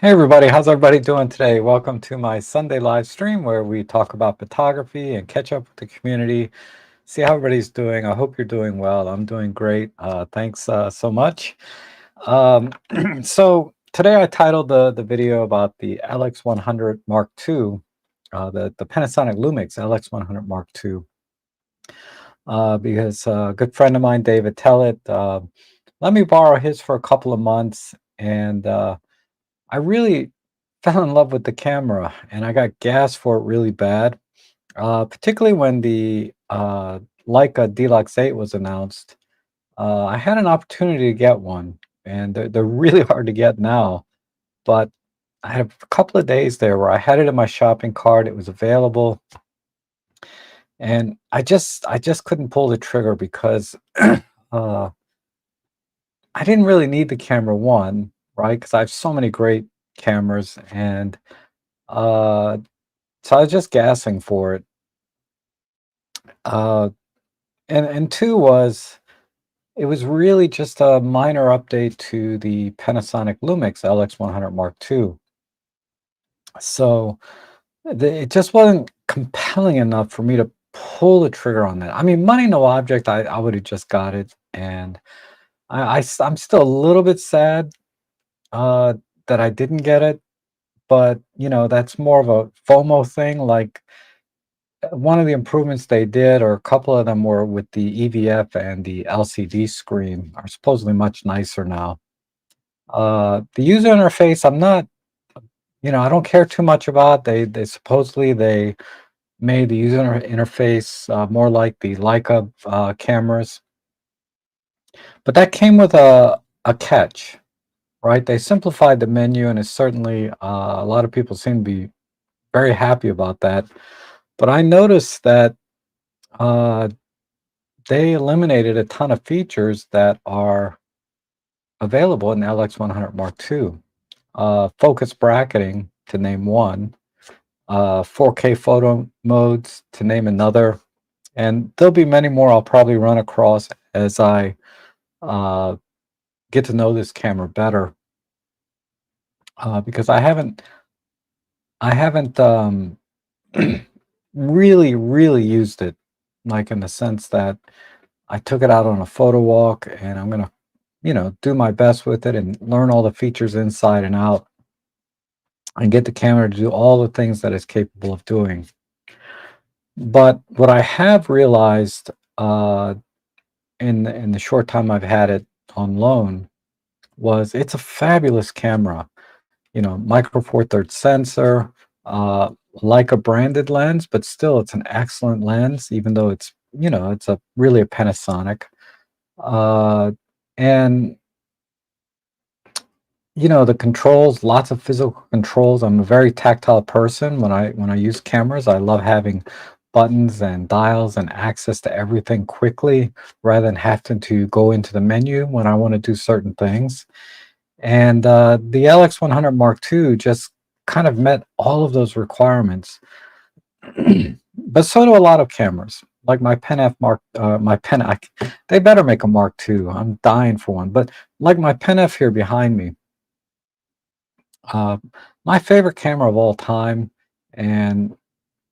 Hey everybody, how's everybody doing today? Welcome to my Sunday live stream where we talk about photography and catch up with the community, see how everybody's doing. I hope you're doing well. I'm doing great. Thanks so much. Um, so today I titled the video about the LX100 Mark II, the Panasonic Lumix LX100 Mark II, because a good friend of mine, David Tellett, let me borrow his for a couple of months, and I really fell in love with the camera, and I got gas for it really bad, particularly when the Leica Deluxe 8 was announced. I had an opportunity to get one, and they're really hard to get now. But I had a couple of days there where I had it in my shopping cart. It was available, and I just couldn't pull the trigger because uh, I didn't really need the camera one, right? Because I have so many great cameras, and uh, so I was just gassing for it. Uh, and two was it was really just a minor update to the Panasonic Lumix LX100 Mark II. So it just wasn't compelling enough for me to pull the trigger on that. I mean, money no object. I would have just got it, and I'm still a little bit sad uh, that I didn't get it. But that's more of a FOMO thing. Like one of the improvements they did, or a couple of them, were with the EVF and the LCD screen are supposedly much nicer now. The user interface, I'm not, I don't care too much about. They supposedly they made the user interface more like the Leica cameras, but that came with a catch, right? They simplified the menu, and it's certainly a lot of people seem to be very happy about that. But I noticed that uh, they eliminated a ton of features that are available in the LX100 Mark II. Focus bracketing, to name one, 4K photo modes, to name another, and there'll be many more I'll probably run across as I uh, get to know this camera better. Because I haven't really used it, like in the sense that I took it out on a photo walk, and I'm gonna do my best with it and learn all the features inside and out and get the camera to do all the things that it's capable of doing. But what I have realized in the short time I've had it on loan was it's a fabulous camera. Micro Four Thirds sensor, uh, like a branded lens, but still it's an excellent lens, even though it's a really a Panasonic. Uh, and the controls, lots of physical controls. I'm a very tactile person. When I use cameras, I love having buttons and dials and access to everything quickly rather than having to go into the menu when I want to do certain things. And the LX100 Mark II just kind of met all of those requirements. But so do a lot of cameras, like my Pen-F Mark, my Pen. They better make a Mark II. I'm dying for one. But like my Pen-F here behind me, uh, my favorite camera of all time, and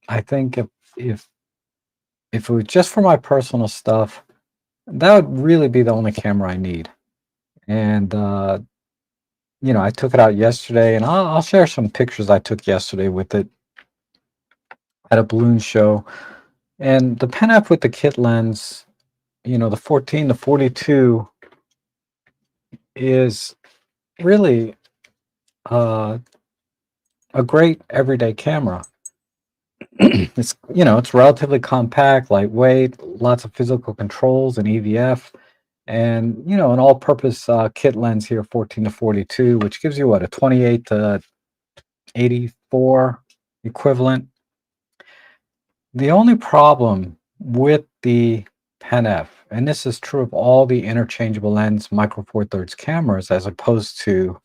I think if if it was just for my personal stuff, that would really be the only camera I need. And I took it out yesterday, and I'll share some pictures I took yesterday with it at a balloon show. And the Pen-F with the kit lens, the 14 to 42, is really uh, a great everyday camera. It's relatively compact, lightweight, lots of physical controls and EVF, and an all-purpose kit lens here, 14 to 42, which gives you what, a 28 to 84 equivalent. The only problem with the Pen-F, and this is true of all the interchangeable lens Micro Four Thirds cameras, as opposed to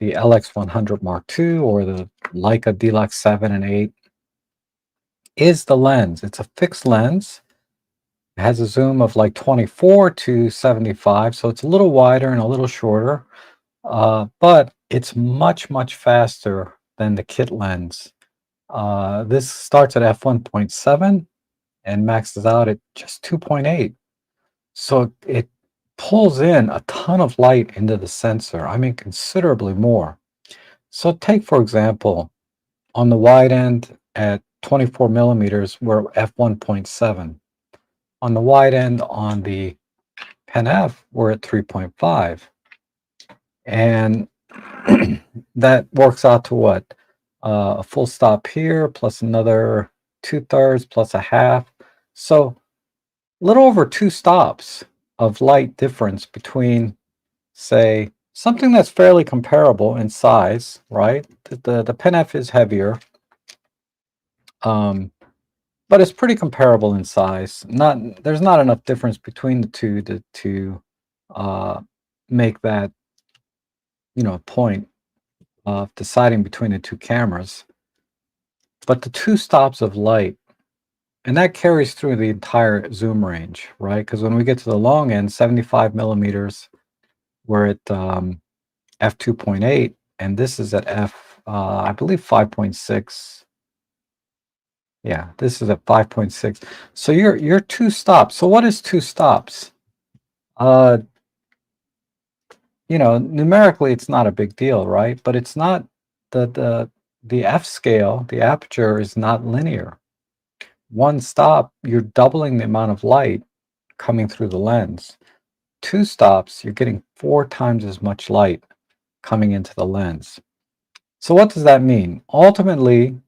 the LX100 Mark II or the Leica Deluxe 7 and 8, is the lens. It's a fixed lens. It has a zoom of like 24 to 75, so it's a little wider and a little shorter. But it's much, much faster than the kit lens. This starts at f1.7 and maxes out at just 2.8. So it pulls in a ton of light into the sensor. I mean, considerably more. So take, for example, on the wide end at 24 millimeters, we're f1.7. On the wide end on the Pen-F, we're at 3.5. And that works out to what? A full stop here, plus another 2/3, plus a half. So a little over 2 stops of light difference between, say, something that's fairly comparable in size, right? The Pen-F is heavier, but it's pretty comparable in size. There's not enough difference between the two to uh, make that, point of deciding between the two cameras. But the 2 stops of light, and that carries through the entire zoom range, right? Because when we get to the long end, 75 millimeters, we're at f2.8, and this is at I believe 5.6. Yeah, this is at 5.6. So you're 2 stops. So what is 2 stops? Uh, numerically it's not a big deal, right? But it's not the f scale, the aperture is not linear. 1 stop, you're doubling the amount of light coming through the lens. 2 stops, you're getting 4 times as much light coming into the lens. So what does that mean? Ultimately,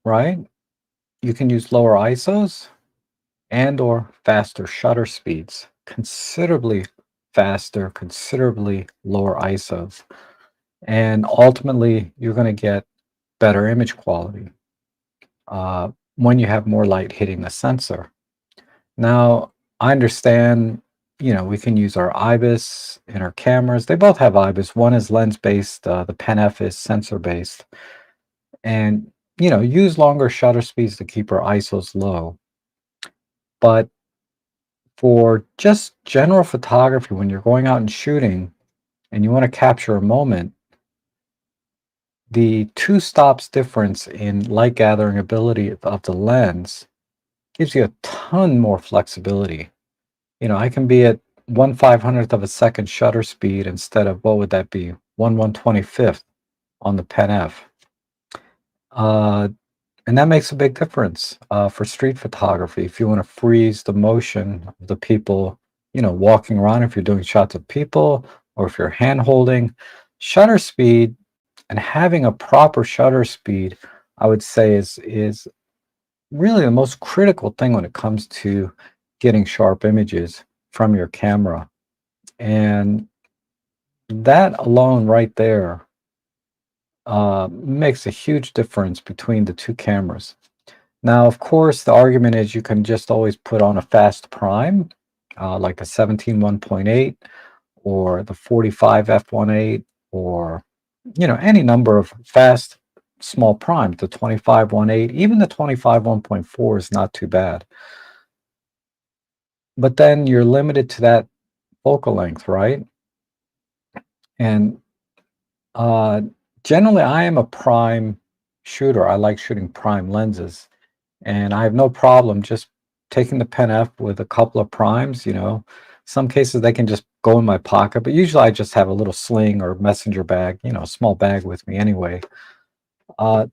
right, you can use lower ISOs and or faster shutter speeds, considerably faster, considerably lower ISOs. And ultimately, you're going to get better image quality when you have more light hitting the sensor. Now, I understand, we can use our IBIS in our cameras. They both have IBIS. One is lens-based, the Pen-F is sensor-based. And, use longer shutter speeds to keep our ISOs low. But for just general photography, when you're going out and shooting and you want to capture a moment, the 2 stops difference in light gathering ability of the lens gives you a ton more flexibility. I can be at 1/500th of a second shutter speed instead of, what would that be? 1/125th on the Pen-F. And that makes a big difference for street photography. If you want to freeze the motion of the people, walking around, if you're doing shots of people or if you're hand holding, shutter speed and having a proper shutter speed, I would say is really the most critical thing when it comes to getting sharp images from your camera. And that alone right there makes a huge difference between the two cameras. Now, of course, the argument is you can just always put on a fast prime, like a 17 1.8 or the 45 f1.8 or, any number of fast small primes, the 25 1.8, even the 25 1.4 is not too bad. But then you're limited to that focal length, right? And uh, generally, I am a prime shooter. I like shooting prime lenses. And I have no problem just taking the Pen-F with a couple of primes, Some cases they can just go in my pocket, but usually I just have a little sling or messenger bag, a small bag with me anyway. Uh,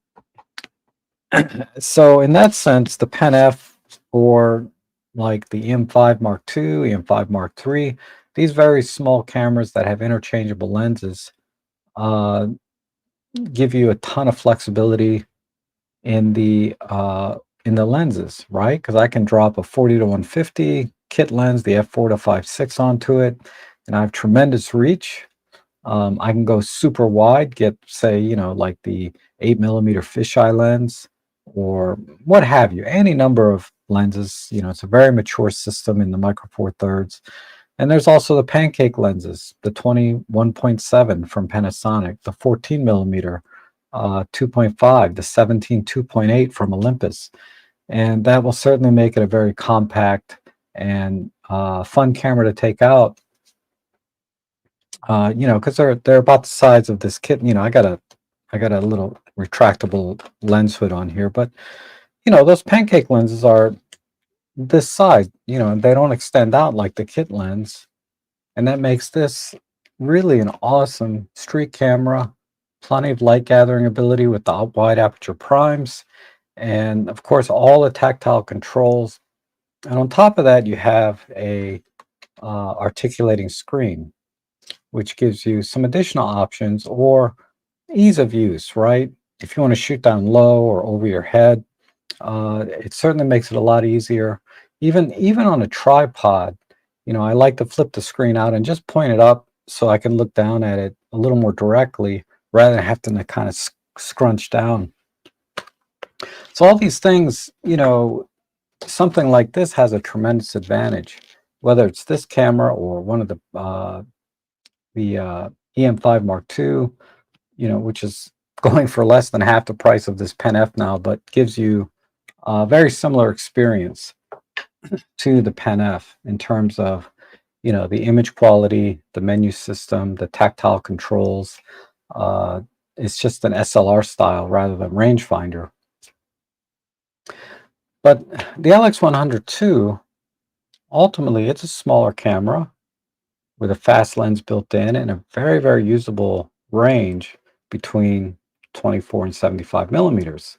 so in that sense, the Pen-F or like the EM5 Mark II, EM5 Mark III, these very small cameras that have interchangeable lenses uh, give you a ton of flexibility in the lenses, right? Because I can drop a 40 to 150 kit lens, the f4 to 5.6 onto it, and I have tremendous reach. I can go super wide, get say, like the 8mm fisheye lens or what have you, any number of lenses. It's a very mature system in the Micro Four Thirds. And there's also the pancake lenses, the 21.7 from Panasonic, the 14mm 2.5, the 17 2.8 from Olympus. And that will certainly make it a very compact and fun camera to take out because they're about the size of this kit. I got a little retractable lens hood on here, but those pancake lenses are this size, and they don't extend out like the kit lens, and that makes this really an awesome street camera. Plenty of light gathering ability with the wide aperture primes, and of course all the tactile controls. And on top of that, you have a articulating screen, which gives you some additional options or ease of use, right? If you want to shoot down low or over your head, it certainly makes it a lot easier. Even on a tripod, I like to flip the screen out and just point it up so I can look down at it a little more directly rather than having to kind of scrunch down. So all these things, something like this has a tremendous advantage, whether it's this camera or one of the EM5 Mark II, which is going for less than half the price of this Pen-F now, but gives you a very similar experience to the Pen-F in terms of, the image quality, the menu system, the tactile controls. Uh, it's just an SLR style rather than rangefinder. But the LX100 II, ultimately, it's a smaller camera with a fast lens built in and a very, very usable range between 24 and 75 millimeters.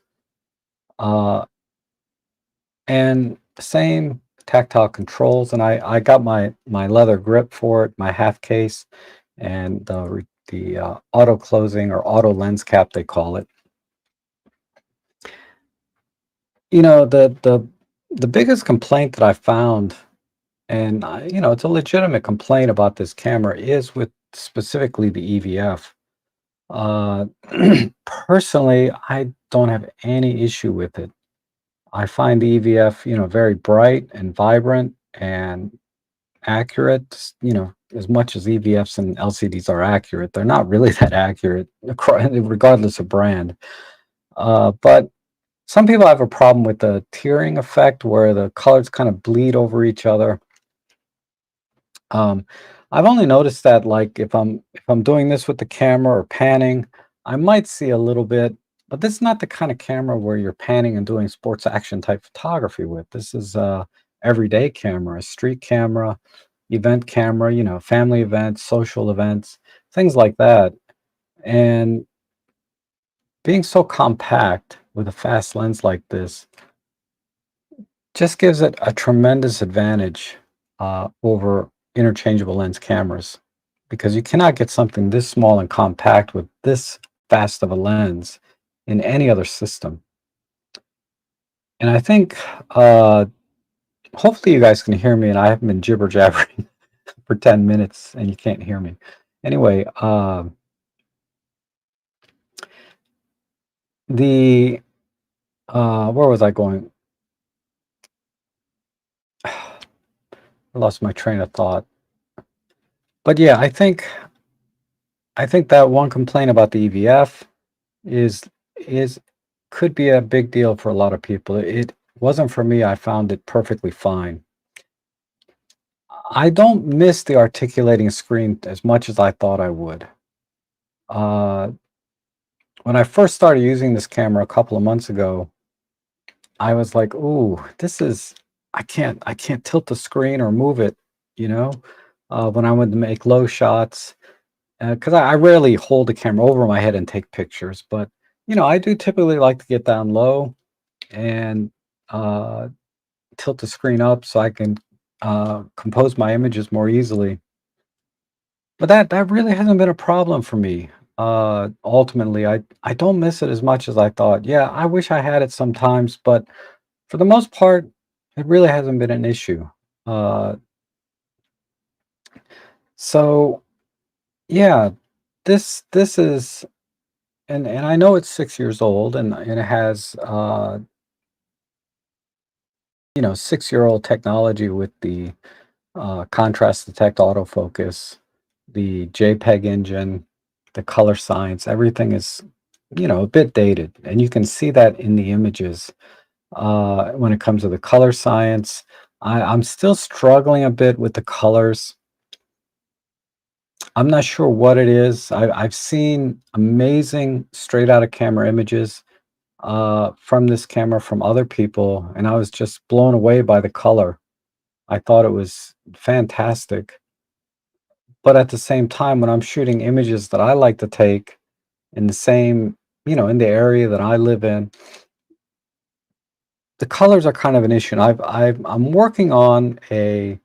Uh, and same tactile controls, and I got my leather grip for it, my half case, and the auto closing or auto lens cap they call it. The biggest complaint that I found, and it's a legitimate complaint about this camera, is with specifically the EVF. Uh, Personally, I don't have any issue with it. I find the EVF, very bright and vibrant and accurate, as much as EVFs and LCDs are accurate. They're not really that accurate, regardless of brand. But some people have a problem with the tearing effect where the colors kind of bleed over each other. Um, I've only noticed that, like, if I'm doing this with the camera or panning, I might see a little bit, but this is not the kind of camera where you're panning and doing sports action type photography with. This is a everyday camera, a street camera, event camera, family events, social events, things like that. And being so compact with a fast lens like this just gives it a tremendous advantage over interchangeable lens cameras, because you cannot get something this small and compact with this fast of a lens in any other system. And I think hopefully you guys can hear me and I haven't been jibber jabbering for 10 minutes and you can't hear me. Anyway, the where was I going? I lost my train of thought. But yeah, I think that one complaint about the EVF is is could be a big deal for a lot of people. It wasn't for me. I found it perfectly fine. I don't miss the articulating screen as much as I thought I would. Uh, when I first started using this camera a couple of months ago, I was like, "Ooh, I can't tilt the screen or move it," you know, when I went to make low shots, because I rarely hold the camera over my head and take pictures, but I do typically like to get down low and uh, tilt the screen up so I can compose my images more easily. But that really hasn't been a problem for me. Ultimately, I don't miss it as much as I thought. Yeah, I wish I had it sometimes, but for the most part, it really hasn't been an issue. Uh, so yeah, this is, and I know it's 6 years old, and it has 6-year-old technology with the contrast detect autofocus, the JPEG engine, the color science. Everything is a bit dated, and you can see that in the images. When it comes to the color science, I'm still struggling a bit with the colors. I'm not sure what it is. I've seen amazing straight out of camera images from this camera from other people, and I was just blown away by the color. I thought it was fantastic. But at the same time, when I'm shooting images that I like to take in the same, in the area that I live in, the colors are kind of an issue. And I'm working on a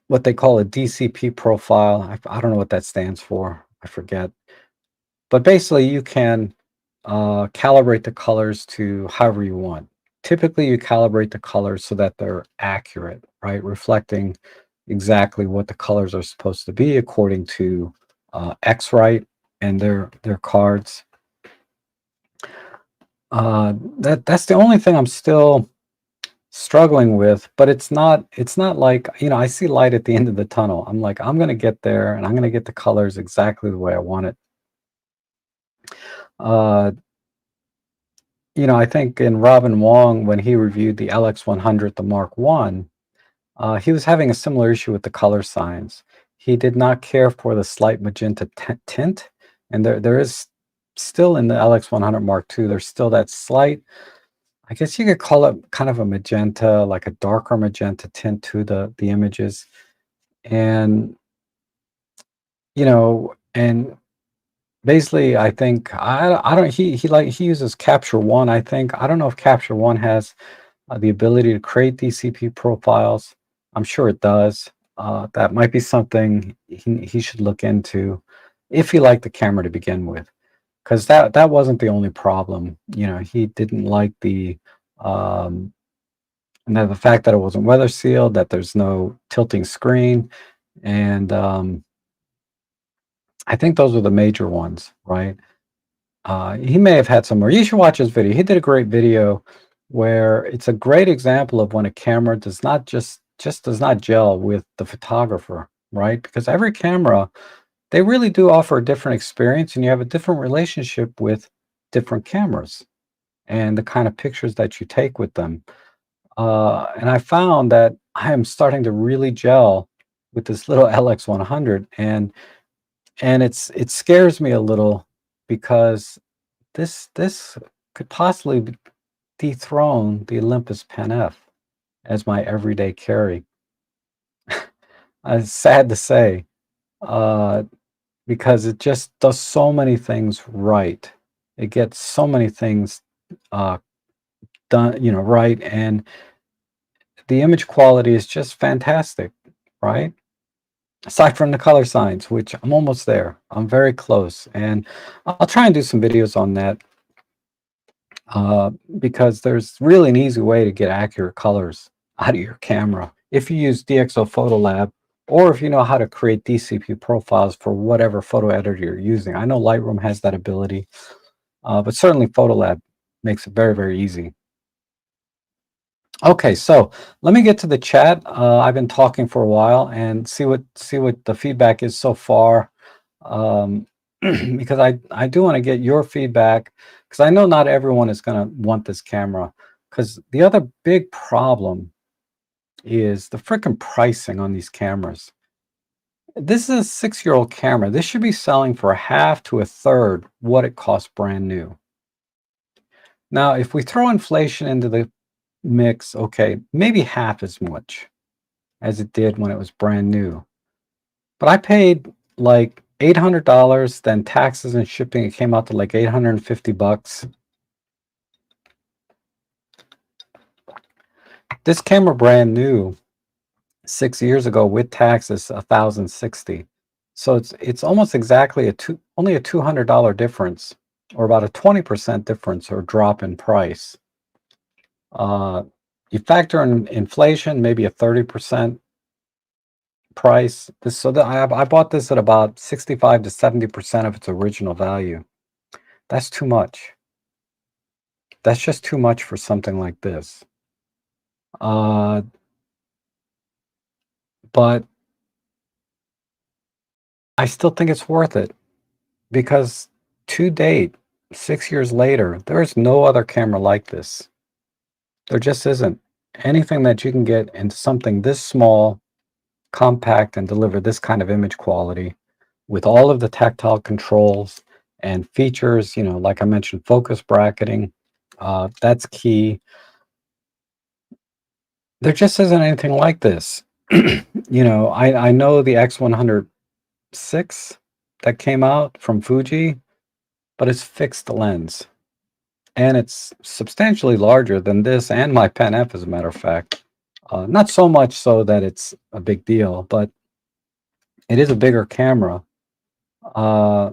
what they call a DCP profile. I don't know what that stands for. I forget. But basically, you can calibrate the colors to however you want. Typically, you calibrate the colors so that they're accurate, right? Reflecting exactly what the colors are supposed to be according to X-Rite and their cards. That's the only thing I'm still struggling with, but it's not like, I see light at the end of the tunnel. I'm like, I'm gonna get there and I'm gonna get the colors exactly the way I want it. Uh, I think in Robin Wong, when he reviewed the LX100, the Mark I, he was having a similar issue with the color signs. He did not care for the slight magenta tint, and there is still in the LX100 Mark II, there's still that slight, I guess you could call it kind of a magenta, like a darker magenta tint to the images. And, and basically, I think I don't he uses Capture One. I think I don't know if Capture One has the ability to create DCP profiles. I'm sure it does. That might be something he should look into if he liked the camera to begin with, because that wasn't the only problem. He didn't like um, the fact that it wasn't weather sealed, that there's no tilting screen, and I think those were the major ones, right? He may have had some more. You should watch his video. He did a great video where it's a great example of when a camera does not just does not gel with the photographer, right? Because every camera, they really do offer a different experience, and you have a different relationship with different cameras and the kind of pictures that you take with them. And I found that I am starting to really gel with this little LX100, and it scares me a little because this could possibly dethrone the Olympus Pen-F as my everyday carry. It's sad to say, uh, because it just does so many things right. It gets so many things uh, done, right, and the image quality is just fantastic, right? Aside from the color signs, which I'm almost there. I'm very close, and I'll try and do some videos on that uh, because there's really an easy way to get accurate colors out of your camera if you use DxO Photo Lab, or if you know how to create DCP profiles for whatever photo editor you're using. I know Lightroom has that ability, but certainly Photo Lab makes it very, very easy. Okay, so let me get to the chat. I've been talking for a while and see what the feedback is so far, um, because I do want to get your feedback, because I know not everyone is going to want this camera. Because the other big problem is the freaking pricing on these cameras. This is a 6-year-old camera. This should be selling for a half to a third what it costs brand new. Now, if we throw inflation into the mix, okay, maybe half as much as it did when it was brand new. But I paid like $800, then taxes and shipping, it came out to like 850 bucks. This camera brand new 6 years ago with taxes 1,060. So it's almost exactly only a $200 difference, or about a 20% difference or drop in price. Uh, you factor in inflation, maybe a 30% price. I bought this at about 65 to 70% of its original value. That's too much. That's just too much for something like this. Uh, but I still think it's worth it, because to date, 6 years later, there is no other camera like this. There just isn't anything that you can get into something this small compact and deliver this kind of image quality with all of the tactile controls and features, like I mentioned, focus bracketing, that's key. There just isn't anything like this. I know the X106 that came out from Fuji, but it's fixed lens. And it's substantially larger than this and my Pen-F, as a matter of fact. Not so much so that it's a big deal, but it is a bigger camera. Uh,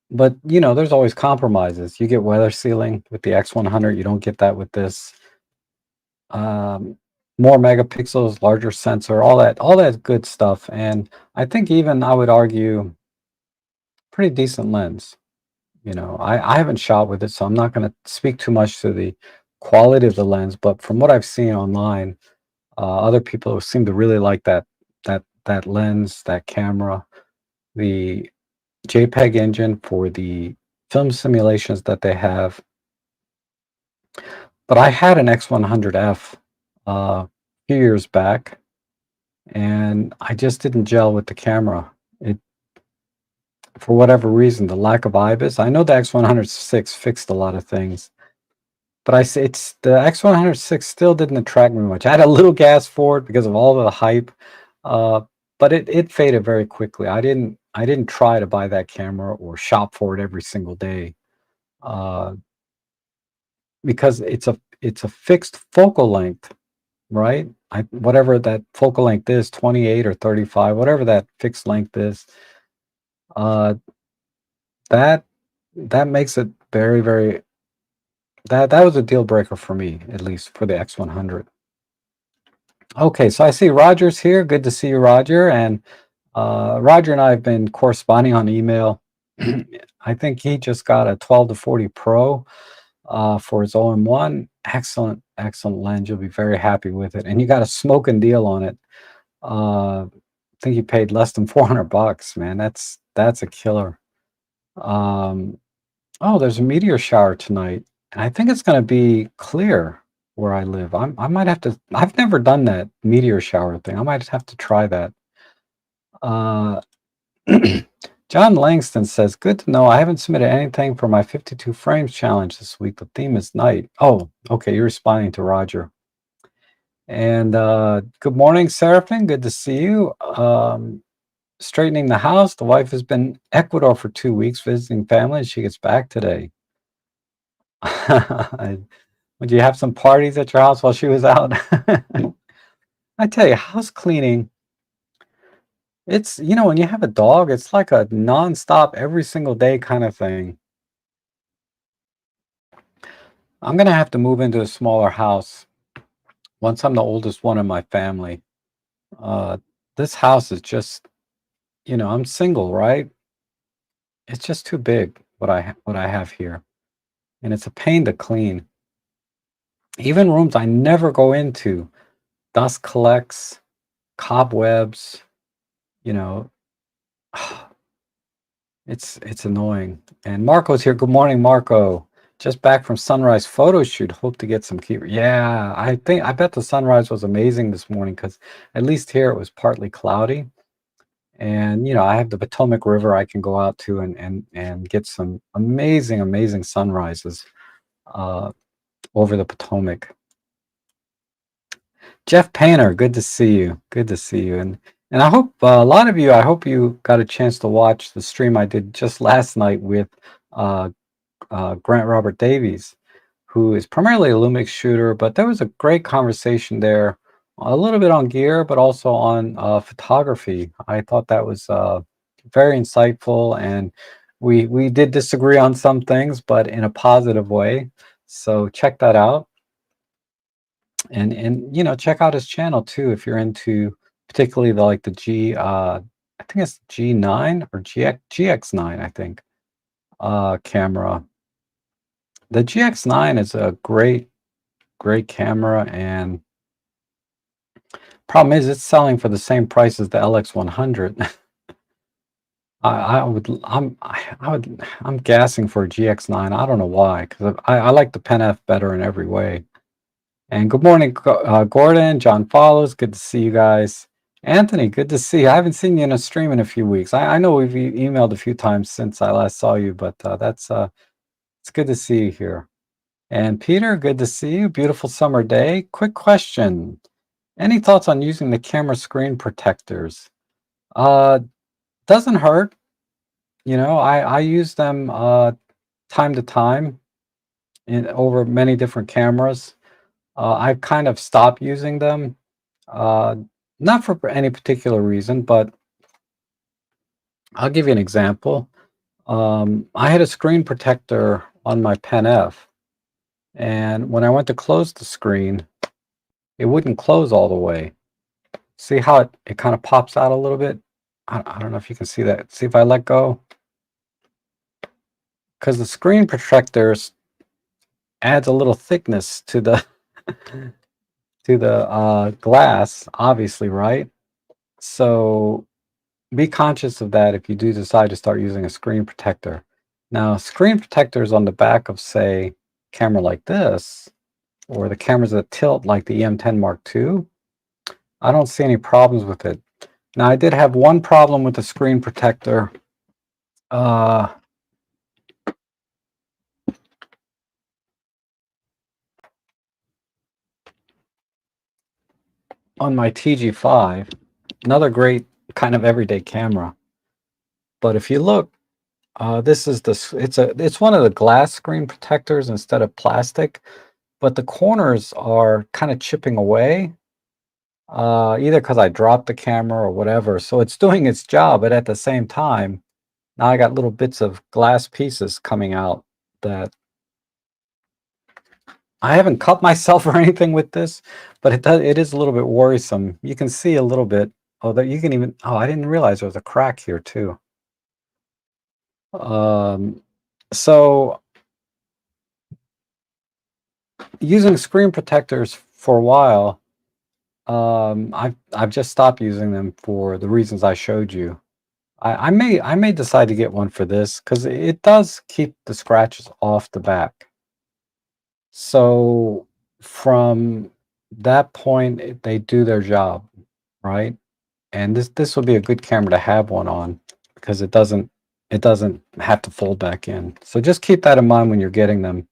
but there's always compromises. You get weather sealing with the X100. You don't get that with this. Um, More megapixels, larger sensor, all that good stuff. And I think even I would argue pretty decent lens. I haven't shot with it, so I'm not going to speak too much to the quality of the lens. But from what I've seen online, other people seem to really like that lens, that camera, the JPEG engine for the film simulations that they have. But I had an X100F a few years back, and I just didn't gel with the camera. It, for whatever reason, the lack of IBIS. I know the X106 fixed a lot of things, but it's the X106 still didn't attract me much. I had a little gas for it because of all of the hype, uh, but it faded very quickly. I didn't try to buy that camera or shop for it every single day, uh, because it's a fixed focal length, right? Whatever that focal length is, 28 or 35, whatever that fixed length is, uh, that that makes it very, very, that was a deal breaker for me, at least for the X100. Okay, so I see Roger's here. Good to see you, Roger. And Roger and I have been corresponding on email. I think he just got a 12 to 40 Pro for his OM1. Excellent, excellent lens. You'll be very happy with it. And you got a smoking deal on it. I think you paid less than $400, man. That's a killer. Um, oh, there's a meteor shower tonight. And I think it's going to be clear where I live. I might have to. I've never done that meteor shower thing. I might have to try that. Uh, John Langston says, "Good to know. I haven't submitted anything for my 52 frames challenge this week. The theme is night." Oh, okay. You're responding to Roger. And good morning, Seraphim. Good to see you. Straightening the house. The wife has been in Ecuador for 2 weeks visiting family, and she gets back today. Would you have some parties at your house while she was out? I tell you, house cleaning, when you have a dog, it's like a nonstop, every single day kind of thing. I'm gonna have to move into a smaller house once I'm the oldest one in my family. Uh, this house is just, I'm single, right? It's just too big what I have here, and it's a pain to clean. Even rooms I never go into, dust collects, cobwebs, you know, it's annoying. And Marco's here. Good morning, Marco. Just back from sunrise photo shoot. Hope to get some key. Yeah, I bet the sunrise was amazing this morning because at least here it was partly cloudy. And I have the Potomac River I can go out to and get some amazing, amazing sunrises uh, over the Potomac. Jeff Painter, good to see you. Good to see you. And I hope a lot of you, I hope you got a chance to watch the stream I did just last night with uh, Grant Robert Davies, who is primarily a Lumix shooter, but there was a great conversation there, a little bit on gear, but also on photography. I thought that was very insightful, and we did disagree on some things, but in a positive way. So check that out, and check out his channel too if you're into particularly the I think it's G9 or GX9, I think, camera. The GX9 is a great, great camera, and problem is it's selling for the same price as the LX100. I'm gassing for a GX9. I don't know why, because I like the Pen-F better in every way. And good morning, Gordon, John Follows. Good to see you guys. Anthony, good to see you. I haven't seen you in a stream in a few weeks. I know we've emailed a few times since I last saw you, but it's good to see you here. And Peter, good to see you. Beautiful summer day. Quick question. Any thoughts on using the camera screen protectors? Uh, doesn't hurt. You know, I use them time to time in over many different cameras. I've kind of stopped using them, uh, not for any particular reason, but I'll give you an example. I had a screen protector on my Pen-F, and when I went to close the screen, it wouldn't close all the way. See how it kind of pops out a little bit? I don't know if you can see that. See if I let go? Because the screen protectors adds a little thickness to the to the glass, obviously, right? So be conscious of that if you do decide to start using a screen protector. Now, screen protectors on the back of, say, camera like this, or the cameras that tilt like the EM10 Mark II, I don't see any problems with it. Now, I did have one problem with the screen protector. On my TG5, another great kind of everyday camera. But if you look, this is it's one of the glass screen protectors instead of plastic, but the corners are kind of chipping away, either because I dropped the camera or whatever. So it's doing its job, but at the same time, now I got little bits of glass pieces coming out that I haven't cut myself or anything with this, but it is a little bit worrisome. You can see a little bit. Oh, that you can even. Oh, I didn't realize there was a crack here too. Um, so using screen protectors for a while, I've just stopped using them for the reasons I showed you. I may decide to get one for this because it does keep the scratches off the back. So from that point, they do their job, right? And this would be a good camera to have one on because it doesn't have to fold back in. So just keep that in mind when you're getting them.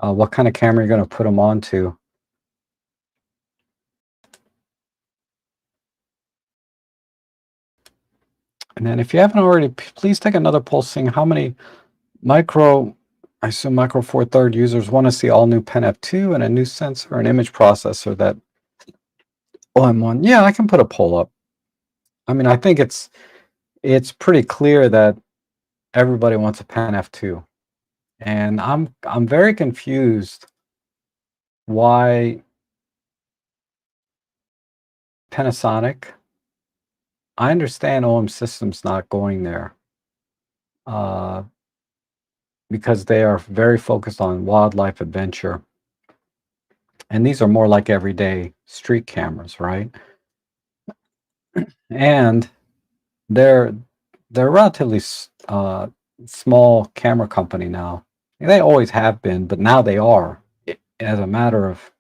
What kind of camera you're going to put them onto. And then if you haven't already, please take another poll seeing how many I assume Micro Four Third users want to see all new Pen-F 2 and a new sensor and image processor that OM1. Yeah, I can put a poll up. I mean, I think it's pretty clear that everybody wants a Pen-F 2. And I'm very confused why Panasonic. I understand OM Systems not going there. Because they are very focused on wildlife adventure. And these are more like everyday street cameras, right? And they're a relatively small camera company now. They always have been, but now they are, as a matter of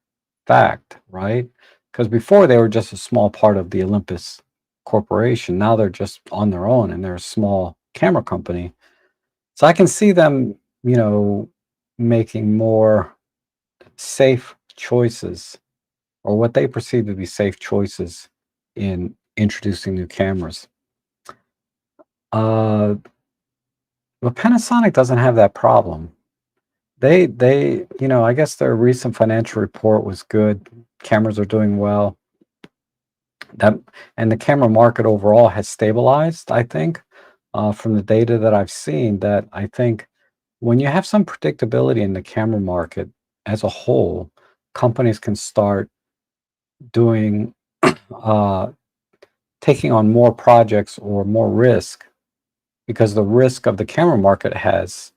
fact, right? Because before they were just a small part of the Olympus Corporation. Now they're just on their own and they're a small camera company. So I can see them, making more safe choices, or what they perceive to be safe choices in introducing new cameras. But Panasonic doesn't have that problem. I guess their recent financial report was good. Cameras are doing well. And the camera market overall has stabilized, I think, from the data that I've seen, that I think when you have some predictability in the camera market as a whole, companies can start doing uh, taking on more projects or more risk because the risk of the camera market has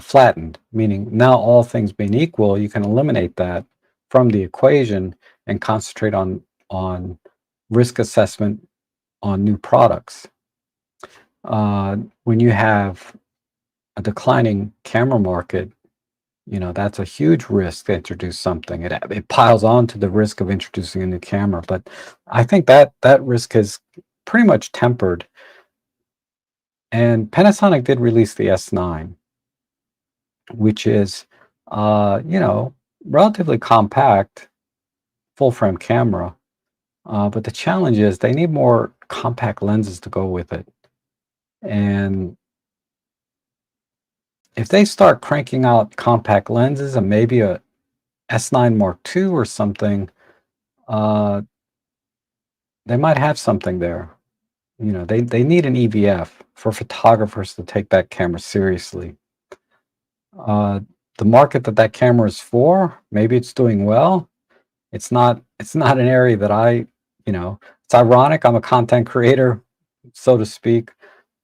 flattened, meaning now all things being equal, you can eliminate that from the equation and concentrate on risk assessment on new products. When you have a declining camera market, That's a huge risk to introduce something. It piles on to the risk of introducing a new camera, but I think that risk is pretty much tempered. And Panasonic did release the S9, which is, relatively compact, full frame camera. But the challenge is they need more compact lenses to go with it. And if they start cranking out compact lenses and maybe a S9 Mark II or something, uh, they might have something there. They need an EVF for photographers to take that camera seriously. Uh, the market that camera is for, maybe it's doing well. It's not an area that it's ironic. I'm a content creator, so to speak,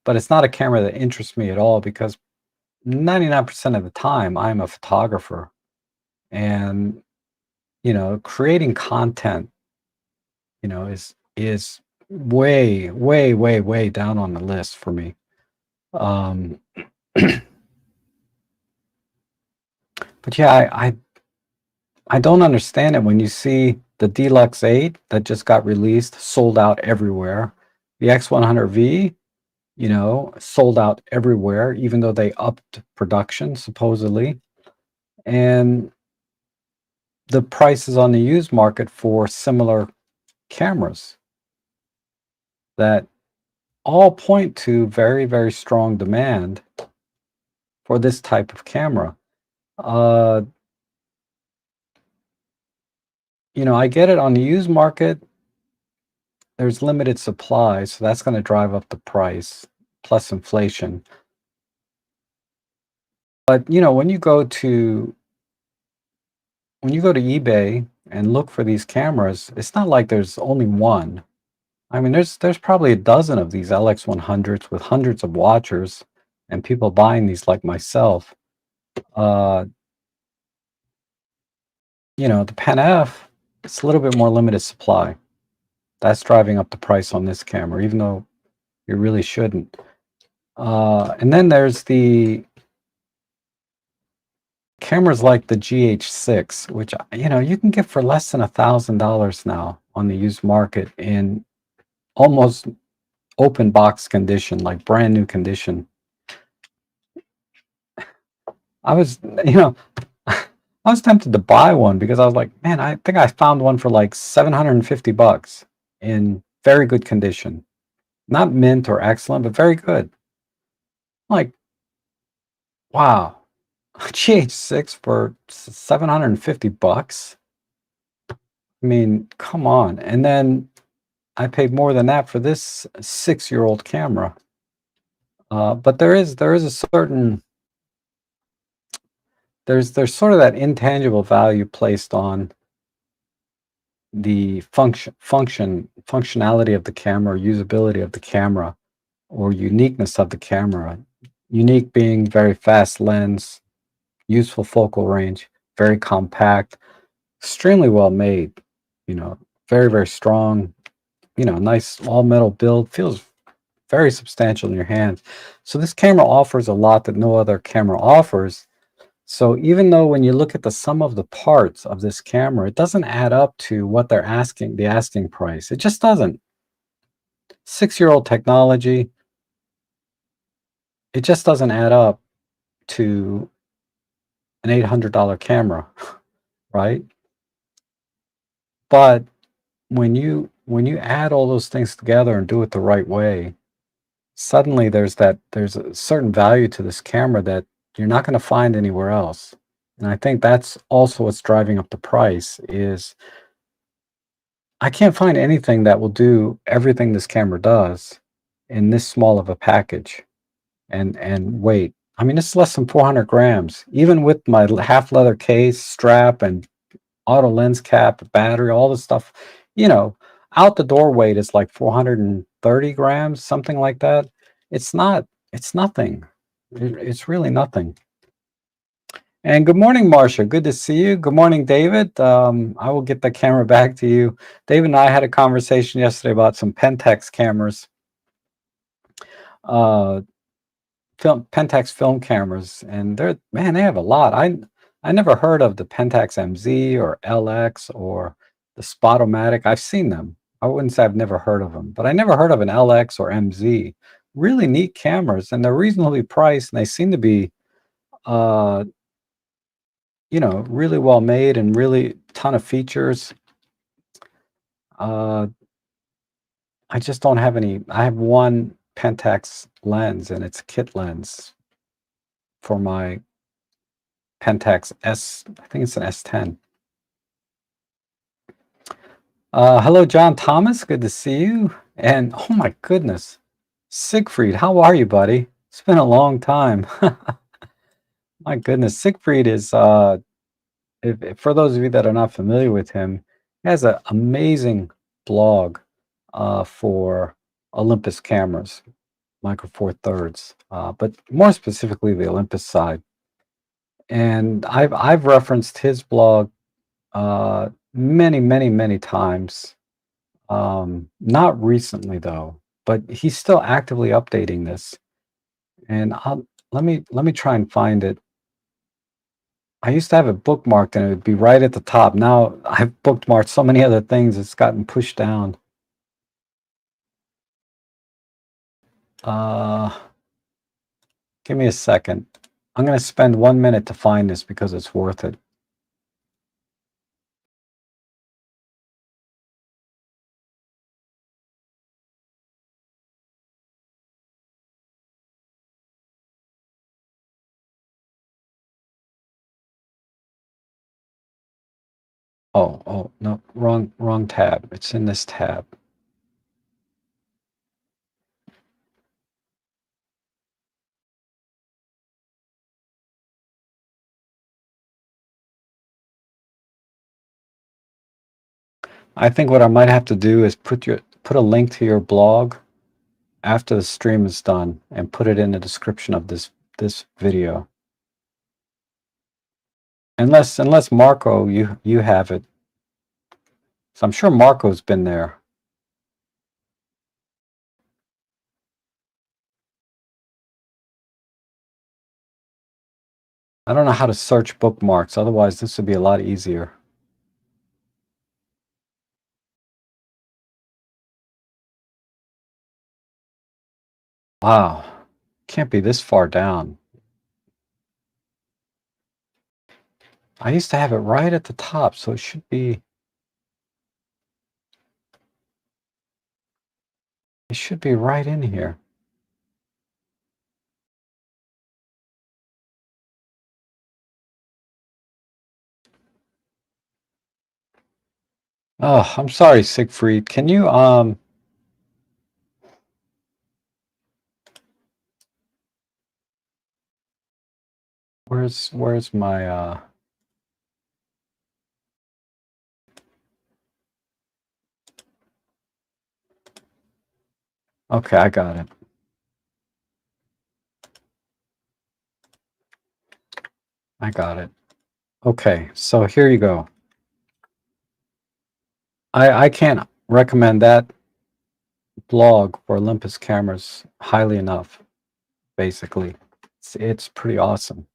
but it's not a camera that interests me at all because 99% of the time I'm a photographer and, creating content, is way, way, way, way down on the list for me. Um, but yeah, I don't understand it when you see the Deluxe 8 that just got released, sold out everywhere. The X100V, sold out everywhere, even though they upped production supposedly. And the prices on the used market for similar cameras that all point to very, very strong demand for this type of camera. Uh, I get it on the used market, there's limited supply, so that's going to drive up the price plus inflation. But, when you go to eBay and look for these cameras, it's not like there's only one. I mean, there's probably a dozen of these LX100s with hundreds of watchers and people buying these like myself. Uh, the Pen-F, it's a little bit more limited supply. That's driving up the price on this camera, even though you really shouldn't. And then there's the cameras like the GH6, which you can get for less than $1,000 now on the used market in almost open box condition, like brand new condition. I was, I was tempted to buy one because I was like, man, I think I found one for like $750 in very good condition. Not mint or excellent, but very good. Like, wow, GH6 for $750. I mean, come on. And then I paid more than that for this 6-year-old camera. But there is a certain there's sort of that intangible value placed on the functionality of the camera, usability of the camera, or uniqueness of the camera. Unique being very fast lens, useful focal range, very compact, extremely well made, very, very strong, nice all metal build, feels very substantial in your hand. So this camera offers a lot that no other camera offers. So even though when you look at the sum of the parts of this camera, it doesn't add up to what the asking price. It just doesn't. 6-year-old technology, it just doesn't add up to an $800 camera, right? But when you add all those things together and do it the right way, suddenly there's a certain value to this camera that you're not going to find anywhere else. And I think that's also what's driving up the price is I can't find anything that will do everything this camera does in this small of a package and weight. I mean, it's less than 400 grams, even with my half leather case, strap, and auto lens cap, battery, all the stuff, you know, out the door weight is like 430 grams, something like that. It's nothing. It's really nothing. And good morning, Marcia. Good to see you. Good morning, David. I will get the camera back to you. David and I had a conversation yesterday about some Pentax cameras, Pentax film cameras, and they have a lot. I I never heard of the Pentax MZ or LX or the Spotomatic. I've seen them. I wouldn't say I've never heard of them, but I never heard of an LX or MZ. Really neat cameras, and they're reasonably priced, and they seem to be, uh, really well made and really ton of features. Uh, I just don't have any. I have one Pentax lens, and it's a kit lens for my Pentax S. I think it's an S10. Hello, John Thomas. Good to see you. And oh my goodness, Siegfried, how are you, buddy? It's been a long time. My goodness, Siegfried is, for those of you that are not familiar with him, he has an amazing blog for Olympus cameras, Micro Four Thirds, but more specifically the Olympus side. And I've referenced his blog many, many, many times. Not recently though, but he's still actively updating this. And let me try and find it. I used to have it bookmarked and it would be right at the top. Now I've bookmarked so many other things, it's gotten pushed down. Uh, Give me a second. I'm going to spend 1 minute to find this because it's worth it. Oh, no, wrong tab. It's in this tab. I think what I might have to do is put a link to your blog after the stream is done and put it in the description of this video. Unless Marco, you have it. So I'm sure Marco's been there. I don't know how to search bookmarks, otherwise this would be a lot easier. Wow. Can't be this far down. I used to have it right at the top, so it should be right in here. Oh, I'm sorry, Siegfried. Can you where's my okay, I got it. I got it. Okay, so here you go. I can't recommend that blog for Olympus cameras highly enough, basically. It's pretty awesome.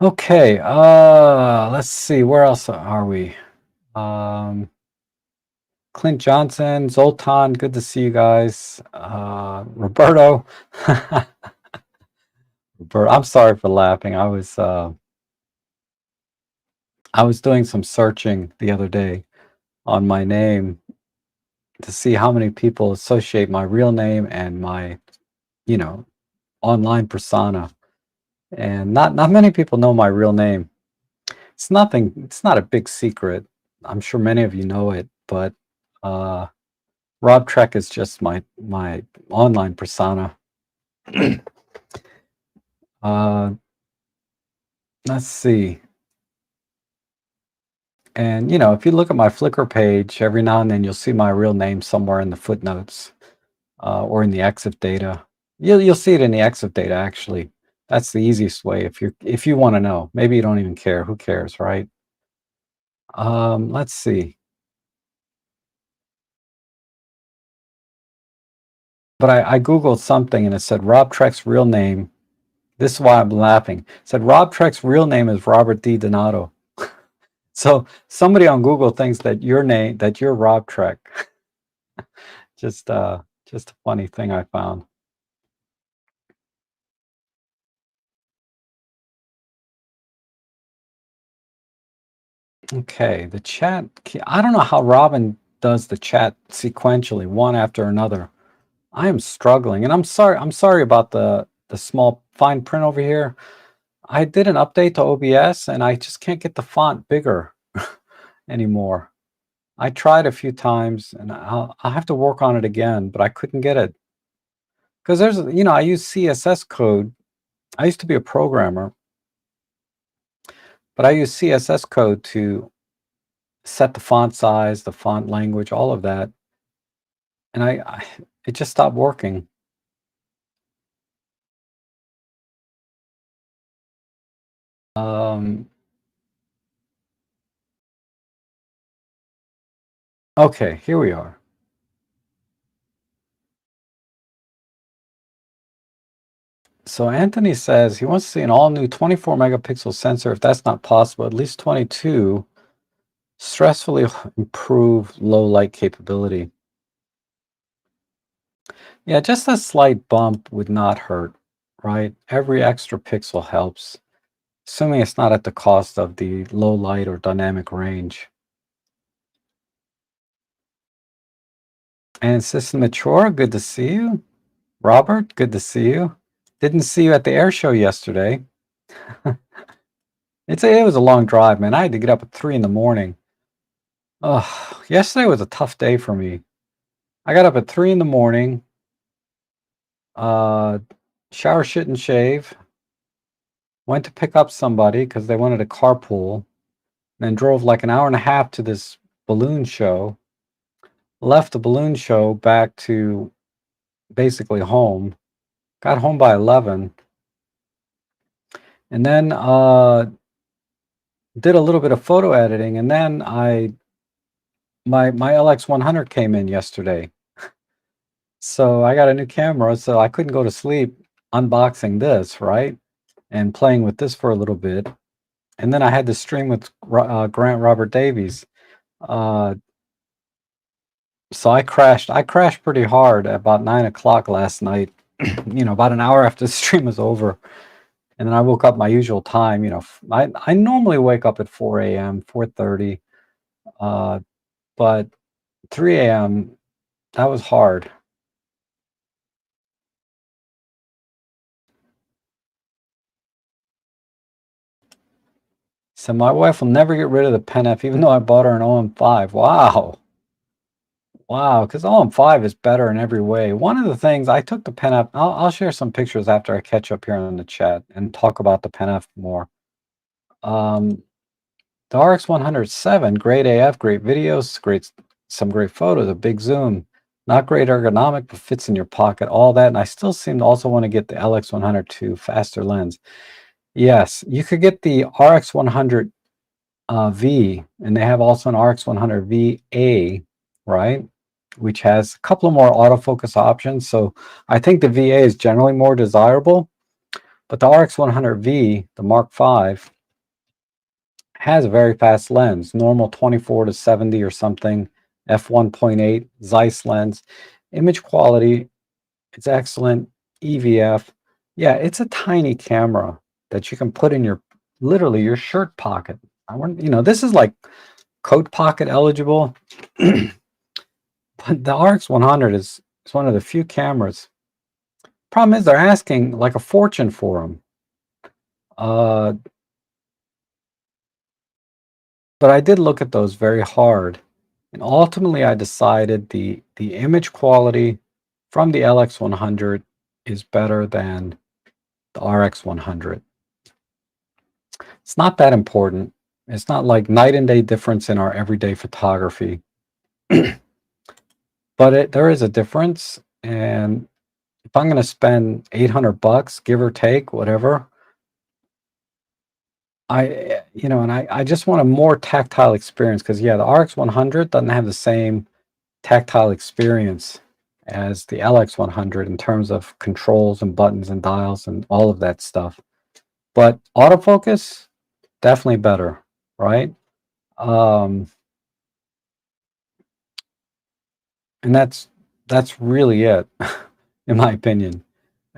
Okay, let's see, where else are we? Clint Johnson, Zoltan, good to see you guys. Roberto. Roberto, I'm sorry for laughing. I was doing some searching the other day on my name to see how many people associate my real name and my, online persona. And not many people know my real name. It's not a big secret. I'm sure many of you know it, but Rob Trek is just my online persona. Let's see. And if you look at my Flickr page, every now and then you'll see my real name somewhere in the footnotes or in the exif data. You'll see it in the exif data actually. That's the easiest way if you want to know. Maybe you don't even care. Who cares, right? Let's see. But I googled something and it said Rob Trek's real name This is why I'm laughing. It said Rob Trek's real name is Robert D. Donato. So somebody on Google thinks that you're Rob Trek. Just a funny thing I found. Okay, the chat. I don't know how Robin does the chat sequentially, one after another. I am struggling, and I'm sorry. I'm sorry about the small fine print over here. I did an update to OBS, and I just can't get the font bigger anymore. I tried a few times, and I'll have to work on it again, but I couldn't get it because there's I use CSS code. I used to be a programmer, but I use CSS code to set the font size, the font language, all of that, and it just stopped working. Okay, here we are. So Anthony says he wants to see an all-new 24 megapixel sensor. If that's not possible, at least 22. Stressfully improve low light capability. Yeah, just a slight bump would not hurt, right? Every extra pixel helps, assuming it's not at the cost of the low light or dynamic range. And System Mature, good to see you. Robert, good to see you. Didn't see you at the air show yesterday. It was a long drive, man. I had to get up at 3 in the morning. Oh, yesterday was a tough day for me. I got up at 3 in the morning, shower, shit, and shave. Went to pick up somebody because they wanted a carpool, and then drove like an hour and a half to this balloon show. Left the balloon show back to basically home. Got home by 11, and then did a little bit of photo editing, and then my LX100 came in yesterday. So I got a new camera, so I couldn't go to sleep unboxing this, right? And playing with this for a little bit. And then I had to stream with Grant Robert Davies. So I crashed pretty hard at about 9 o'clock last night, about an hour after the stream was over. And then I woke up my usual time, I normally wake up at 4 a.m., 4:30, but 3 a.m., that was hard. So my wife will never get rid of the Pen-F, even though I bought her an OM5. Wow. Wow, because OM5 is better in every way. One of the things I took the Pen-F, I'll share some pictures after I catch up here in the chat and talk about the Pen-F more. The RX107, great AF, great videos, some great photos, a big zoom. Not great ergonomic, but fits in your pocket, all that. And I still seem to also want to get the LX100 2 faster lens. Yes, you could get the RX100 V, and they have also an RX100 VA, right? Which has a couple of more autofocus options. So I think the VA is generally more desirable, but the RX100V, the Mark V, has a very fast lens, normal 24 to 70 or something, f1.8 Zeiss lens. Image quality, it's excellent. EVF, yeah, it's a tiny camera that you can put in literally your shirt pocket. This is like coat pocket eligible, but the RX100 is one of the few cameras. Problem is they're asking like a fortune for them. But I did look at those very hard, and ultimately I decided the image quality from the LX100 is better than the RX100. It's not that important. It's not like night and day difference in our everyday photography. But there is a difference, and if I'm going to spend $800, give or take, whatever, I just want a more tactile experience because, yeah, the RX100 doesn't have the same tactile experience as the LX100 in terms of controls and buttons and dials and all of that stuff. But autofocus, definitely better, right? And that's really it, in my opinion.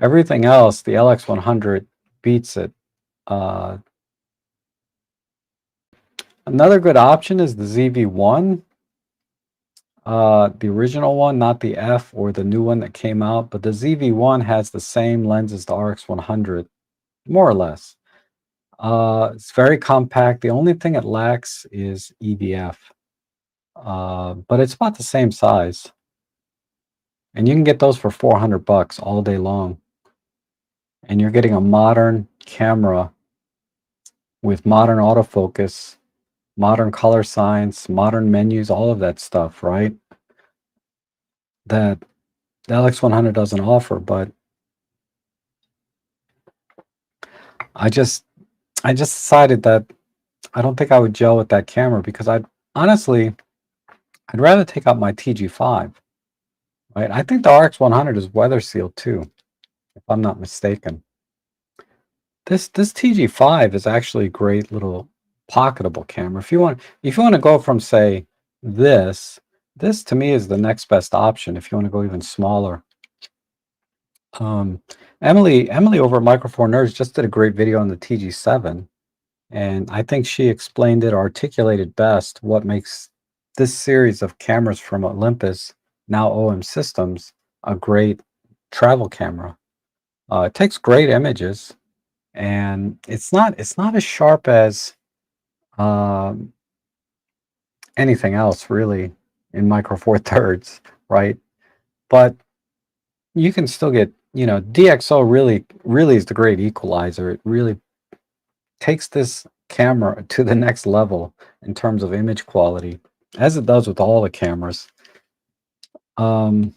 Everything else, the LX100 beats it. Uh, Another good option is the ZV-1. The original one, not the F or the new one that came out, but the ZV-1 has the same lens as the RX100, more or less. It's very compact. The only thing it lacks is EVF, but it's about the same size. And you can get those for 400 bucks all day long. And you're getting a modern camera with modern autofocus, modern color science, modern menus, all of that stuff, right? That the LX100 doesn't offer, but I just decided that I don't think I would gel with that camera because honestly, I'd rather take out my TG5, right? I think the RX100 is weather sealed too, if I'm not mistaken. This TG5 is actually a great little pocketable camera. If you want to go from say this to me is the next best option if you want to go even smaller. Emily over at Micro Four Nerds just did a great video on the TG7, and I think she explained it, articulated best what makes this series of cameras from Olympus, now OM Systems, a great travel camera. It takes great images, and it's not as sharp as um, anything else really in Micro Four Thirds, right? But you can still get, DxO really is the great equalizer. It really takes this camera to the next level in terms of image quality, as it does with all the cameras. Um,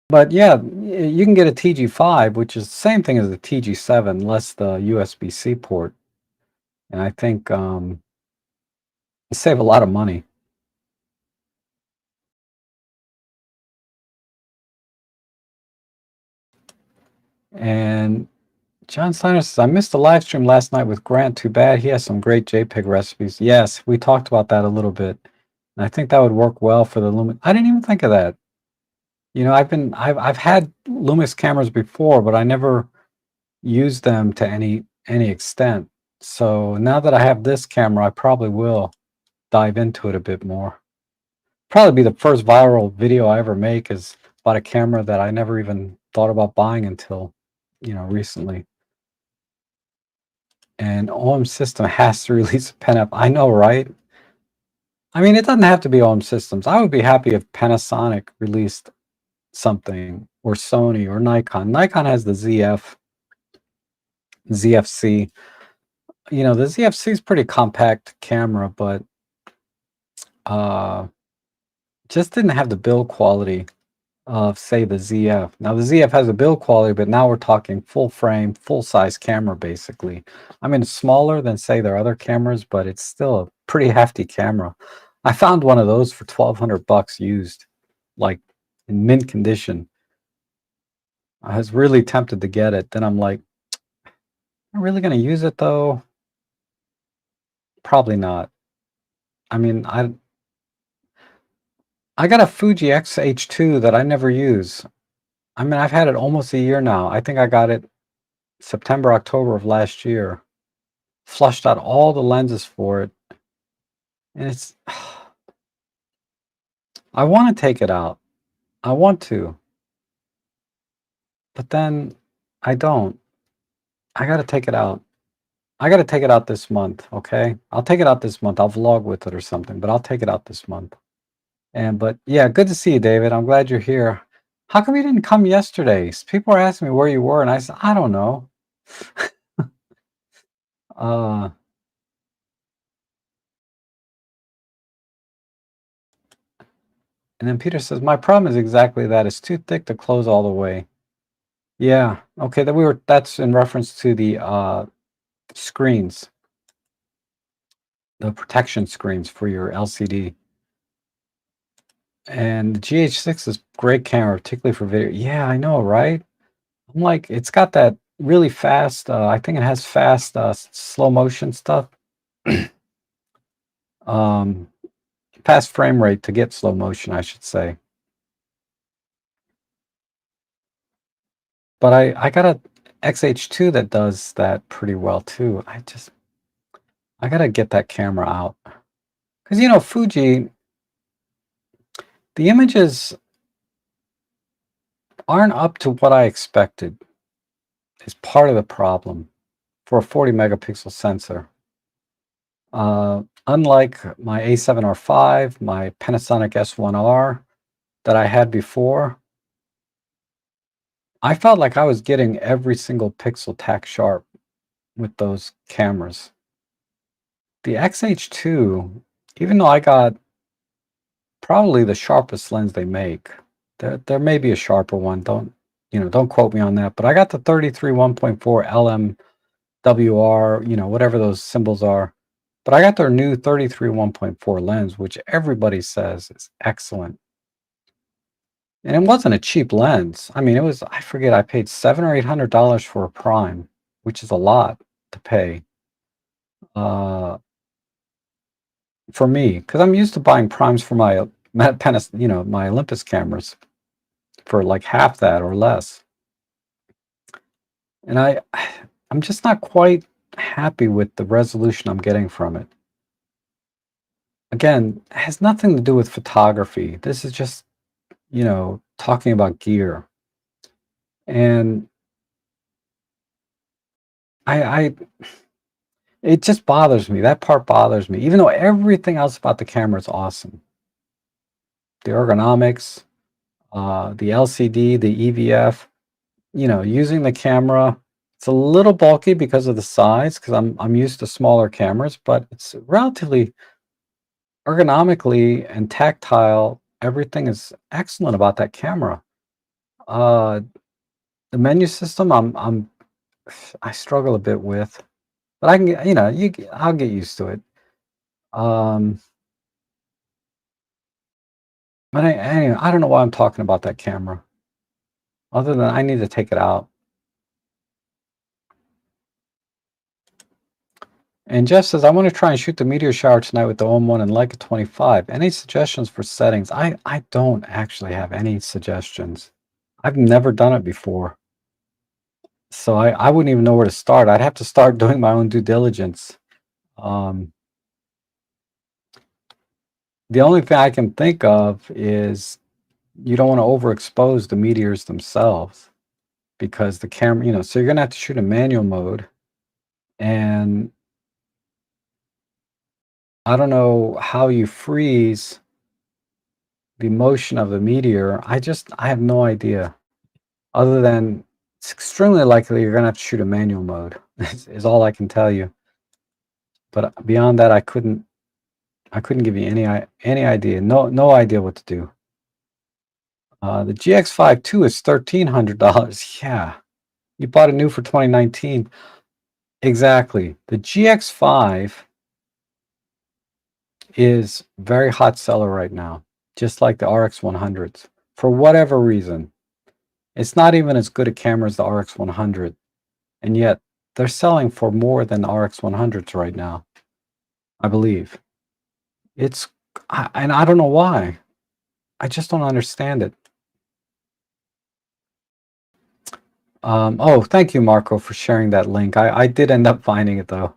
but yeah, you can get a TG5, which is the same thing as the TG7, less the USB-C port. And I think you save a lot of money. And John Steiner says, I missed the live stream last night with Grant. Too bad. He has some great JPEG recipes. Yes, we talked about that a little bit. And I think that would work well for the Lumix. I didn't even think of that. I've had Lumix cameras before, but I never used them to any extent. So now that I have this camera, I probably will dive into it a bit more. Probably be the first viral video I ever make is about a camera that I never even thought about buying until, recently. And OM System has to release a Pen-F. I know, right? I mean, it doesn't have to be OM Systems. I would be happy if Panasonic released something, or Sony, or Nikon. Nikon has the ZFC. The ZFC is pretty compact camera, but just didn't have the build quality of, say, the ZF. Now, the ZF has a build quality, but now we're talking full frame, full size camera, basically. I mean, it's smaller than, say, their other cameras, but it's still a pretty hefty camera. I found one of those for 1,200 bucks used, like in mint condition. I was really tempted to get it. Then I'm like, am I really going to use it though? Probably not. I mean, I got a Fuji X-H2 that I never use. I mean, I've had it almost a year now. I think I got it September, October of last year. Flushed out all the lenses for it. And it's, I want to take it out. I want to. But then I don't. I got to take it out. I got to take it out this month, okay? I'll take it out this month. I'll vlog with it or something, but I'll take it out this month. But yeah, good to see you, David. I'm glad you're here. How come you didn't come yesterday? People are asking me where you were, and I said, I don't know. uh, and then Peter says, my problem is exactly that. It's too thick to close all the way. Yeah. Okay. That's in reference to the screens, the protection screens for your LCD. And the GH6 is great camera, particularly for video. Yeah, I know, right? I'm like, it's got that really fast, I think it has fast, slow motion stuff. Um, Fast frame rate to get slow motion, I should say. But I got a XH2 that does that pretty well too. I gotta get that camera out. Because, you know, Fuji, the images aren't up to what I expected, is part of the problem for a 40 megapixel sensor. Unlike my A7R5, my Panasonic S1R that I had before, I felt like I was getting every single pixel tack sharp with those cameras. The XH2, even though I got probably the sharpest lens they make, there may be a sharper one. Don't quote me on that. But I got the 33 1.4 LMWR, whatever those symbols are. But I got their new 33 1.4 lens, which everybody says is excellent. And it wasn't a cheap lens. I mean, it was, I forget, I paid $700 or $800 for a prime, which is a lot to pay for me, because I'm used to buying primes for my my Olympus cameras for like half that or less. And I'm just not quite happy with the resolution I'm getting from it. Again, it has nothing to do with photography. This is just, talking about gear. And I it just bothers me. That part bothers me, even though everything else about the camera is awesome. The ergonomics, the LCD, the EVF, using the camera. It's a little bulky because of the size, because I'm used to smaller cameras, but it's relatively ergonomically and tactile. Everything is excellent about that camera. Uh, the menu system, I struggle a bit with, but I can get, I'll get used to it. Um, but anyway, I don't know why I'm talking about that camera, other than I need to take it out. And Jeff says, I want to try and shoot the meteor shower tonight with the OM1 and Leica 25. Any suggestions for settings? I don't actually have any suggestions. I've never done it before. So I wouldn't even know where to start. I'd have to start doing my own due diligence. The only thing I can think of is you don't want to overexpose the meteors themselves, because the camera, so you're going to have to shoot in manual mode. And I don't know how you freeze the motion of the meteor. I have no idea, other than it's extremely likely you're going to have to shoot in manual mode, is all I can tell you. But beyond that, I couldn't give you any idea. No idea what to do. The GX5 II is $1,300. Yeah, you bought it new for 2019. Exactly. The GX5 is very hot seller right now, just like the RX100s. For whatever reason, it's not even as good a camera as the RX100, and yet they're selling for more than the RX100s right now, I believe. And I don't know why. I just don't understand it. Oh, thank you, Marco, for sharing that link. I did end up finding it though.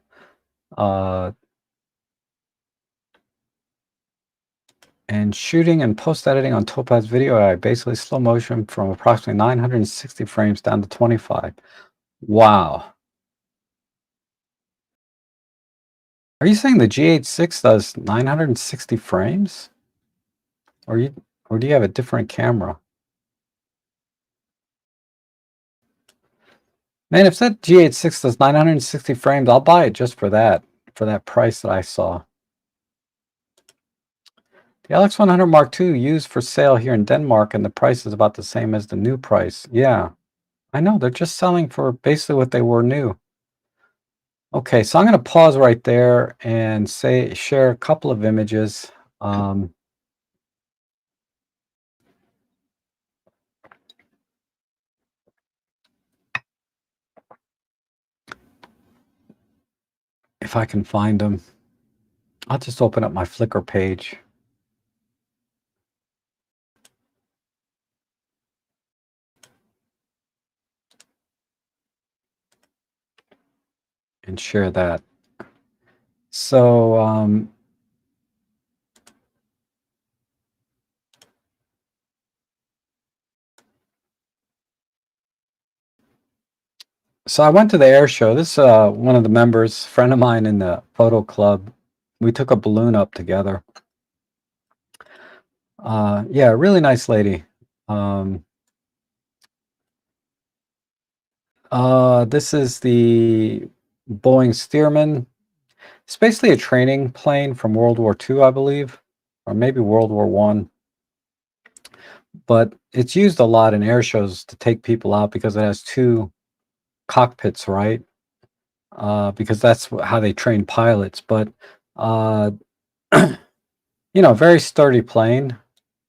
And shooting and post-editing on Topaz Video, I basically slow motion from approximately 960 frames down to 25. Wow. Are you saying the GH6 does 960 frames? Or do you have a different camera? Man, if that GH6 does 960 frames, I'll buy it just for that price that I saw. The LX100 Mark II used for sale here in Denmark, and the price is about the same as the new price. Yeah, I know. They're just selling for basically what they were new. Okay, so I'm going to pause right there and share a couple of images. if I can find them. I'll just open up my Flickr page. And share that. So, so I went to the air show. This one of the members, friend of mine in the photo club. We took a balloon up together. Yeah, really nice lady. This is the Boeing Stearman. It's basically a training plane from World War II, I believe, or maybe World War I. But it's used a lot in air shows to take people out because it has two cockpits, right? Because that's how they train pilots. But uh, you know, very sturdy plane.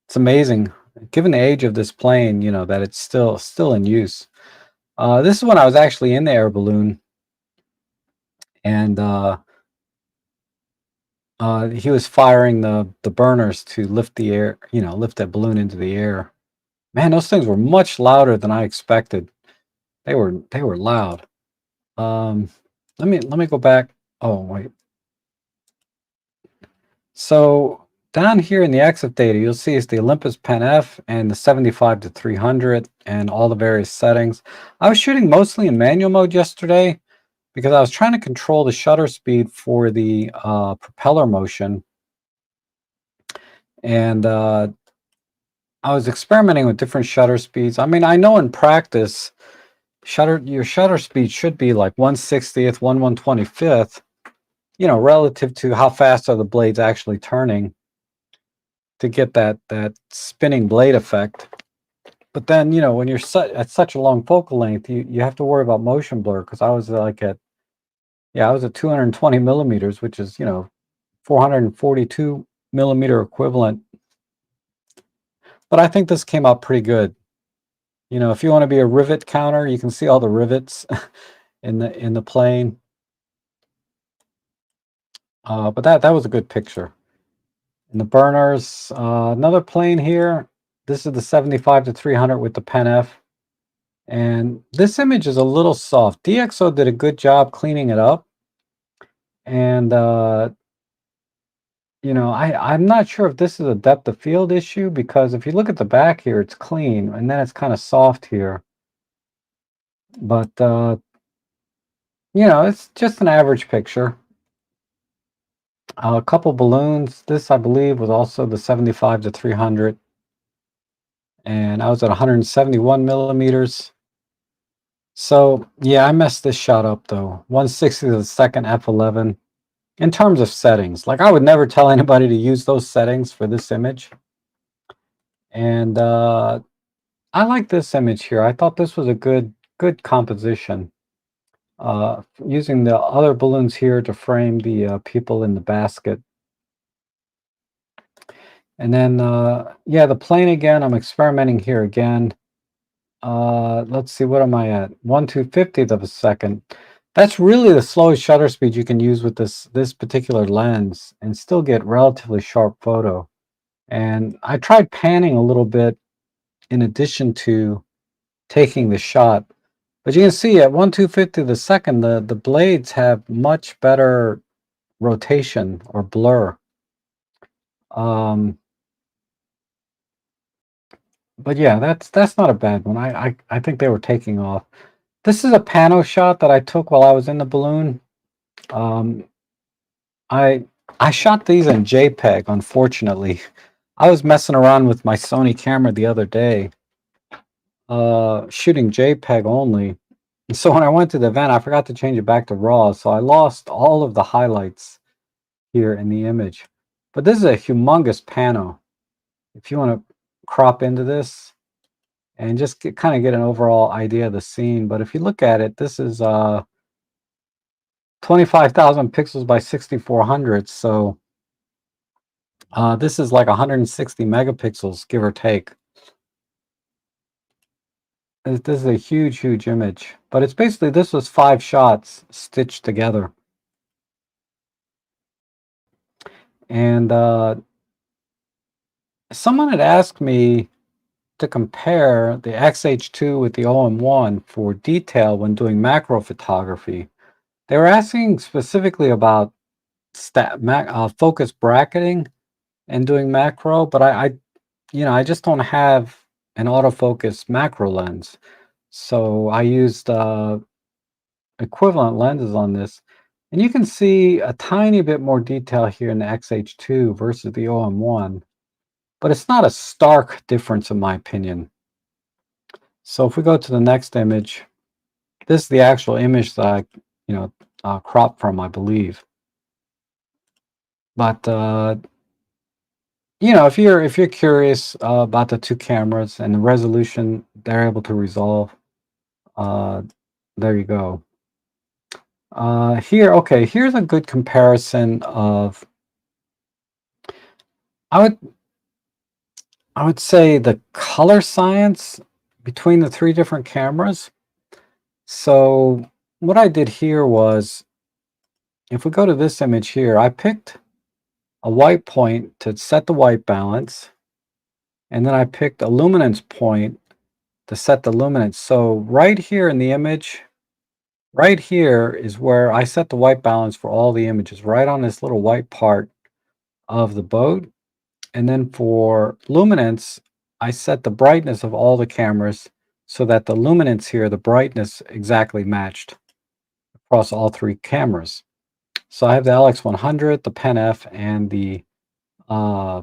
It's amazing, given the age of this plane, you know, that it's still in use. This is when I was actually in the air balloon, and he was firing the burners to lift the air, you know, lift that balloon into the air. Man, those things were much louder than I expected. They were loud. Um, let me go back. Oh wait. So down here in the EXIF data, you'll see it's the Olympus Pen-F and the 75 to 300 and all the various settings. I was shooting mostly in manual mode yesterday because I was trying to control the shutter speed for the propeller motion. And I was experimenting with different shutter speeds. I mean, I know in practice, your shutter speed should be like 1/60th, 1/125th, you know, relative to how fast are the blades actually turning to get that spinning blade effect. But then, you know, when you're at such a long focal length, you have to worry about motion blur, because I was like I was at 220 millimeters, which is, you know, 442 millimeter equivalent. But I think this came out pretty good. You know, if you want to be a rivet counter, you can see all the rivets in the plane. But that was a good picture. And the burners, another plane here. This is the 75 to 300 with the Pen-F. And this image is a little soft. DxO did a good job cleaning it up. And, you know, I'm not sure if this is a depth of field issue, because if you look at the back here, it's clean, and then it's kind of soft here. But, you know, it's just an average picture. A couple balloons. This, I believe, was also the 75 to 300. And I was at 171 millimeters. So, yeah, I messed this shot up, though. 1/60 of the second f11. In terms of settings, like, I would never tell anybody to use those settings for this image. And I like this image here. I thought this was a good composition. Using the other balloons here to frame the people in the basket. And then, yeah, the plane again, I'm experimenting here again. Let's see, what am I at? 1/250th of a second. That's really the slowest shutter speed you can use with this particular lens and still get relatively sharp photo. And I tried panning a little bit in addition to taking the shot. But you can see at 1/250th of a second, the blades have much better rotation or blur. Um, but yeah, that's not a bad one. I think they were taking off. This is a pano shot that I took while I was in the balloon. Um, I I shot these in JPEG, unfortunately. I was messing around with my Sony camera the other day, shooting JPEG only. And so when I went to the event, I forgot to change it back to RAW, so I lost all of the highlights here in the image. But this is a humongous pano. If you want to crop into this and just kind of get an overall idea of the scene. But if you look at it, this is 25,000 pixels by 6,400. So this is like 160 megapixels, give or take. This is a huge image. But it's basically, this was 5 shots stitched together. And someone had asked me to compare the XH2 with the OM1 for detail when doing macro photography. They were asking specifically about focus bracketing and doing macro, but I just don't have an autofocus macro lens. So I used equivalent lenses on this. And you can see a tiny bit more detail here in the XH2 versus the OM1, but it's not a stark difference in my opinion. So if we go to the next image, this is the actual image that I cropped from, I believe. But if you're curious about the two cameras and the resolution they're able to resolve, uh, there you go. Here's a good comparison of, I would I would say, the color science between the three different cameras. So what I did here was, if we go to this image here, I picked a white point to set the white balance, and then I picked a luminance point to set the luminance. So right here in the image, right here is where I set the white balance for all the images, right on this little white part of the boat. And then for luminance, I set the brightness of all the cameras so that the luminance here, the brightness exactly matched across all three cameras. So I have the LX100, the Pen-F, and the uh,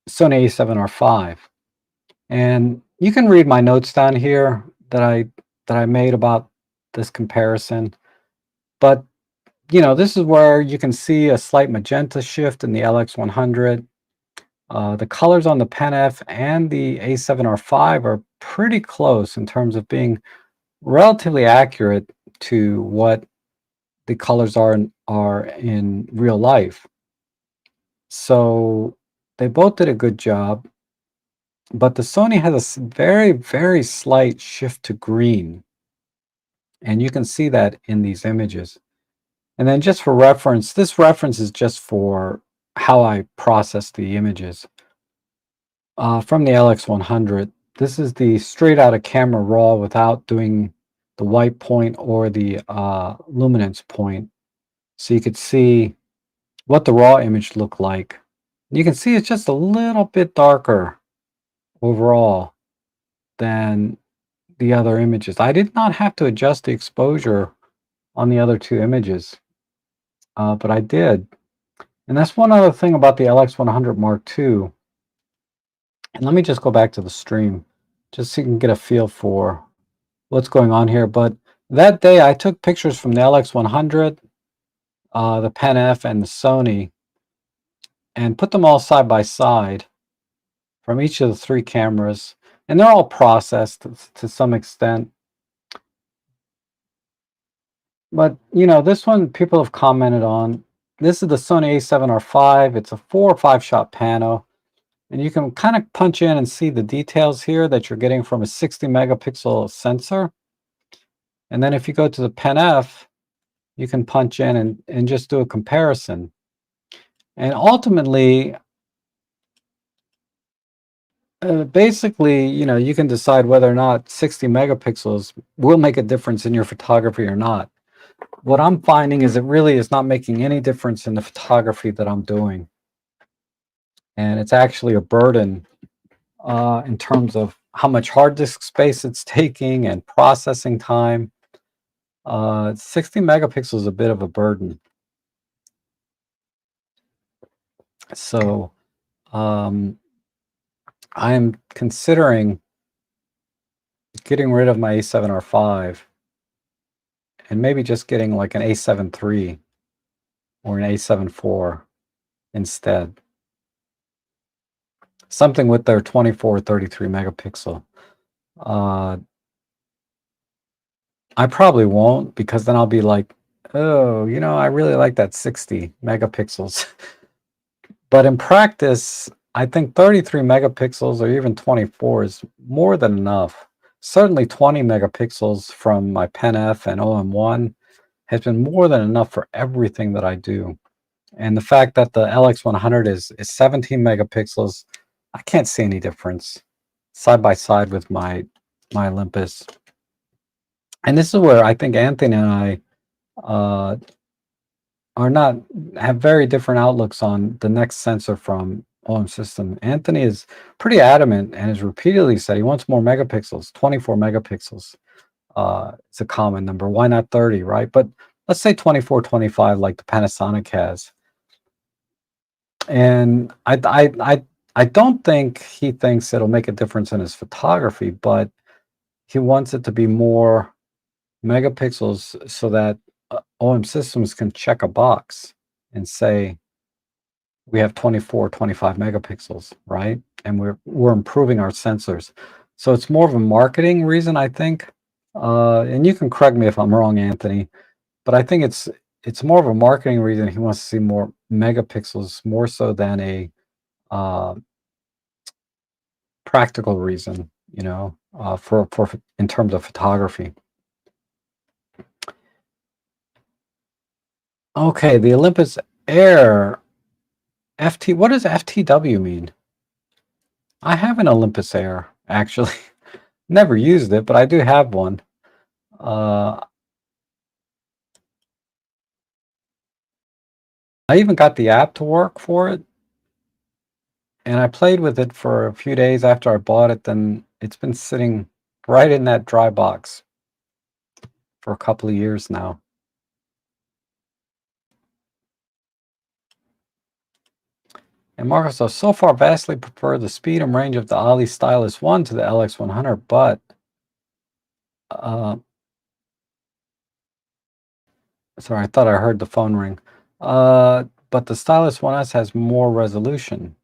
Sony A7R5. And you can read my notes down here that I made about this comparison. But this is where you can see a slight magenta shift in the LX100. The colors on the Pen-F and the A7R5 are pretty close in terms of being relatively accurate to what the colors are in real life. So they both did a good job, but the Sony has a very, very slight shift to green, and you can see that in these images. And then just for reference, this reference is just for how I process the images. From the LX100, this is the straight out of camera raw without doing the white point or the luminance point. So you could see what the raw image looked like. You can see it's just a little bit darker overall than the other images. I did not have to adjust the exposure on the other two images, but I did. And that's one other thing about the LX100 Mark II. And let me just go back to the stream just so you can get a feel for what's going on here. But that day I took pictures from the LX100, the Pen-F, and the Sony, and put them all side by side from each of the three cameras. And they're all processed to some extent. But, this one people have commented on. This is the Sony A7R5. It's a 4 or 5 shot pano. And you can kind of punch in and see the details here that you're getting from a 60 megapixel sensor. And then if you go to the Pen-F, you can punch in and just do a comparison. And ultimately, basically, you can decide whether or not 60 megapixels will make a difference in your photography or not. What I'm finding is it really is not making any difference in the photography that I'm doing. And it's actually a burden in terms of how much hard disk space it's taking and processing time. 60 megapixels is a bit of a burden. So I am considering getting rid of my A7R5 and maybe just getting like an A7 III or an A7 IV instead. Something with their 24 or 33 megapixel. I probably won't, because then I'll be like, oh, I really like that 60 megapixels. But in practice, I think 33 megapixels or even 24 is more than enough. Certainly 20 megapixels from my Pen-F and OM1 has been more than enough for everything that I do. And the fact that the LX100 is 17 megapixels, I can't see any difference side by side with my Olympus. And this is where I think Anthony and I uh, are not have very different outlooks on the next sensor from OM System. Anthony is pretty adamant and has repeatedly said he wants more megapixels, 24 megapixels. It's a common number. Why not 30, right? But let's say 24, 25, like the Panasonic has. And I don't think he thinks it'll make a difference in his photography, but he wants it to be more megapixels so that OM Systems can check a box and say we have 24, 25 megapixels, right? And we're improving our sensors. So it's more of a marketing reason, I think. And you can correct me if I'm wrong, Anthony, but I think it's more of a marketing reason. He wants to see more megapixels more so than a uh, practical reason, for in terms of photography. Okay, the Olympus Air FT. What does FTW mean? I have an Olympus Air, actually. Never used it, but I do have one. I even got the app to work for it, and I played with it for a few days after I bought it. Then it's been sitting right in that dry box for a couple of years now. And Marcos, so far vastly prefer the speed and range of the Ollie Stylus 1 to the LX100, but sorry, I thought I heard the phone ring. But the Stylus 1S has more resolution.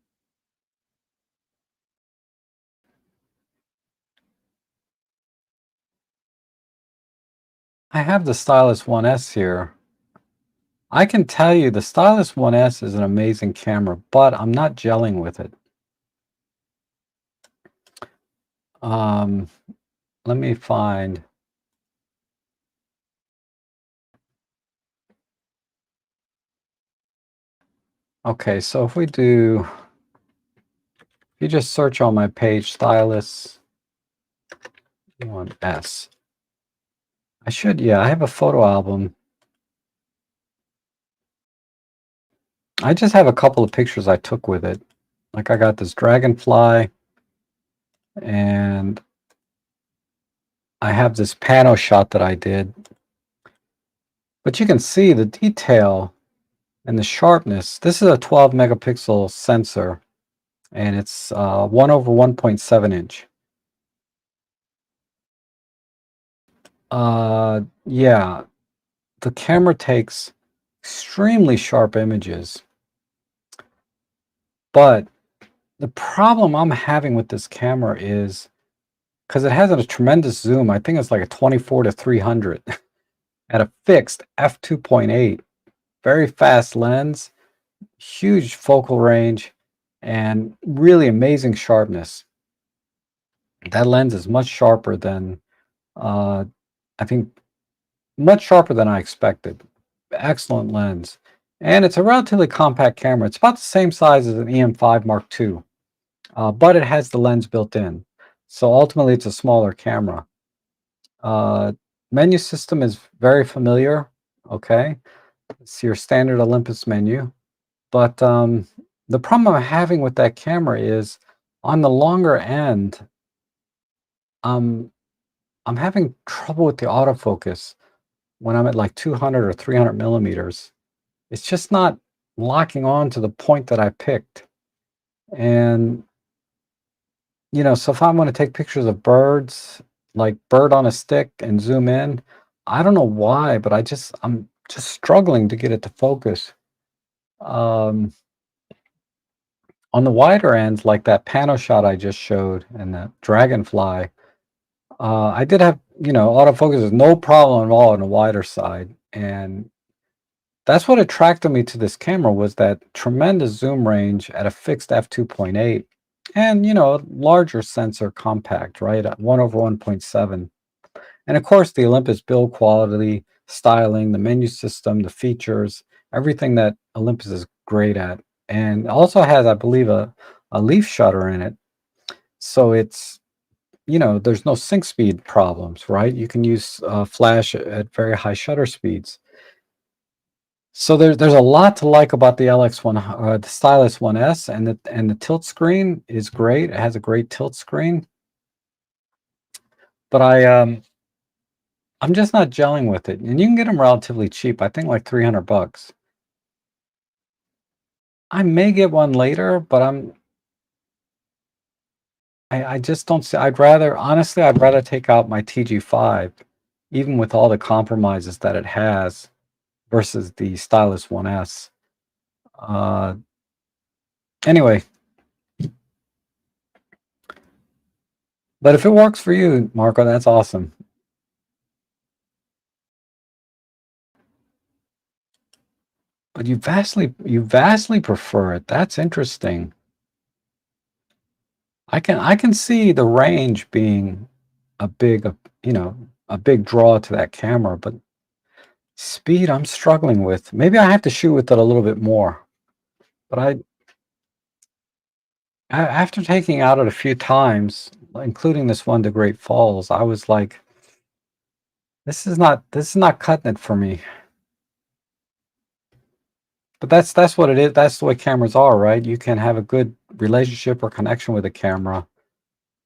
I have the Stylus 1S here. I can tell you the Stylus 1S is an amazing camera, but I'm not gelling with it. Let me find. Okay, so if you just search on my page, Stylus 1S. I have a photo album. I just have a couple of pictures I took with it. Like I got this dragonfly, and I have this pano shot that I did. But you can see the detail and the sharpness. This is a 12 megapixel sensor, and it's 1 over 1.7 inch. Yeah, the camera takes extremely sharp images. But the problem I'm having with this camera is because it has a tremendous zoom. I think it's like a 24 to 300 at a fixed f2.8. Very fast lens, huge focal range, and really amazing sharpness. That lens is much sharper than I think much sharper than I expected. Excellent lens. And it's a relatively compact camera. It's about the same size as an EM5 Mark II, but it has the lens built in. So ultimately, it's a smaller camera. Menu system is very familiar. Okay, it's your standard Olympus menu. But the problem I'm having with that camera is on the longer end, I'm having trouble with the autofocus when I'm at like 200 or 300 millimeters. It's just not locking on to the point that I picked. And, so if I want to take pictures of birds, like bird on a stick and zoom in, I don't know why, but I'm just struggling to get it to focus. Um, on the wider ends, like that pano shot I just showed and that dragonfly, I did have, autofocus is no problem at all on the wider side. And that's what attracted me to this camera was that tremendous zoom range at a fixed f2.8 and, larger sensor compact, right, at 1 over 1.7. And of course, the Olympus build quality, styling, the menu system, the features, everything that Olympus is great at, and also has, I believe, a leaf shutter in it. So it's, there's no sync speed problems, right? You can use flash at very high shutter speeds. So there's a lot to like about the the Stylus 1S, and the tilt screen is great. It has a great tilt screen, but I'm just not gelling with it. And you can get them relatively cheap. I think like 300 bucks. I may get one later, but I just don't see. I'd rather take out my TG5, even with all the compromises that it has, versus the Stylus 1S. Uh, anyway, but if it works for you, Marco, that's awesome. But you vastly prefer it. That's interesting. I can see the range being a big, a big draw to that camera, but speed I'm struggling with. Maybe I have to shoot with it a little bit more. But after taking out it a few times, including this one to Great Falls, I was like, this is not cutting it for me. But that's what it is. That's the way cameras are, right? You can have a good relationship or connection with a camera.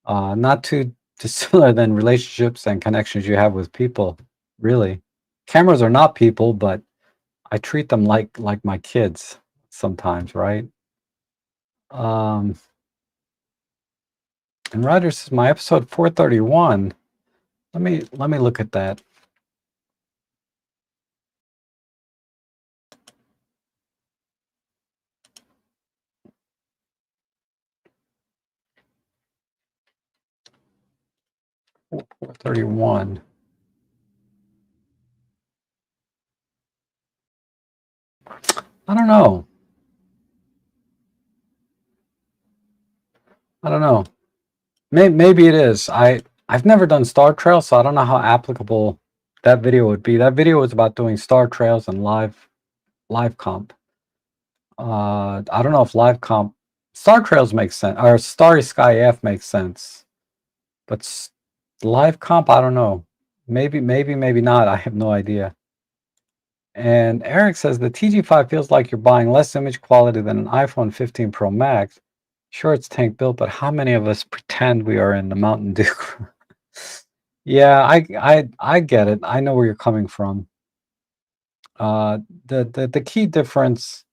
Not too dissimilar than relationships and connections you have with people, really. Cameras are not people, but I treat them like my kids sometimes, right? Um, and Rogers is my episode 431. Let me look at that. 431. I don't know. I don't know. Maybe it is. I've never done star trails, so I don't know how applicable that video would be. That video was about doing star trails and live comp. I don't know if live comp star trails makes sense, or Starry Sky F makes sense, but live comp, I don't know. Maybe not. I have no idea. And Eric says the TG5 feels like you're buying less image quality than an iPhone 15 Pro Max. Sure, it's tank built, but how many of us pretend we are in the Mountain Dew? Yeah, I get it. I know where you're coming from. The key difference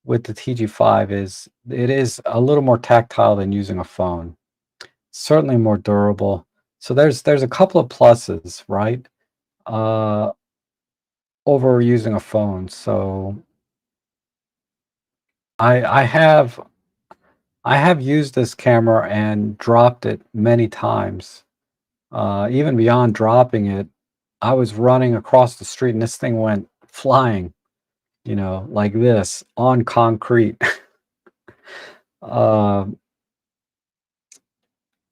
with the TG5 is it is a little more tactile than using a phone. Certainly more durable. So there's a couple of pluses, right? Uh, over using a phone. So I I have I have used this camera and dropped it many times. Even beyond dropping it, I was running across the street and this thing went flying, like this on concrete. uh,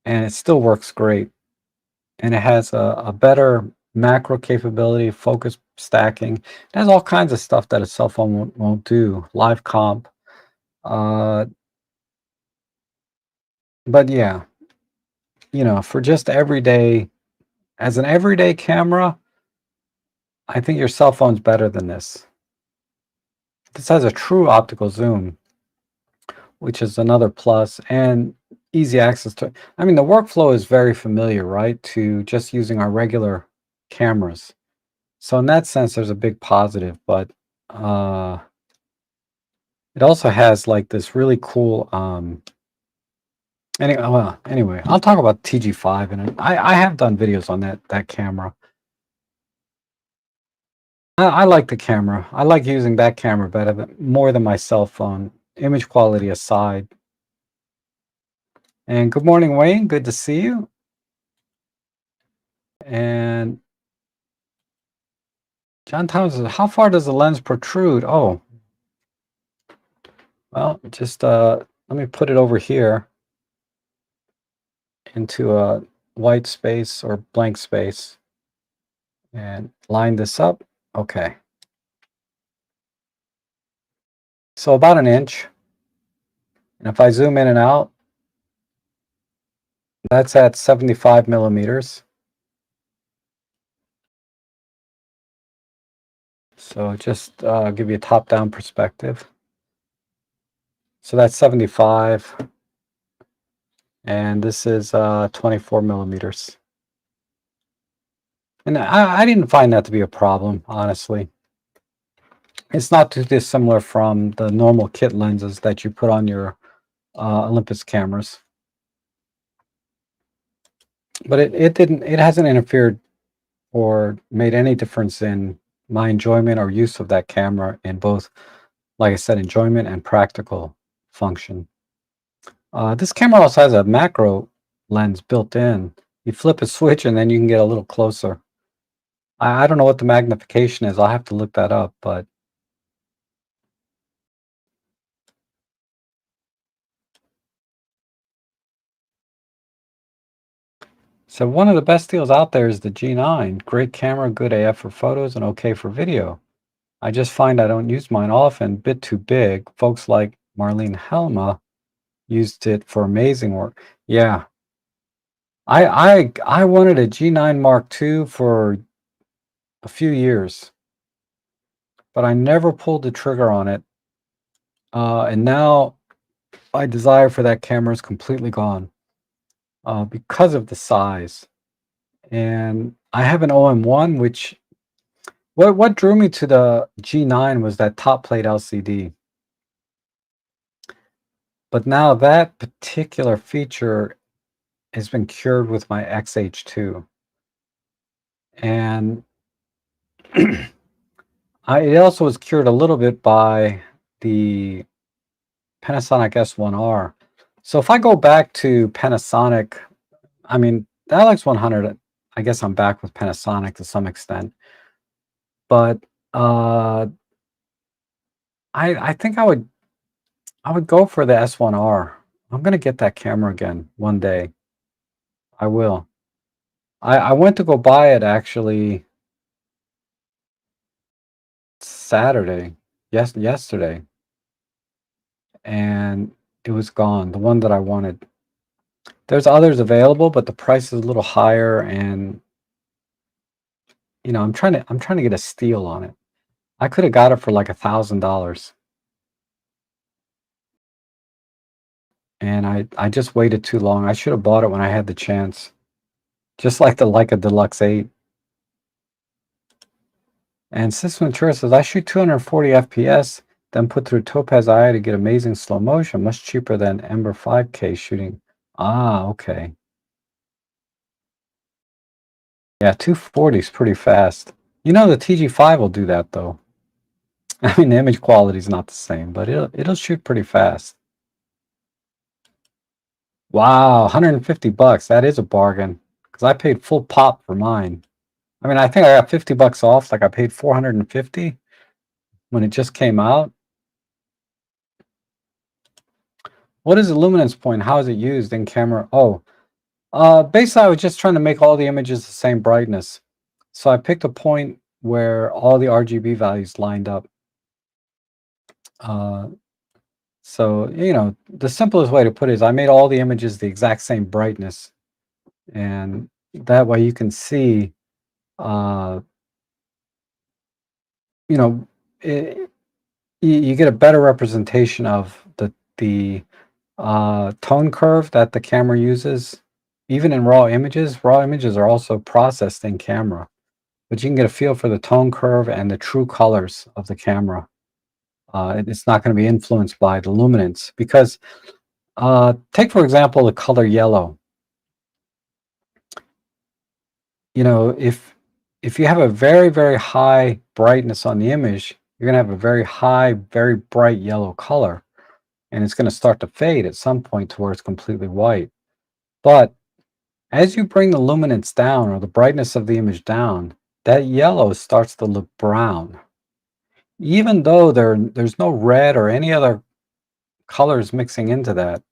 and it still works great. And it has a better macro capability, focus stacking. It has all kinds of stuff that a cell phone won't do, live comp. Uh, but yeah, for just as an everyday camera, I think your cell phone's better than this. This has a true optical zoom, which is another plus, and easy access to. I mean, the workflow is very familiar, right, to just using our regular cameras. So in that sense, there's a big positive, but uh, it also has like this really cool. Anyway, I'll talk about TG5 and I have done videos on that camera. I like the camera. I like using that camera more than my cell phone. Image quality aside. And good morning, Wayne. Good to see you. And John Thomas says, how far does the lens protrude? Oh, well, just let me put it over here into a white space or blank space and line this up. Okay. So about an inch. And if I zoom in and out, that's at 75 millimeters. So just give you a top-down perspective. So that's 75, and this is 24 millimeters. And I didn't find that to be a problem, honestly. It's not too dissimilar from the normal kit lenses that you put on your Olympus cameras. But it hasn't interfered or made any difference in my enjoyment or use of that camera in both, like I said, enjoyment and practical function. This camera also has a macro lens built in. You flip a switch and then you can get a little closer. I don't know what the magnification is. I'll have to look that up, but so one of the best deals out there is the G9. Great camera, good AF for photos, and okay for video. I just find I don't use mine often, bit too big. Folks like Marlene Helma used it for amazing work. Yeah. I wanted a G9 Mark II for a few years, but I never pulled the trigger on it. And now my desire for that camera is completely gone because of the size. And I have an OM1, which what drew me to the G9 was that top plate LCD. But now that particular feature has been cured with my XH2. And it also was cured a little bit by the Panasonic S1R. So if I go back to Panasonic, I mean, the LX100, I guess I'm back with Panasonic to some extent. But I think I would go for the S1R. I'm gonna get that camera again one day. I will. I went to go buy it actually Saturday, yesterday, and it was gone. The one that I wanted. There's others available, but the price is a little higher, and you know, I'm trying to get a steal on it. I could have got it for like $1,000, and I just waited too long. I should have bought it when I had the chance. Just like the Leica Deluxe 8. And System Ventura says, I shoot 240 FPS, then put through Topaz AI to get amazing slow motion, much cheaper than Ember 5K shooting. Ah, okay. Yeah, 240 is pretty fast. You know, the TG5 will do that though. I mean, the image quality is not the same, but it'll shoot pretty fast. Wow, 150 bucks. That is a bargain because I paid full pop for mine. I mean, I think I got 50 bucks off. Like I paid 450 when it just came out. What is the luminance point? How is it used in camera? Oh, basically, I was just trying to make all the images the same brightness. So I picked a point where all the RGB values lined up. So, you know, the simplest way to put it is I made all the images the exact same brightness. And that way you can see, you know, you get a better representation of the tone curve that the camera uses. Even in raw images are also processed in camera, but you can get a feel for the tone curve and the true colors of the camera. It's not going to be influenced by the luminance because take for example the color yellow. You know, if you have a very high brightness on the image, you're going to have a very high, very bright yellow color, and it's going to start to fade at some point to where it's completely white. But as you bring the luminance down or the brightness of the image down, that yellow starts to look brown. Even though there's no red or any other colors mixing into that,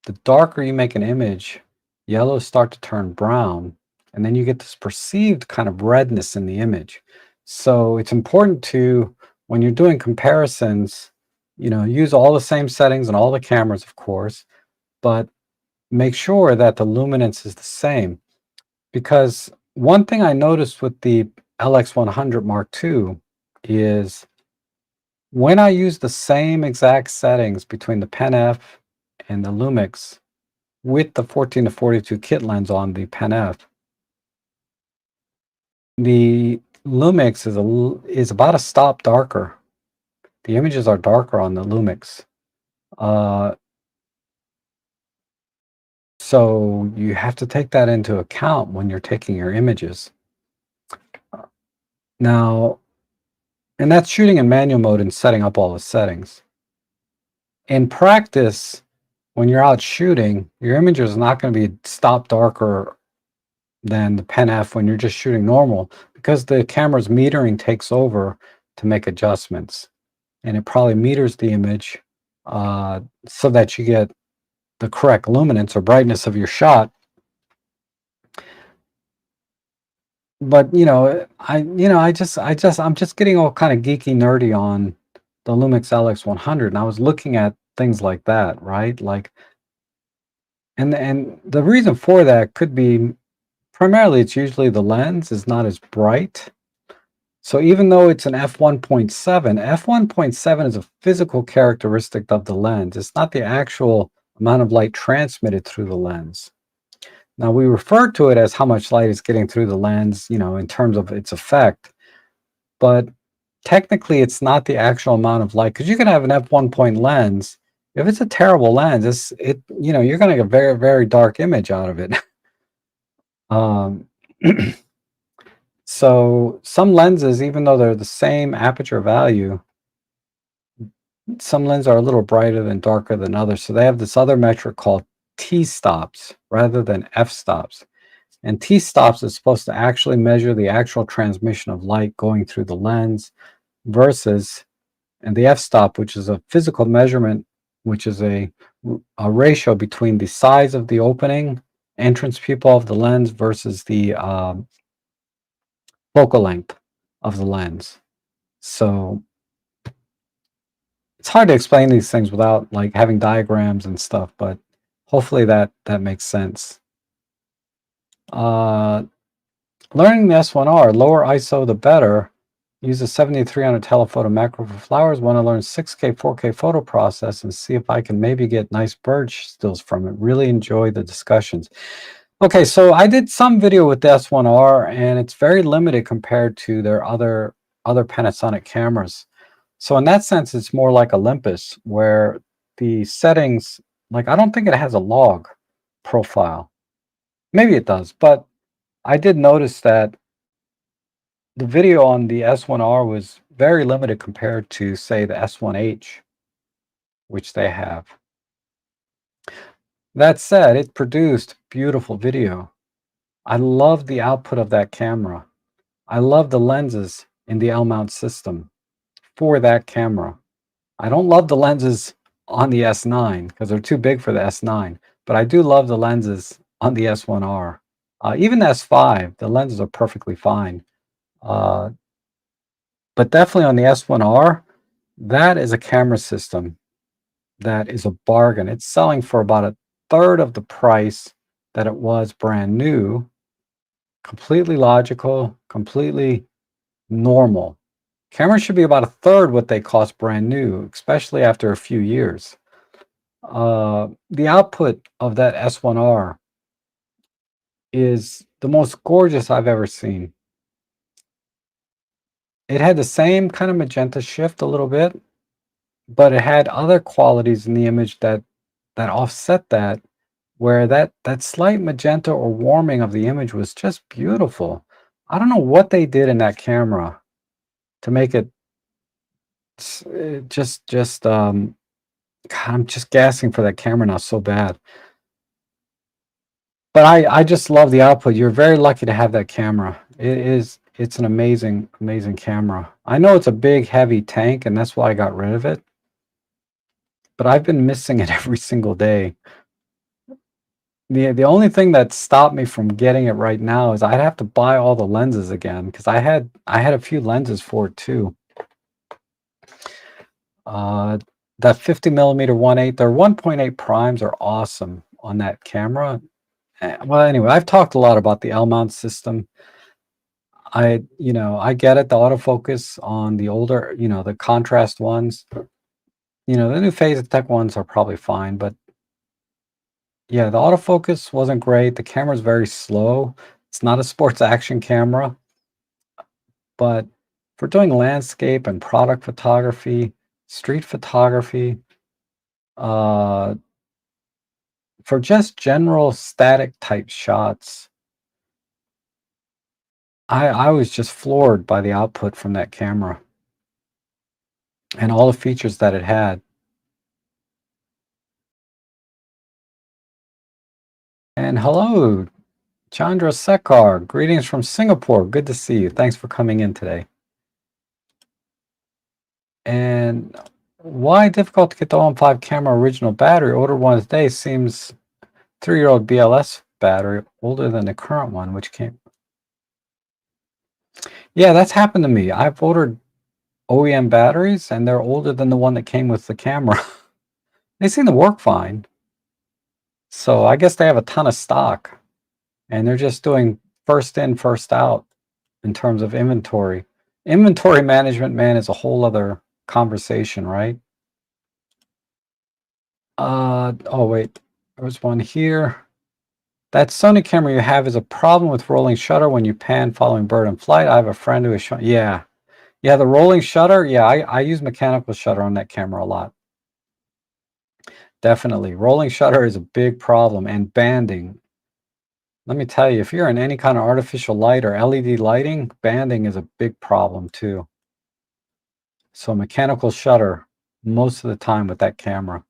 the darker you make an image, yellows start to turn brown, and then you get this perceived kind of redness in the image. So it's important to, when you're doing comparisons, use all the same settings and all the cameras, of course, but make sure that the luminance is the same. Because one thing I noticed with the LX100 Mark II is when I use the same exact settings between the Pen-F and the Lumix with the 14 to 42 kit lens on the Pen-F, the Lumix is about a stop darker. The images are darker on the Lumix. Uh, so you have to take that into account when you're taking your images. Now, and that's shooting in manual mode and setting up all the settings. In practice, when you're out shooting, your image is not going to be stop darker than the Pen-F when you're just shooting normal, because the camera's metering takes over to make adjustments. And it probably meters the image so that you get the correct luminance or brightness of your shot. But I'm just getting all kind of geeky nerdy on the Lumix LX100, and I was looking at things like that, right? Like, and the reason for that could be primarily it's usually the lens is not as bright. So even though it's an f1.7, f1.7 is a physical characteristic of the lens. It's not the actual amount of light transmitted through the lens. Now, we refer to it as how much light is getting through the lens, in terms of its effect, but technically it's not the actual amount of light, because you can have an f1 lens. If it's a terrible lens, you're going to get a very, very dark image out of it. um, so some lenses, even though they're the same aperture value, some lenses are a little brighter than darker than others. So they have this other metric called t-stops rather than f-stops. And t-stops is supposed to actually measure the actual transmission of light going through the lens and the f-stop, which is a physical measurement, which is a ratio between the size of the opening, entrance pupil of the lens versus the focal length of the lens. So it's hard to explain these things without like having diagrams and stuff, but hopefully that makes sense. Learning the S1R, lower ISO the better. Use a 7300 telephoto macro for flowers. Want to learn 6K, 4K photo process and see if I can maybe get nice bird stills from it. Really enjoy the discussions. Okay, so I did some video with the S1R, and it's very limited compared to their other Panasonic cameras. So in that sense, it's more like Olympus, where the settings, like I don't think it has a log profile. Maybe it does, but I did notice that the video on the S1R was very limited compared to, say, the S1H, which they have. That said, it produced beautiful video. I love the output of that camera. I love the lenses in the L-mount system for that camera. I don't love the lenses on the S9 because they're too big for the S9, but I do love the lenses on the S1R. Even the S5, the lenses are perfectly fine. But definitely on the S1R, that is a camera system that is a bargain. It's selling for about a third of the price that it was brand new. Completely logical, completely normal. Cameras should be about a third what they cost brand new, especially after a few years. The output of that S1R is the most gorgeous I've ever seen. It had the same kind of magenta shift a little bit, but it had other qualities in the image that offset that, where that slight magenta or warming of the image was just beautiful. I don't know what they did in that camera to make it God, I'm just gasping for that camera now so bad. But I just love the output. You're very lucky to have that camera. It's an amazing, amazing camera. I know it's a big, heavy tank, and that's why I got rid of it. But I've been missing it every single day. The only thing that stopped me from getting it right now is I'd have to buy all the lenses again, because I had a few lenses for it too. that 50mm 1.8, their 1.8 primes are awesome on that camera. Well, anyway, I've talked a lot about the L mount system. I get it, the autofocus on the older, the contrast ones, the new Phase Tech ones are probably fine, but yeah, the autofocus wasn't great. The camera's very slow. It's not a sports action camera, but for doing landscape and product photography, street photography, uh, for just general static type shots, I was just floored by the output from that camera and all the features that it had. And hello, Chandra Sekar. Greetings from Singapore. Good to see you. Thanks for coming in today. And why difficult to get the OM5 camera original battery? Ordered one today. Seems 3-year-old BLS battery, older than the current one, which came. Yeah, that's happened to me. I've ordered OEM batteries and they're older than the one that came with the camera. They seem to work fine. So I guess they have a ton of stock and they're just doing first in, first out in terms of inventory. Inventory management, man, is a whole other conversation, right? Oh wait, there was one here. That Sony camera you have is a problem with rolling shutter when you pan following bird in flight. I have a friend who is showing, yeah, the rolling shutter. Yeah, I use mechanical shutter on that camera a lot. Definitely, rolling shutter is a big problem, and banding. Let me tell you, if you're in any kind of artificial light or LED lighting, banding is a big problem too. So mechanical shutter most of the time with that camera.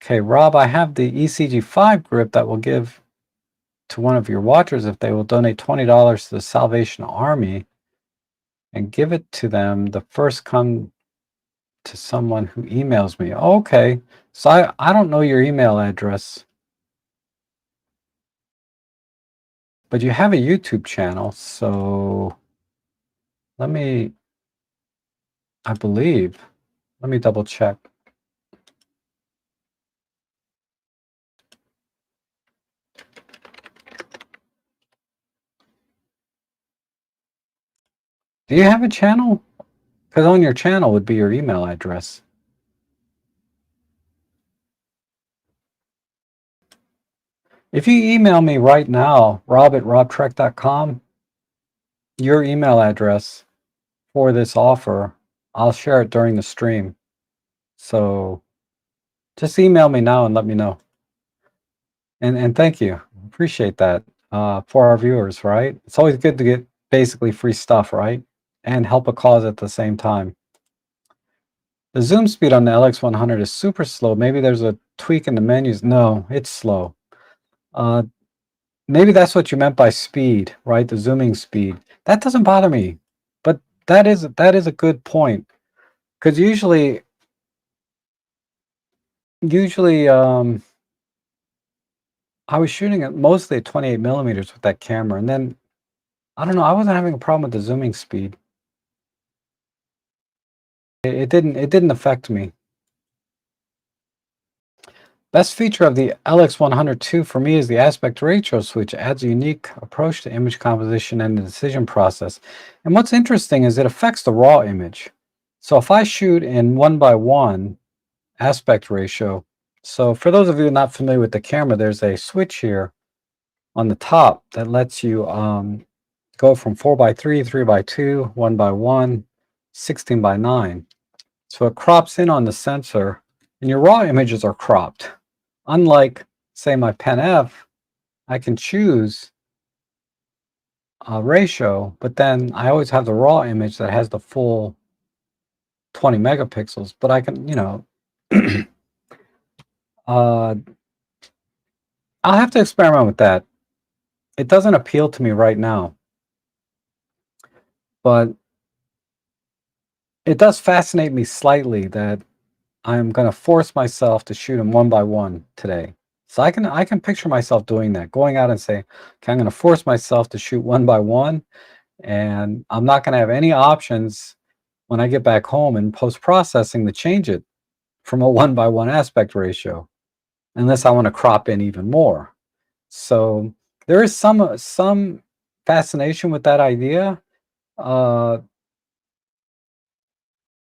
Okay, Rob, I have the ECG5 grip that will give to one of your watchers if they will donate $20 to the Salvation Army and give it to them the first come to someone who emails me. Oh, okay, so I don't know your email address, but you have a YouTube channel, so I believe, let me double check. Do you have a channel? Because on your channel would be your email address. If you email me right now, rob@robtrek.com, your email address for this offer, I'll share it during the stream. So just email me now and let me know. And thank you. Appreciate that for our viewers, right? It's always good to get basically free stuff, right? And help a cause at the same time. The zoom speed on the LX100 is super slow. Maybe there's a tweak in the menus. No, it's slow. Maybe that's what you meant by speed, right? The zooming speed. That doesn't bother me, but that is a good point, because usually I was shooting at mostly at 28mm with that camera, and then I don't know, I wasn't having a problem with the zooming speed. It didn't affect me. Best feature of the LX100 II for me is the aspect ratio switch. It adds a unique approach to image composition and the decision process. And what's interesting is it affects the raw image. So if I shoot in 1:1 aspect ratio, so for those of you not familiar with the camera, there's a switch here on the top that lets you go from 4:3, 3:2, 1:1, 16:9. So it crops in on the sensor, and your raw images are cropped. Unlike, say, my Pen-F, I can choose a ratio, but then I always have the raw image that has the full 20 megapixels. But I can, I'll have to experiment with that. It doesn't appeal to me right now, but it does fascinate me slightly that I'm going to force myself to shoot them 1:1 today. So I can picture myself doing that, going out and say, okay, I'm going to force myself to shoot 1:1, and I'm not going to have any options when I get back home and post-processing to change it from a 1:1 aspect ratio, unless I want to crop in even more. So there is some fascination with that idea, uh,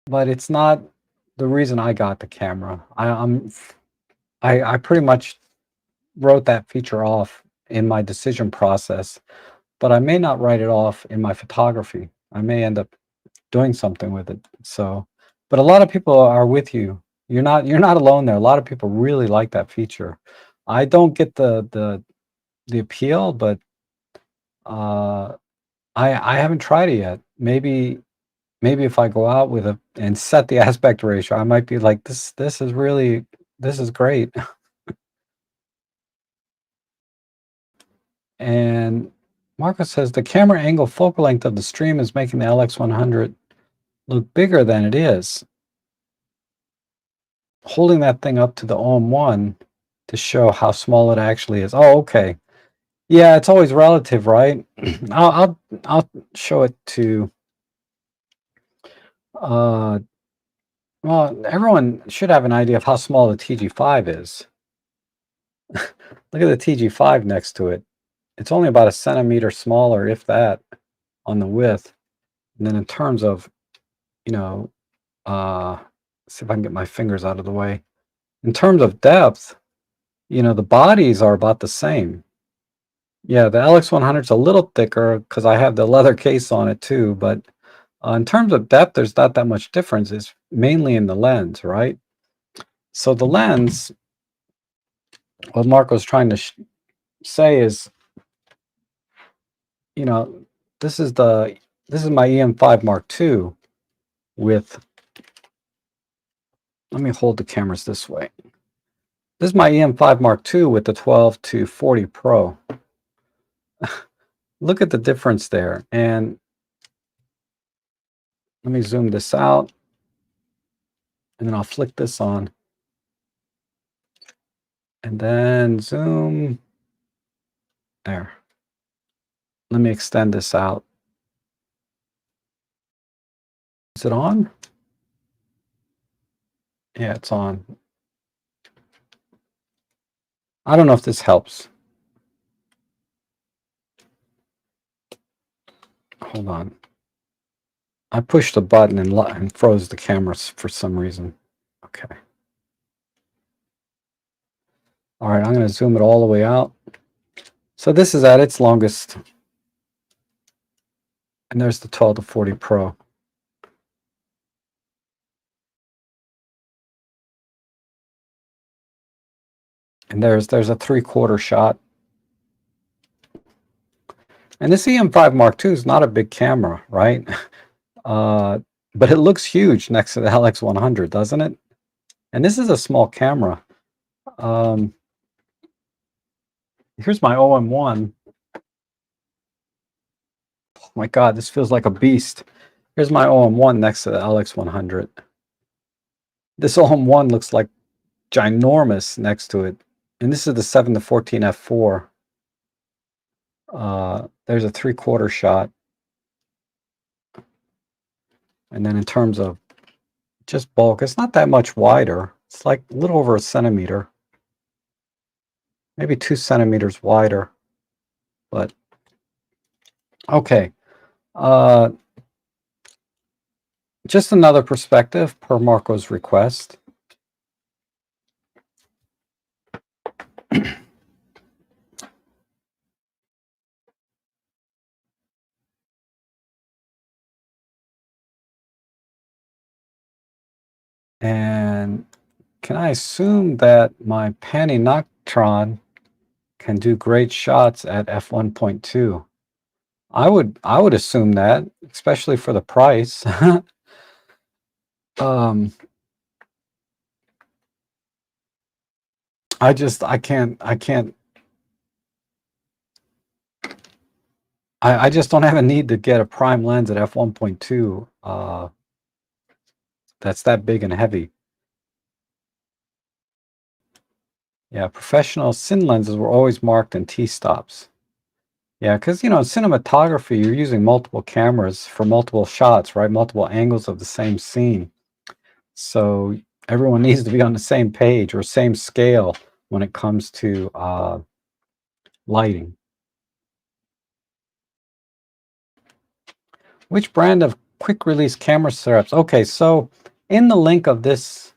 but it's not the reason I got the camera. I pretty much wrote that feature off in my decision process, but I may not write it off in my photography. I may end up doing something with it. So, but a lot of people are with you. You're not alone there. A lot of people really like that feature. I don't get the appeal, but uh, I haven't tried it yet. Maybe if I go out with a and set the aspect ratio, I might be like, this is really this is great. And Marcus says the camera angle focal length of the stream is making the LX100 look bigger than it is. Holding that thing up to the OM1 to show how small it actually is. Oh, okay. Yeah, it's always relative, right? I'll show it to well, everyone should have an idea of how small the TG5 is. Look at the TG5 next to it. It's only about a centimeter smaller, if that, on the width. And then in terms of, you know, see if I can get my fingers out of the way. In terms of depth, the bodies are about the same. Yeah, the LX100 is a little thicker because I have the leather case on it too, but in terms of depth, there's not that much difference. It's mainly in the lens, right? So the lens, what Marco's trying to say is, you know, this is my EM5 Mark II with, let me hold the cameras this way. This is my EM5 Mark II with the 12 to 40 Pro. Look at the difference there. And let me zoom this out, and then I'll flick this on. And then zoom. There. Let me extend this out. Is it on? Yeah, it's on. I don't know if this helps. Hold on. I pushed the button and froze the camera for some reason. Okay. All right, I'm going to zoom it all the way out. So this is at its longest. And there's the 12 to 40 Pro. And there's a 3/4 shot. And this EM5 Mark II is not a big camera, right? But it looks huge next to the LX100, doesn't it? And this is a small camera. Here's my OM1. Oh my God, this feels like a beast. Here's my OM1 next to the LX100. This OM1 looks like ginormous next to it. And this is the 7 to 14 f4. There's a 3/4 shot. And then in terms of just bulk, it's not that much wider. It's like a little over a centimeter. Maybe 2 centimeters wider. But okay. Just another perspective per Marco's request. And can I assume that my Panasonic can do great shots at f1.2? I would assume that, especially for the price. I just don't have a need to get a prime lens at f1.2 that's that big and heavy. Yeah, professional cine lenses were always marked in T-stops. Yeah, because in cinematography, you're using multiple cameras for multiple shots, right? Multiple angles of the same scene. So everyone needs to be on the same page or same scale when it comes to lighting. Which brand of quick release camera straps? Okay, so in the link of this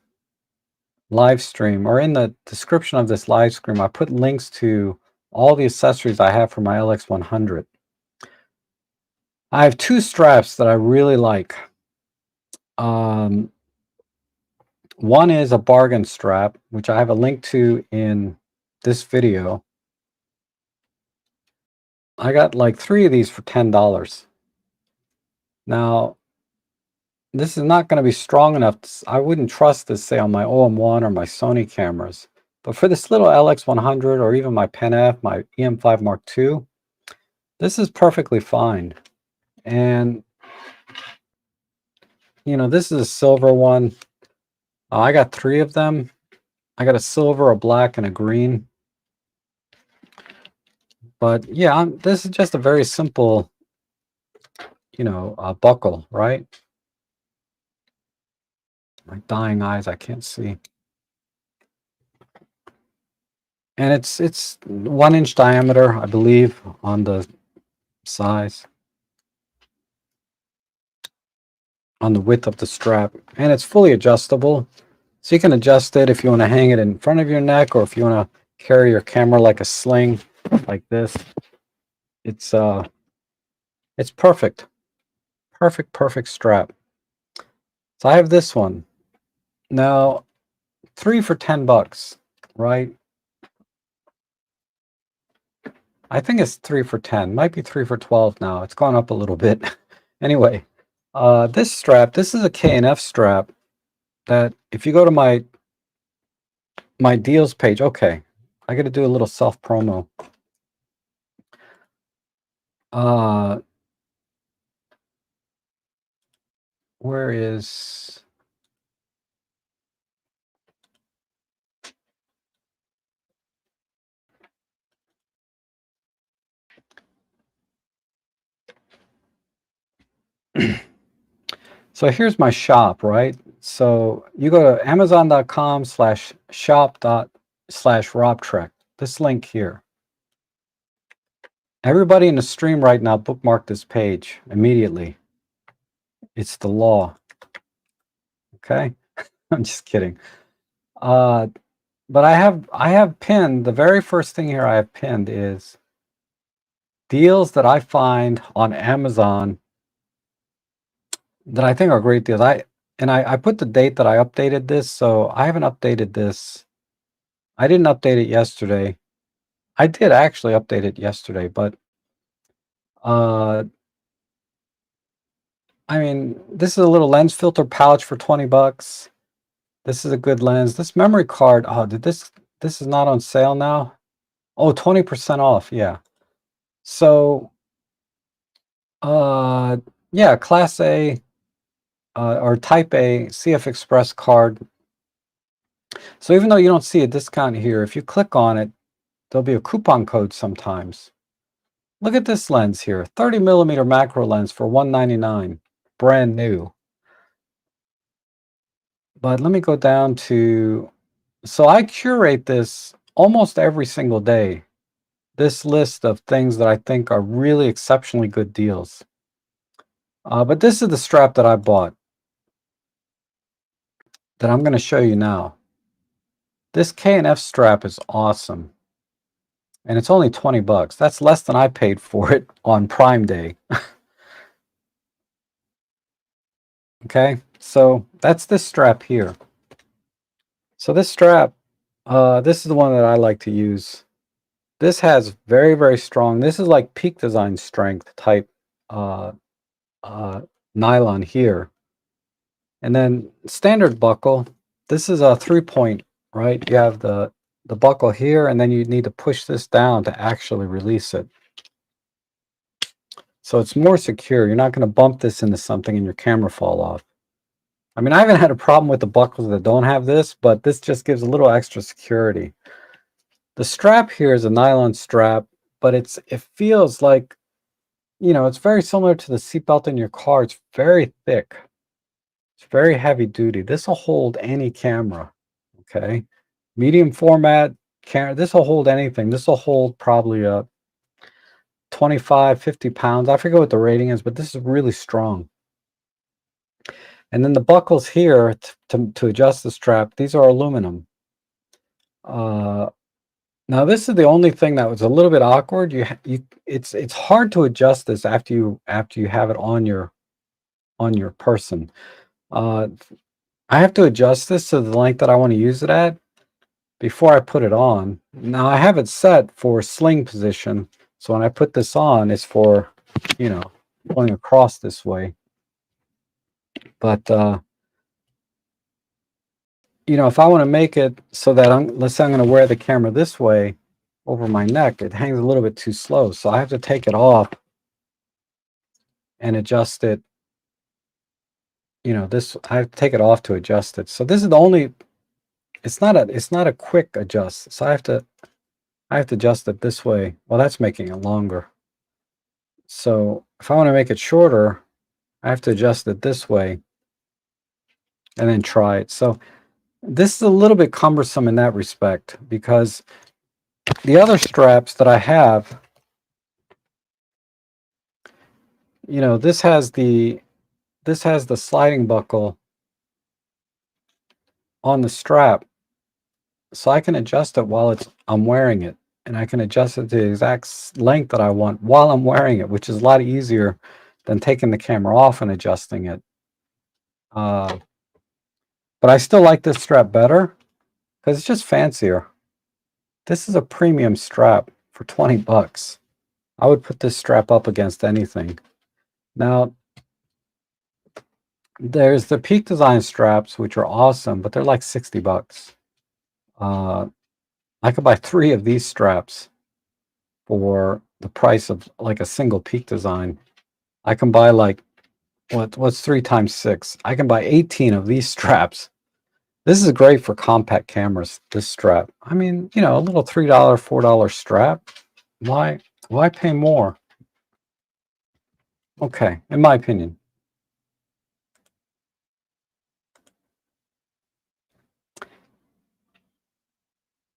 live stream, or in the description of this live stream, I put links to all the accessories I have for my LX100. I have two straps that I really like. One is a bargain strap, which I have a link to in this video. I got like 3 of these for $10. Now, this is not going to be strong enough. I wouldn't trust this, say, on my OM1 or my Sony cameras. But for this little LX100 or even my Pen-F, my EM5 Mark II, this is perfectly fine. And, this is a silver one. I got 3 of them. I got a silver, a black, and a green. But yeah, this is just a very simple, buckle, right? My dying eyes, I can't see. And it's 1-inch diameter, I believe, on the size, on the width of the strap. And it's fully adjustable. So you can adjust it if you want to hang it in front of your neck, or if you want to carry your camera like a sling, like this. It's perfect. Perfect strap. So I have this one. Now, 3 for $10, right? I think it's 3 for 10. Might be 3 for 12 now. It's gone up a little bit. Anyway, this strap, this is a K&F strap that if you go to my deals page, okay, I got to do a little self promo. Where is... So here's my shop, right? So you go to amazon.com/shop./robtrek. This link here. Everybody in the stream right now, bookmark this page immediately. It's the law. Okay? I'm just kidding. But I have pinned, the very first thing here I have pinned is deals that I find on Amazon that I think are great deals. I put the date that I updated this, so I haven't updated this. I didn't update it yesterday. I did actually update it yesterday, but I mean, this is a little lens filter pouch for 20 bucks. This is a good lens. This memory card, oh, this is not on sale now? Oh, 20% off, yeah. So, yeah, Class A or Type A CF Express card. So even though you don't see a discount here, if you click on it, there'll be a coupon code sometimes. Look at this lens here, 30mm macro lens for $199, brand new. But let me go down to, so I curate this almost every single day, this list of things that I think are really exceptionally good deals. But this is the strap that I bought that I'm going to show you now. This K&F strap is awesome. And it's only 20 bucks. That's less than I paid for it on Prime Day. Okay, so that's this strap here. So this strap, this is the one that I like to use. This has very strong, this is like Peak Design strength type nylon here. And then standard buckle, this is a 3-point, right? You have the buckle here, and then you need to push this down to actually release it. So it's more secure. You're not going to bump this into something and your camera fall off. I mean, I haven't had a problem with the buckles that don't have this, but this just gives a little extra security. The strap here is a nylon strap, but it feels like, it's very similar to the seatbelt in your car. It's very thick. It's very heavy duty. This will hold any camera, okay? Medium format camera, this will hold anything. This will hold probably a 25, 50 pounds. I forget what the rating is, but this is really strong. And then the buckles here to adjust the strap, these are aluminum. Now this is the only thing that was a little bit awkward. It's hard to adjust this after you have it on your person. Uh, I have to adjust this to the length that I want to use it at before I put it on. Now I have it set for sling position, so when I put this on, it's for, going across this way. But if I want to make it so that let's say I'm going to wear the camera this way over my neck, it hangs a little bit too slow, so I have to take it off and adjust it. I have to take it off to adjust it. So this is the only. It's not a quick adjust. So I have to adjust it this way. Well, that's making it longer. So if I want to make it shorter, I have to adjust it this way and then try it. So this is a little bit cumbersome in that respect, because the other straps that I have, this has the sliding buckle on the strap, so I can adjust it while I'm wearing it, and I can adjust it to the exact length that I want while I'm wearing it, which is a lot easier than taking the camera off and adjusting it. But I still like this strap better because it's just fancier. This is a premium strap for 20 bucks. I would put this strap up against anything. Now, there's the Peak Design straps, which are awesome, but they're like 60 bucks. I could buy 3 of these straps for the price of like a single Peak Design. I can buy like, what's 3 times 6? I can buy 18 of these straps. This is great for compact cameras, this strap. I mean, a little $3, $4 strap. Why pay more? Okay, in my opinion.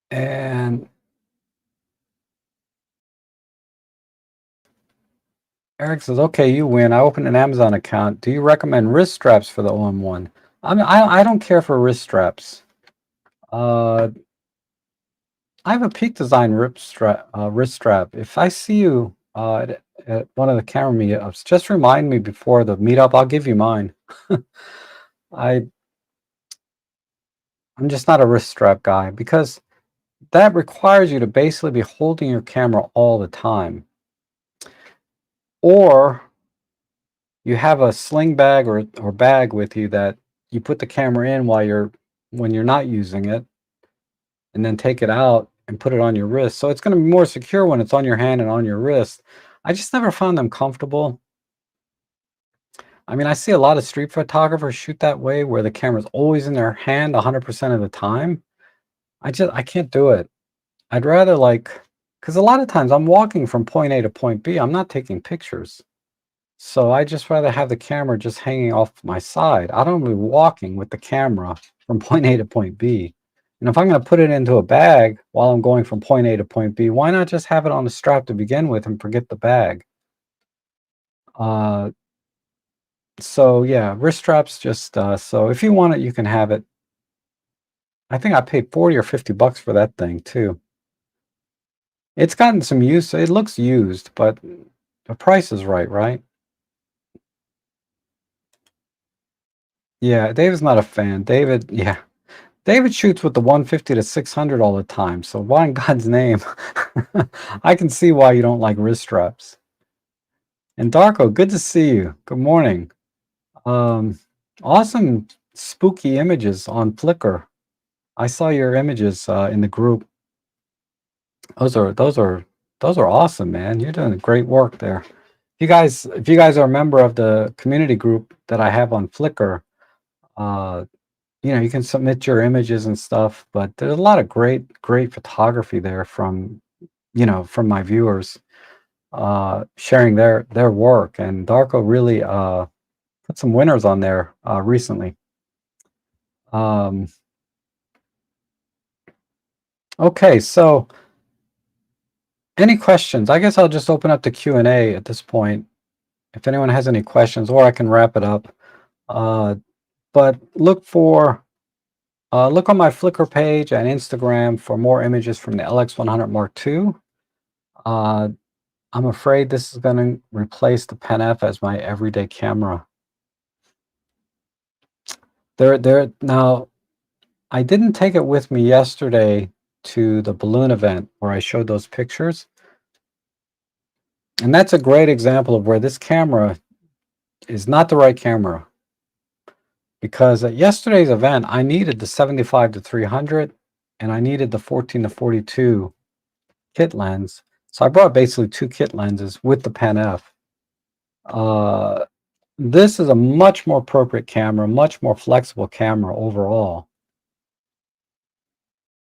And Eric says, okay, you win. I opened an Amazon account. Do you recommend wrist straps for the OM1? I mean, I don't care for wrist straps. I have a Peak Design wrist strap. If I see you at one of the camera meetups, just remind me before the meetup. I'll give you mine. I'm just not a wrist strap guy, because that requires you to basically be holding your camera all the time. Or you have a sling bag or bag with you that you put the camera in when you're not using it, and then take it out and put it on your wrist. So it's going to be more secure when it's on your hand and on your wrist. I just never found them comfortable. I mean, I see a lot of street photographers shoot that way, where the camera's always in their hand 100% of the time. I can't do it. I'd rather because a lot of times I'm walking from point A to point B. I'm not taking pictures. So I just rather have the camera just hanging off my side. I don't be walking with the camera from point A to point B. And if I'm going to put it into a bag while I'm going from point A to point B, why not just have it on the strap to begin with and forget the bag? So yeah, wrist straps just, so if you want it, you can have it. I think I paid 40 or 50 bucks for that thing too. It's gotten some use. It looks used, but the price is right? Yeah, David's not a fan. David shoots with the 150 to 600 all the time. So why in God's name? I can see why you don't like wrist straps. And Darko, good to see you. Good morning. Awesome spooky images on Flickr. I saw your images in the group. Those are awesome, man. You're doing great work there. If you guys are a member of the community group that I have on Flickr, you can submit your images and stuff, but there's a lot of great photography there from from my viewers, sharing their work. And Darko really put some winners on there recently. Um, okay, so any questions? I guess I'll just open up the Q&A at this point. If anyone has any questions, or I can wrap it up. But look on my Flickr page and Instagram for more images from the LX100 Mark II. I'm afraid this is going to replace the Pen-F as my everyday camera. Now, I didn't take it with me yesterday to the balloon event where I showed those pictures. And that's a great example of where this camera is not the right camera. Because at yesterday's event, I needed the 75-300 and I needed the 14-42 kit lens. So I brought basically 2 kit lenses with the Pen-F. This is a much more appropriate camera, much more flexible camera overall.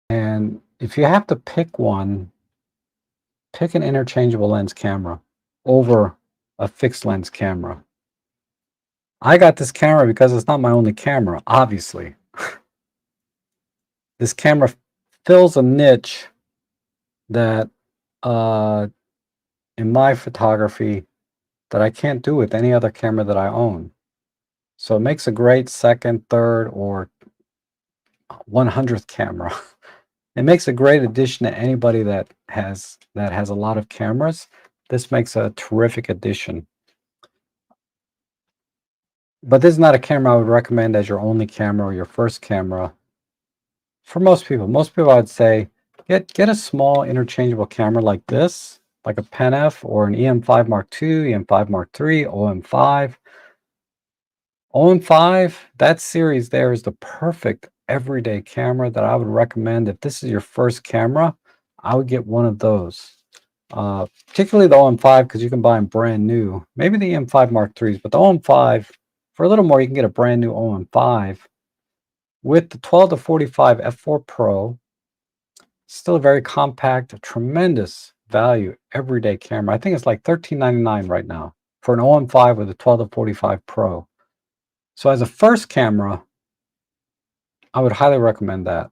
And if you have to pick one, pick an interchangeable lens camera over a fixed lens camera. I got this camera because it's not my only camera, obviously. This camera fills a niche that in my photography that I can't do with any other camera that I own. So it makes a great second, third, or 100th camera. It makes a great addition to anybody that has a lot of cameras. This makes a terrific addition. But this is not a camera I would recommend as your only camera or your first camera. For most people I would say get a small interchangeable camera like this, like a Pen-F or an EM5 Mark II, EM5 Mark III, OM5. OM5, that series there is the perfect everyday camera that I would recommend. If this is your first camera, I would get one of those. Particularly the OM5 because you can buy them brand new. Maybe the EM5 Mark IIIs, but the OM5, for a little more, you can get a brand new OM5 with the 12-45 f4 Pro. Still a very compact, tremendous value everyday camera. I think it's like $13.99 right now for an OM5 with a 12-45 Pro. So as a first camera, I would highly recommend that.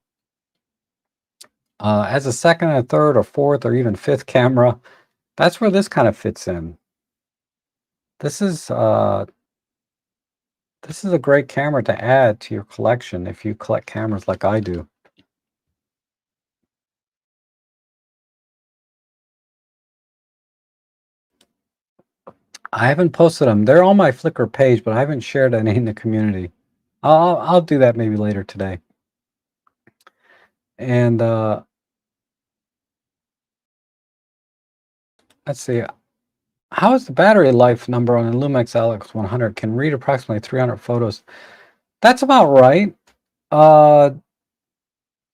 As a second, or third, or fourth, or even fifth camera, that's where this kind of fits in. This is a great camera to add to your collection if you collect cameras like I do. I haven't posted them. They're on my Flickr page, but I haven't shared any in the community. I'll do that maybe later today. And let's see. How is the battery life number on the Lumix LX100? Can read approximately 300 photos. That's about right.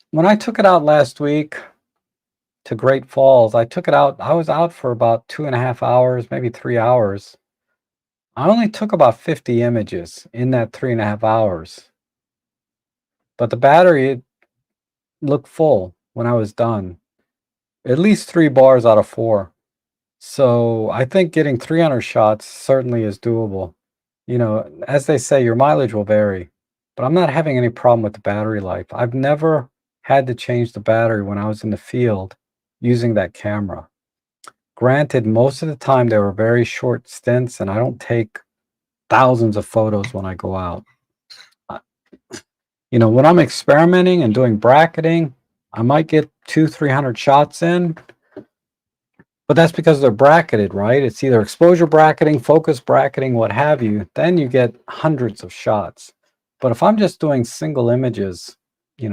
When I took it out last week to Great Falls, I took it out. I was out for about 2.5 hours, maybe 3 hours. I only took about 50 images in that 3.5 hours. But the battery looked full when I was done. At least 3 bars out of 4. So I think getting 300 shots certainly is doable. As they say, your mileage will vary, but I'm not having any problem with the battery life. I've never had to change the battery when I was in the field using that camera. Granted, most of the time they were very short stints, and I don't take thousands of photos when I go out. When I'm experimenting and doing bracketing, I might get 200-300 shots in, but that's because they're bracketed, right? It's either exposure bracketing, focus bracketing, what have you. Then you get hundreds of shots. But if I'm just doing single images,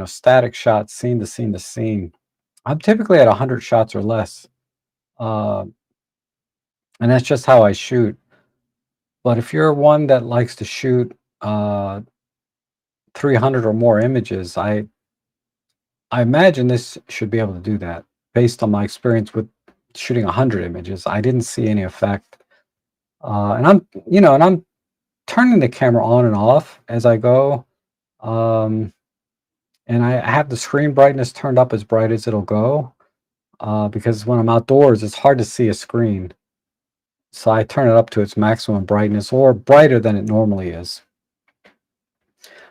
static shots, scene to scene to scene, I'm typically at 100 shots or less. And that's just how I shoot. But if you're one that likes to shoot 300 or more images, I imagine this should be able to do that. Based on my experience with shooting 100 images, I didn't see any effect. And I'm turning the camera on and off as I go. And I have the screen brightness turned up as bright as it'll go. because when I'm outdoors, it's hard to see a screen. So I turn it up to its maximum brightness or brighter than it normally is.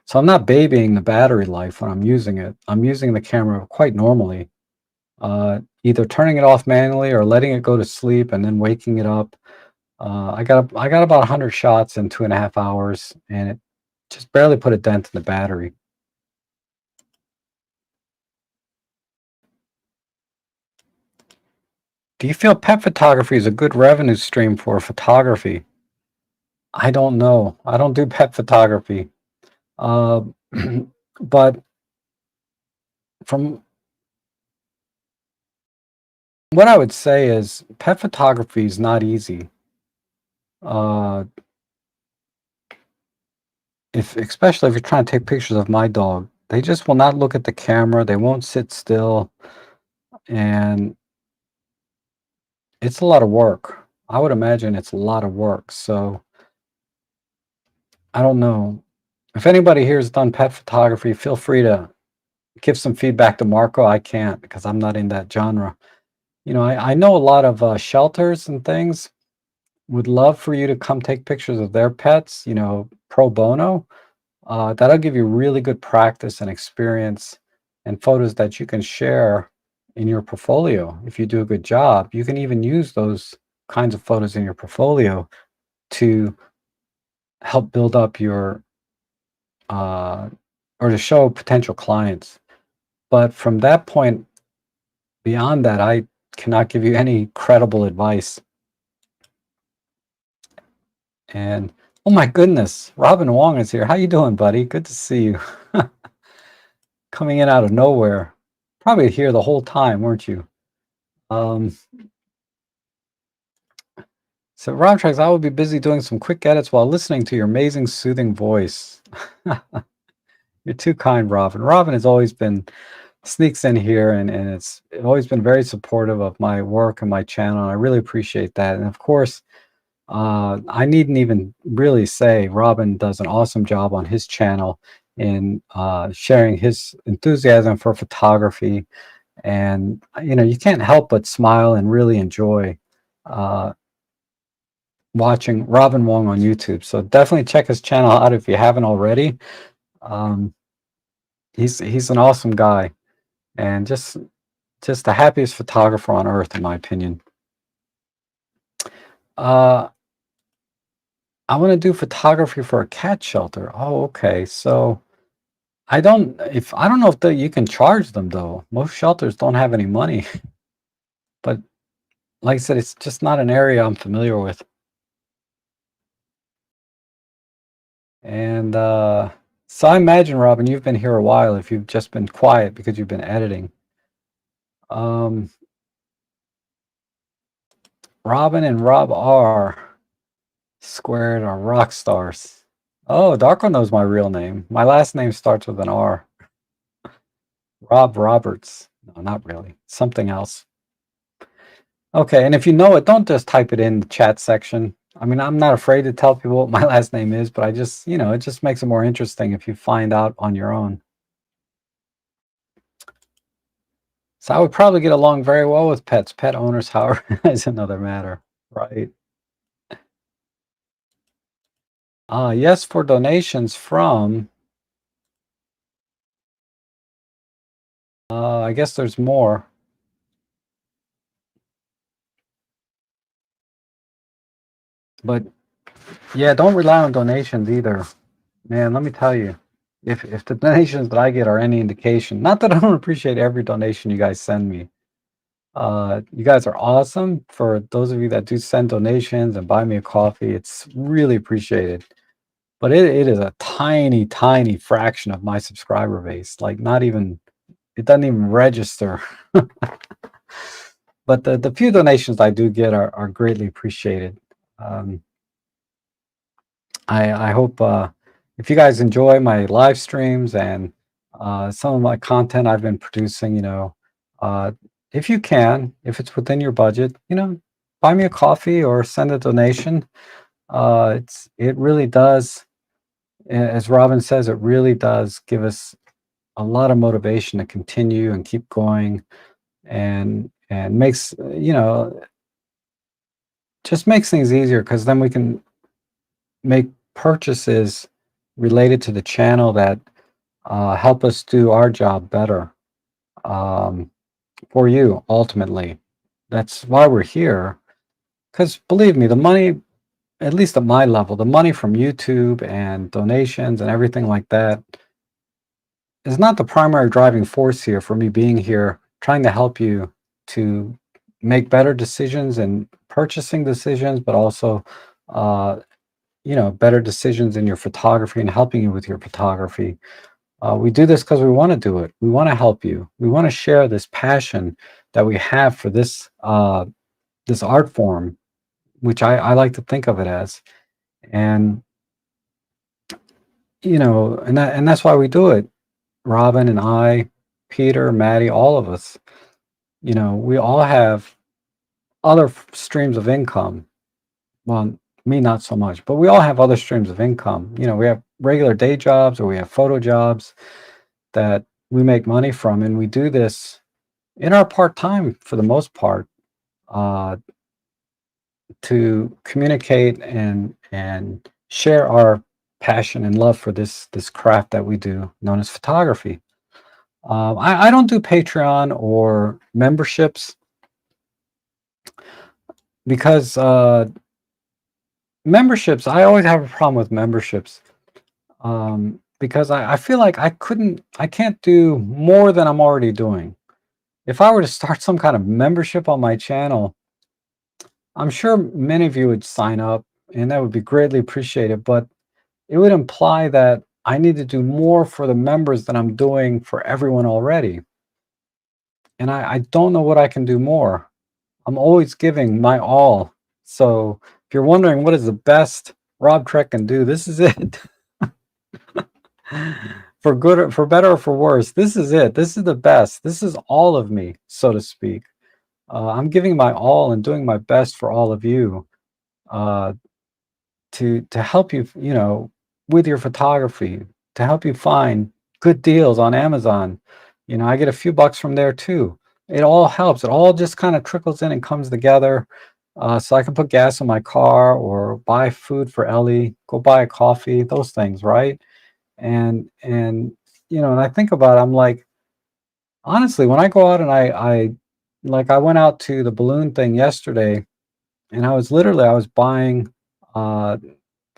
So I'm not babying the battery life when I'm using it. I'm using the camera quite normally, either turning it off manually or letting it go to sleep and then waking it up. I got about 100 shots in 2.5 hours, and it just barely put a dent in the battery. Do you feel pet photography is a good revenue stream for photography? I don't know. I don't do pet photography. Uh, but from what I would say is pet photography is not easy. Uh, if especially if you're trying to take pictures of my dog, they just will not look at the camera. They won't sit still, and it's a lot of work. I would imagine it's a lot of work. So I don't know. If anybody here has done pet photography, feel free to give some feedback to Marco. I can't because I'm not in that genre. I know a lot of shelters and things would love for you to come take pictures of their pets, pro bono. That'll give you really good practice and experience and photos that you can share in your portfolio. If you do a good job, you can even use those kinds of photos in your portfolio to help build up your uh, or to show potential clients. But from that point beyond that, I cannot give you any credible advice. And oh my goodness, Robin Wong is here. How you doing, buddy? Good to see you. Coming in out of nowhere. Probably here the whole time, weren't you? Um, so Rob Tracks, I will be busy doing some quick edits while listening to your amazing soothing voice. You're too kind, Robin. Robin has always been sneaks in here and it's always been very supportive of my work and my channel. I really appreciate that. And of course, I needn't even really say Robin does an awesome job on his channel in sharing his enthusiasm for photography. And you can't help but smile and really enjoy uh, watching Robin Wong on YouTube. So definitely check his channel out if you haven't already. Um, he's an awesome guy and just the happiest photographer on earth, in my opinion. Uh, I want to do photography for a cat shelter. Oh, okay. So I don't know if you can charge them though. Most shelters don't have any money, but like I said, it's just not an area I'm familiar with. And so I imagine, Robin, you've been here a while if you've just been quiet because you've been editing. Um, Robin and Rob R squared are rock stars. Oh, Darko knows my real name. My last name starts with an R. Rob Roberts. No, not really. Something else. Okay, and if you know it, don't just type it in the chat section. I mean, I'm not afraid to tell people what my last name is, but I just, it just makes it more interesting if you find out on your own. So I would probably get along very well with pets. Pet owners, however, is another matter, right? Yes, for donations from, I guess there's more. But yeah, don't rely on donations either. Man, let me tell you, if the donations that I get are any indication, not that I don't appreciate every donation you guys send me. You guys are awesome. For those of you that do send donations and buy me a coffee, it's really appreciated. But it is a tiny, tiny fraction of my subscriber base. Like not even, it doesn't even register. But the few donations I do get are greatly appreciated. Um, I hope if you guys enjoy my live streams and some of my content I've been producing, uh, if you can, if it's within your budget, buy me a coffee or send a donation. It really does, as Robin says, it really does give us a lot of motivation to continue and keep going and makes, just makes things easier because then we can make purchases related to the channel that help us do our job better, um, for you ultimately. That's why we're here. Because believe me, the money, at least at my level, the money from YouTube and donations and everything like that is not the primary driving force here for me being here, trying to help you to make better decisions and purchasing decisions, but also, uh, better decisions in your photography and helping you with your photography. We do this because we want to do it. We want to help you. We want to share this passion that we have for this art form, which I like to think of it as. And that's why we do it. Robin and I, Peter, Maddie, all of us. We all have other streams of income. Well, me not so much, but we all have other streams of income. We have regular day jobs or we have photo jobs that we make money from, and we do this in our part time for the most part, uh, to communicate and share our passion and love for this craft that we do, known as photography. I don't do Patreon or memberships because memberships. I always have a problem with memberships, because I feel like I can't do more than I'm already doing. If I were to start some kind of membership on my channel, I'm sure many of you would sign up, and that would be greatly appreciated. But it would imply that I need to do more for the members than I'm doing for everyone already. And I don't know what I can do more. I'm always giving my all. So if you're wondering what is the best Rob Trek can do, this is it. For good, for better, or for worse, this is it. This is the best. This is all of me, so to speak. I'm giving my all and doing my best for all of you, uh, to help you, with your photography, to help you find good deals on Amazon. I get a few bucks from there too. It all helps. It all just kind of trickles in and comes together. So I can put gas in my car or buy food for Ellie, go buy a coffee, those things, right? And I think about it, I'm like, honestly, when I go out and I went out to the balloon thing yesterday, and I was buying uh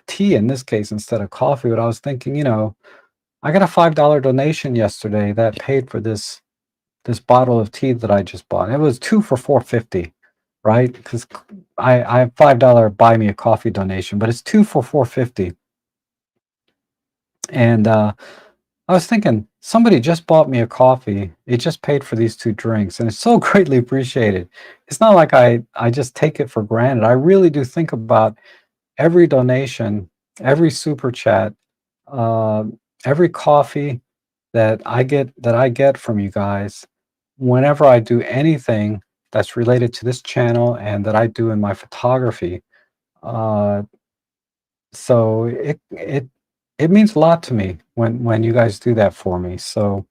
tea in this case instead of coffee, but I was thinking, I got a $5 donation yesterday that paid for this bottle of tea that I just bought. It was 2 for 4.50, right? Because I have $5 buy me a coffee donation, but it's 2 for 4.50. And I was thinking, somebody just bought me a coffee. It just paid for these two drinks, and it's so greatly appreciated. It's not like I just take it for granted. I really do think about every donation, every super chat, uh, every coffee that I get from you guys whenever I do anything that's related to this channel and that I do in my photography. Uh, so it means a lot to me when you guys do that for me. So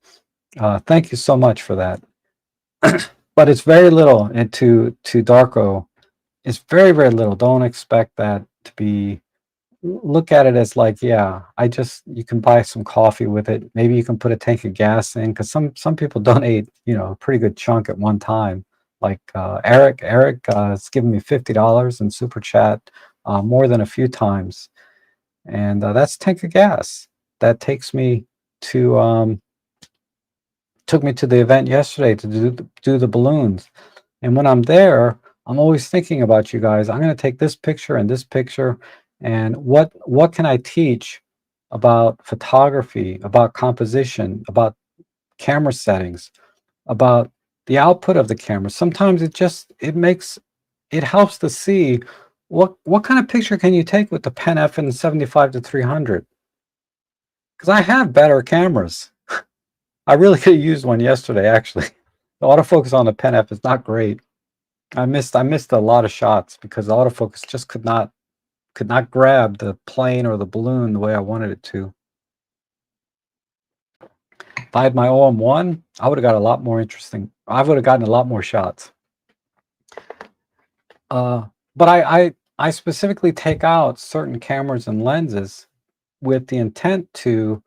thank you so much for that. But it's very little, and to Darko, it's very, very little. Don't expect that to be, look at it as like, yeah, you can buy some coffee with it. Maybe you can put a tank of gas in, because some people donate, a pretty good chunk at one time. Like Eric has given me $50 in super chat, more than a few times, and that's a tank of gas that to took me to the event yesterday to do the balloons. And when I'm there, I'm always thinking about you guys. I'm going to take this picture and this picture, and what can I teach about photography, about composition, about camera settings, about the output of the camera. Sometimes it helps to see what kind of picture can you take with the Pen-F in 75 to 300. Because I have better cameras. I really could have used one yesterday, actually. The autofocus on the Pen-F is not great. I missed a lot of shots because the autofocus just could not grab the plane or the balloon the way I wanted it to. If I had my OM1, I would have got a lot more interesting. I would have gotten a lot more shots. But I specifically take out certain cameras and lenses with the intent to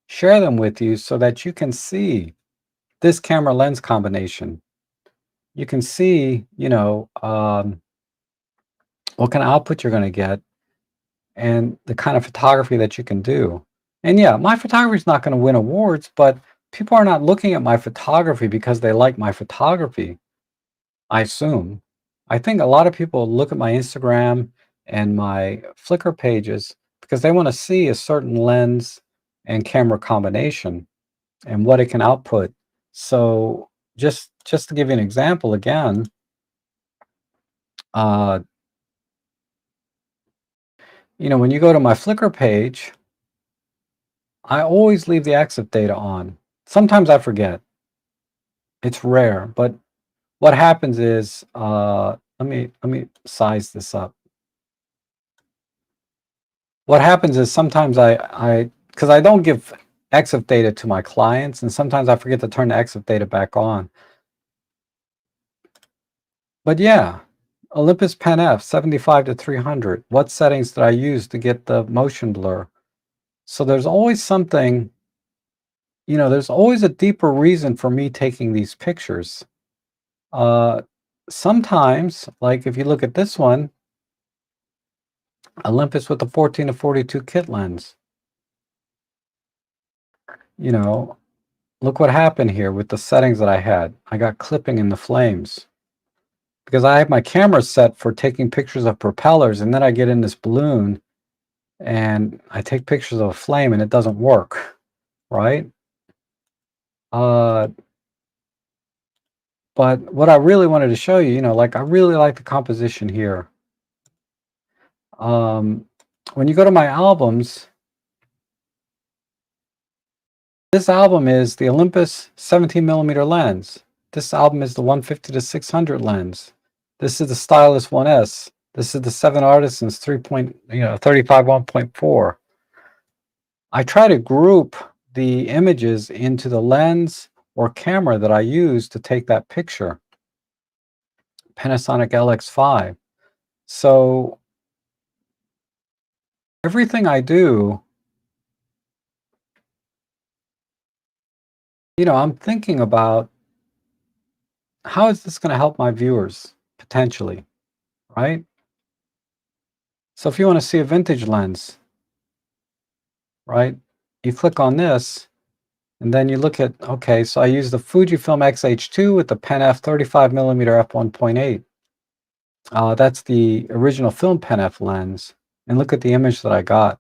share them with you so that you can see this camera lens combination. You can see, what kind of output you're going to get and the kind of photography that you can do. And yeah, my photography is not going to win awards, but people are not looking at my photography because they like my photography, I assume. I think a lot of people look at my Instagram and my Flickr pages because they want to see a certain lens and camera combination and what it can output. So just to give you an example again, uh, when you go to my Flickr page, I always leave the exif data on. Sometimes I forget. It's rare, but what happens is, let me size this up. What happens is sometimes because I don't give exif data to my clients, and sometimes I forget to turn the exif data back on. But yeah, Olympus Pen-F 75-300. What settings did I use to get the motion blur? So there's always something, there's always a deeper reason for me taking these pictures. Sometimes, like if you look at this one, Olympus with the 14-42 kit lens, look what happened here with the settings that I had. I got clipping in the flames because I have my camera set for taking pictures of propellers, and then I get in this balloon and I take pictures of a flame and it doesn't work, right? But what I really wanted to show you, like I really like the composition here. When you go to my albums, this album is the Olympus 17mm lens. This album is the 150-600 lens. This is the Stylus 1S. This is the 7 Artisans 35 1.4. I try to group the images into the lens or camera that I use to take that picture. Panasonic LX5. So everything I do, I'm thinking about how is this going to help my viewers potentially, right? So if you want to see a vintage lens, right, you click on this and then you look at, okay, so I use the Fujifilm X-H2 with the Pen-F 35mm f1.8. That's the original film Pen-F lens. And look at the image that I got,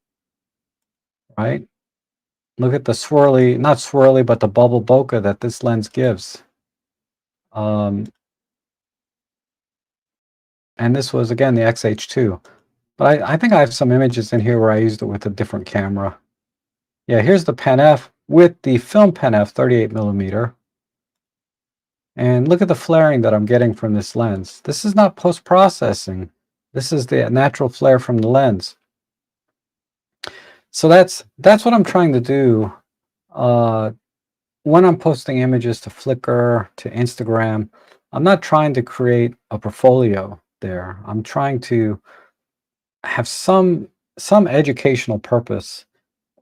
right? Look at the swirly, not swirly, but the bubble bokeh that this lens gives. And this was, again, the X-H2. But I think I have some images in here where I used it with a different camera. Yeah, here's the Pen-F with the film Pen-F 38mm. And look at the flaring that I'm getting from this lens. This is not post-processing. This is the natural flare from the lens. So that's what I'm trying to do when I'm posting images to Flickr, to Instagram. I'm not trying to create a portfolio there. I'm trying to have some educational purpose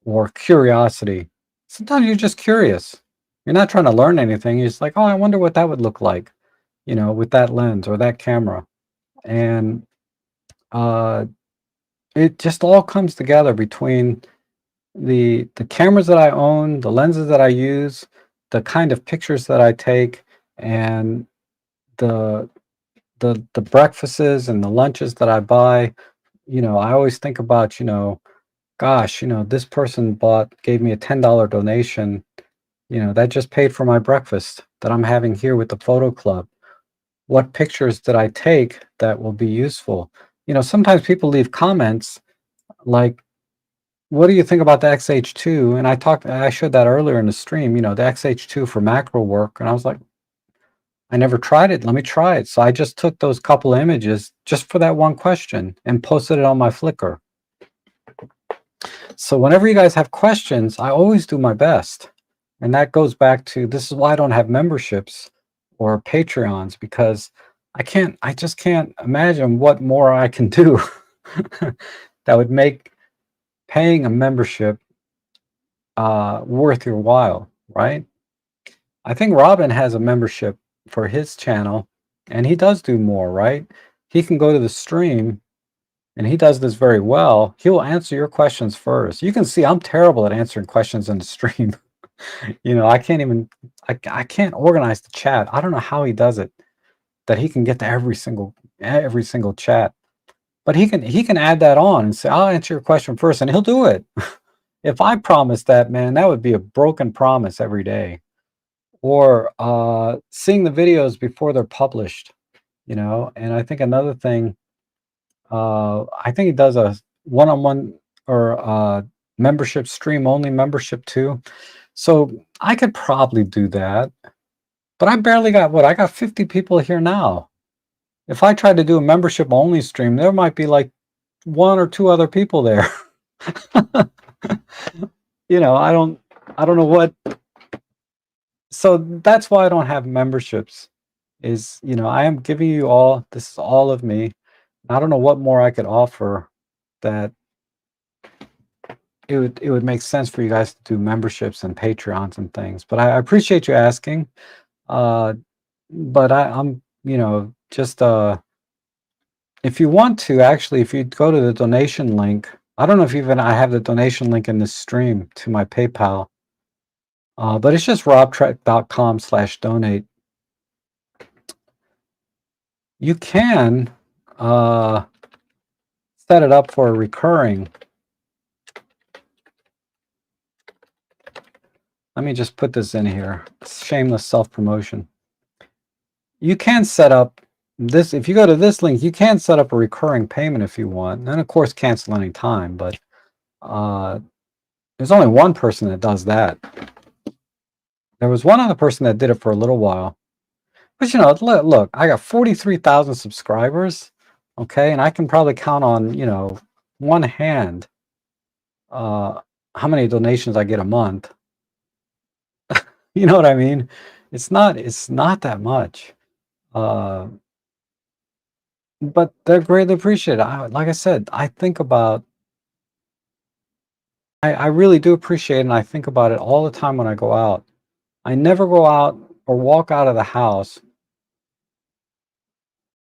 or curiosity. Sometimes you're just curious. You're not trying to learn anything. You're just like, oh, I wonder what that would look like, with that lens or that camera. And it just all comes together between the cameras that I own, the lenses that I use, the kind of pictures that I take, and the the breakfasts and the lunches that I buy. I always think about, gosh, this person gave me a $10 donation, that just paid for my breakfast that I'm having here with the photo club. What pictures did I take that will be useful? Sometimes people leave comments like, what do you think about the XH2? And I showed that earlier in the stream, the XH2 for macro work. And I was like, I never tried it. Let me try it. So I just took those couple of images just for that one question and posted it on my Flickr. So whenever you guys have questions, I always do my best. And that goes back to, this is why I don't have memberships or Patreons, because I just can't imagine what more I can do that would make paying a membership worth your while, right? I think Robin has a membership for his channel, and he does do more, right? He can go to the stream, and he does this very well. He'll answer your questions first. You can see I'm terrible at answering questions in the stream. You know, I can't even, I can't organize the chat. I don't know how he does it, that he can get to every single chat. But he can add that on and say, I'll answer your question first, and he'll do it. If I promised that, man, that would be a broken promise every day. Or seeing the videos before they're published, you know. And I think another thing, I think he does a one-on-one or membership, stream only membership too. So I could probably do that, but I barely got what I got 50 people here now. If I tried to do a membership only stream, there might be like one or two other people there. You know, I don't know what. So that's why I don't have memberships. Is, you know, I am giving you all. This is all of me. I don't know what more I could offer that it would make sense for you guys to do memberships and Patreons and things. But I appreciate you asking. Uh, but I'm, you know, just if you want to, actually, if you go to the donation link, I don't know if even I have the donation link in this stream to my PayPal, but it's just robtrek.com/donate. You can set it up for a recurring. Let me just put this in here. Shameless self-promotion. You can set up this, if you go to this link, you can set up a recurring payment if you want, and of course cancel any time, but there's only one person that does that. There was one other person that did it for a little while. But you know, look, I got 43,000 subscribers, okay, and I can probably count on, you know, one hand how many donations I get a month. You know what I mean? It's not that much. Uh, but they're greatly appreciated. Like I said, I really do appreciate it, and I think about it all the time when I go out. I never go out or walk out of the house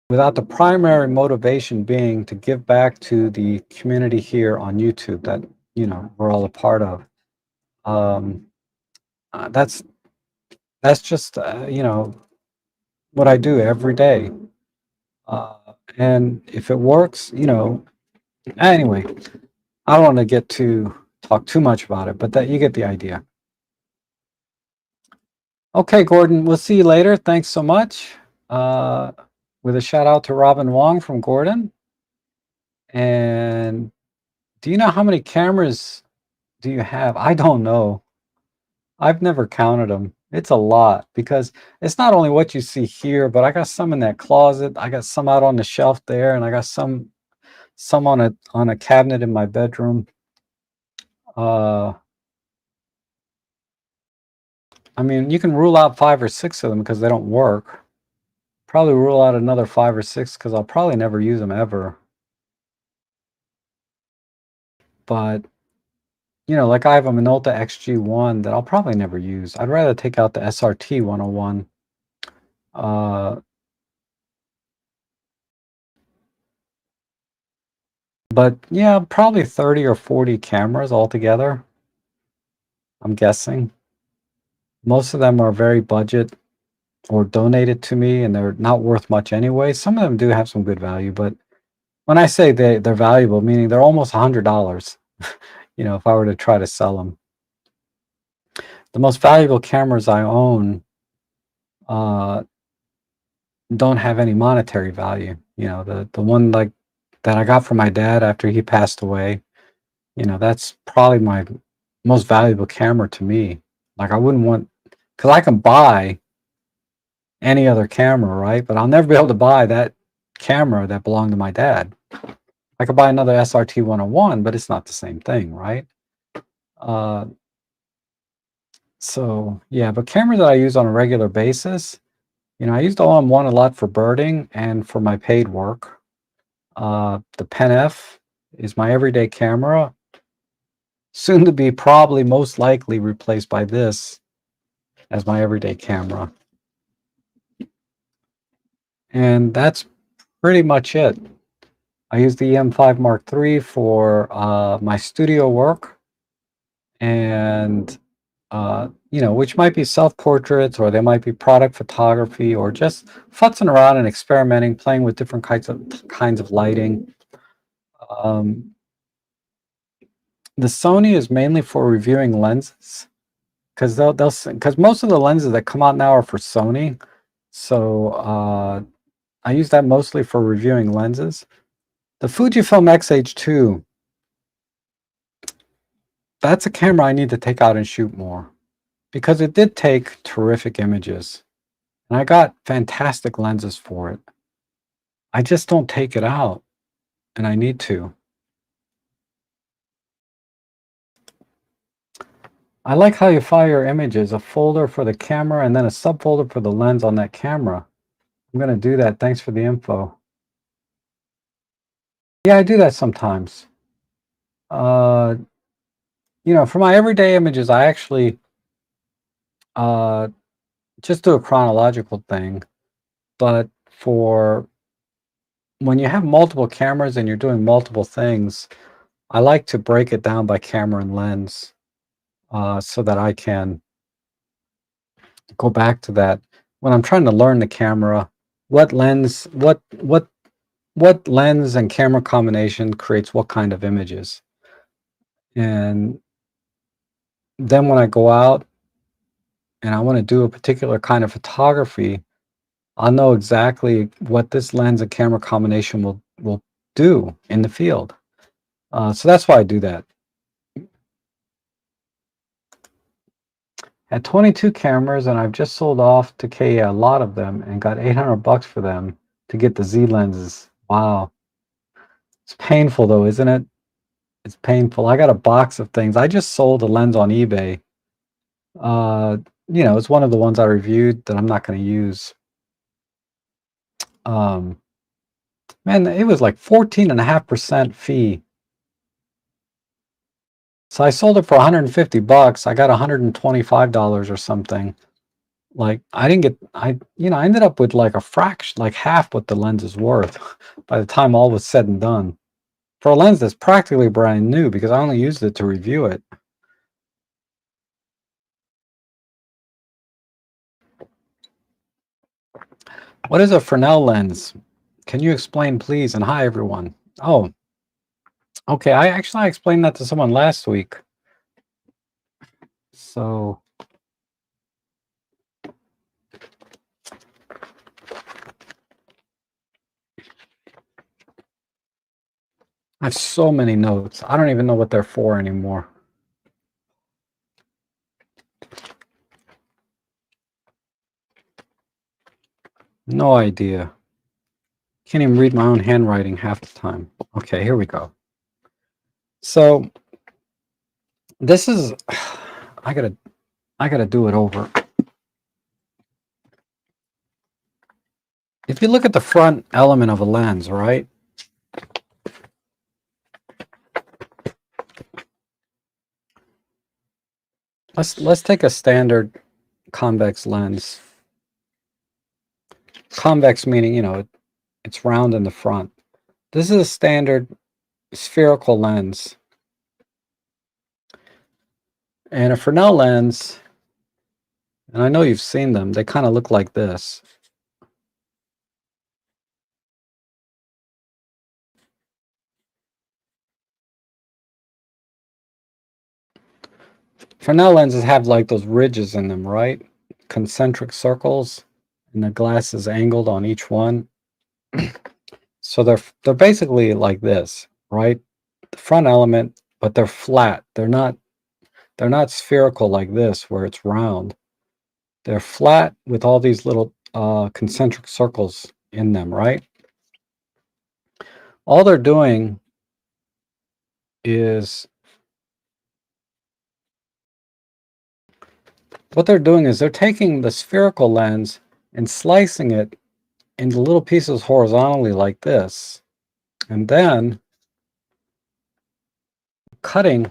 without the primary motivation being to give back to the community here on YouTube that, you know, we're all a part of. Um, that's just you know, what I do every day. Uh, and if it works, you know, anyway, I don't want to talk too much about it, but that you get the idea. Okay, Gordon, we'll see you later. Thanks so much. With a shout out to Robin Wong from Gordon. And do you know how many cameras do you have? I don't know. I've never counted them. It's a lot because it's not only what you see here, but I got some in that closet. I got some out on the shelf there, and I got some on a cabinet in my bedroom. I mean, you can rule out 5 or 6 of them because they don't work. Probably rule out another 5 or 6 because I'll probably never use them ever. But you know, like I have a Minolta XG1 that I'll probably never use. I'd rather take out the SRT 101. But yeah, probably 30 or 40 cameras altogether, I'm guessing. Most of them are very budget or donated to me, and they're not worth much anyway. Some of them do have some good value, but when I say they're valuable, meaning they're almost $100, you know, if I were to try to sell them. The most valuable cameras I own don't have any monetary value. You know, the one like that I got from my dad after he passed away, you know, that's probably my most valuable camera to me. Like I wouldn't want, because I can buy any other camera, right? But I'll never be able to buy that camera that belonged to my dad. I could buy another SRT 101, but it's not the same thing, right? So yeah, but cameras that I use on a regular basis, I used OM1 a lot for birding and for my paid work. The Pen-F is my everyday camera, soon to be probably most likely replaced by this as my everyday camera. And that's pretty much it. I use the M5 Mark III for my studio work, and which might be self-portraits, or they might be product photography, or just futzing around and experimenting, playing with different kinds of lighting. Um, the Sony is mainly for reviewing lenses, because because most of the lenses that come out now are for Sony. So I use that mostly for reviewing lenses. The Fujifilm X-H2, that's a camera I need to take out and shoot more, because it did take terrific images, and I got fantastic lenses for it. I just don't take it out, and I need to. I like how you file your images, a folder for the camera and then a subfolder for the lens on that camera. I'm going to do that. Thanks for the info. Yeah, I do that sometimes. Uh, for my everyday images, I actually uh, just do a chronological thing. But for when you have multiple cameras and you're doing multiple things, I like to break it down by camera and lens, so that I can go back to that when I'm trying to learn the camera. What lens, what lens and camera combination creates what kind of images? And then when I go out and I want to do a particular kind of photography, I'll know exactly what this lens and camera combination will do in the field. So that's why I do that. At 22 cameras, and I've just sold off to K a lot of them and got 800 bucks for them to get the Z lenses. Wow. It's painful though, isn't it? It's painful. I got a box of things. I just sold a lens on eBay. Uh, it's one of the ones I reviewed that I'm not going to use. Um, Man, it was like 14.5% fee. So I sold it for 150 bucks. I got $125 or something. Like I ended up with like a fraction, like half what the lens is worth by the time all was said and done. For a lens that's practically brand new, because I only used it to review it. What is a Fresnel lens? Can you explain, please? And hi, everyone. Oh, okay. I explained that to someone last week. So I have so many notes. I don't even know what they're for anymore. No idea. Can't even read my own handwriting half the time. Okay, here we go. So this is, I gotta do it over. If you look at the front element of a lens, right? Let's take a standard convex lens. Convex meaning, it's round in the front. This is a standard spherical lens. And a Fresnel lens, and I know you've seen them, they kind of look like this. Fresnel lenses have like those ridges in them, right? Concentric circles, and the glass is angled on each one. So they're basically like this, right? The front element, but they're flat. They're not spherical like this where it's round. They're flat with all these little concentric circles in them, right? All they're doing is they're taking the spherical lens and slicing it into little pieces horizontally like this, and then cutting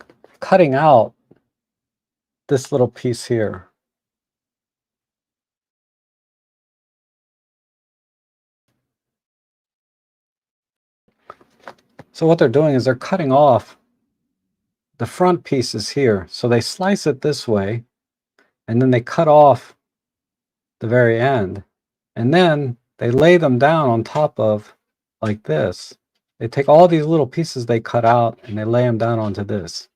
out this little piece here. So what they're doing is they're cutting off the front pieces here. So they slice it this way, and then they cut off the very end. And then they lay them down on top of, like this. They take all these little pieces they cut out and they lay them down onto this.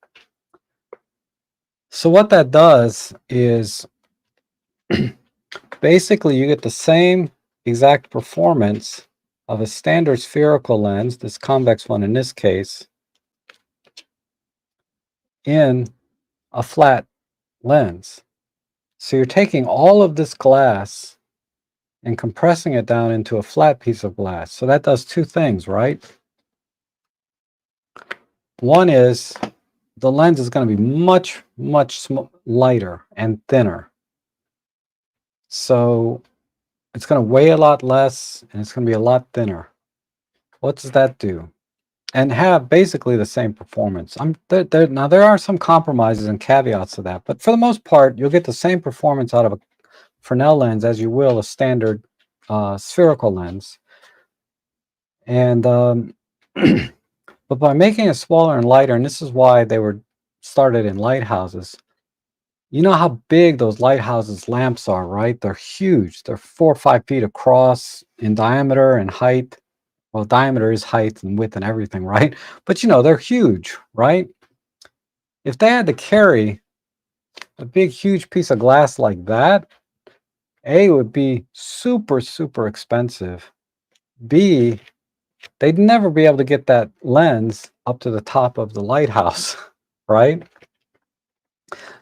So what that does is basically you get the same exact performance of a standard spherical lens, this convex one in this case, in a flat lens. So you're taking all of this glass and compressing it down into a flat piece of glass. So that does two things, right? One is the lens is going to be much lighter and thinner. So it's going to weigh a lot less and it's going to be a lot thinner. What does that do? And have basically the same performance. Now there are some compromises and caveats to that, but for the most part, you'll get the same performance out of a Fresnel lens as you will a standard spherical lens. And but by making it smaller and lighter, and this is why they were started in lighthouses. You know how big those lighthouses lamps are, right? They're huge. They're 4 or 5 feet across in diameter and height. Well, diameter is height and width and everything, right? But you know, they're huge, right? If they had to carry a big, huge piece of glass like that, A, it would be super expensive. B, they'd never be able to get that lens up to the top of the lighthouse, right?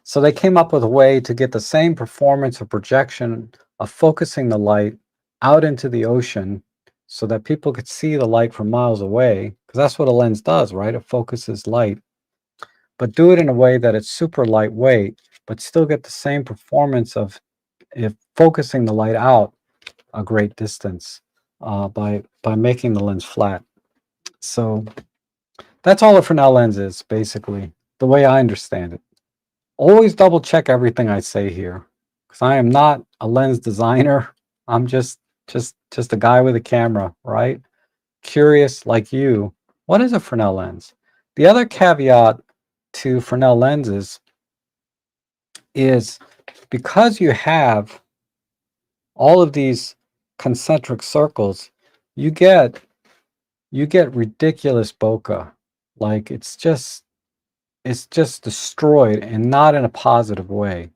So they came up with a way to get the same performance of projection of focusing the light out into the ocean so that people could see the light from miles away, because that's what a lens does, right? It focuses light, but do it in a way that it's super lightweight, but still get the same performance of if focusing the light out a great distance by making the lens flat. So that's all a Fresnel lens is, basically, the way I understand it. Always double check everything I say here, because I am not a lens designer. I'm just a guy with a camera, right? Curious like you. What is a Fresnel lens? The other caveat to Fresnel lenses is because you have all of these concentric circles, you get ridiculous bokeh. Like it's just destroyed, and not in a positive way.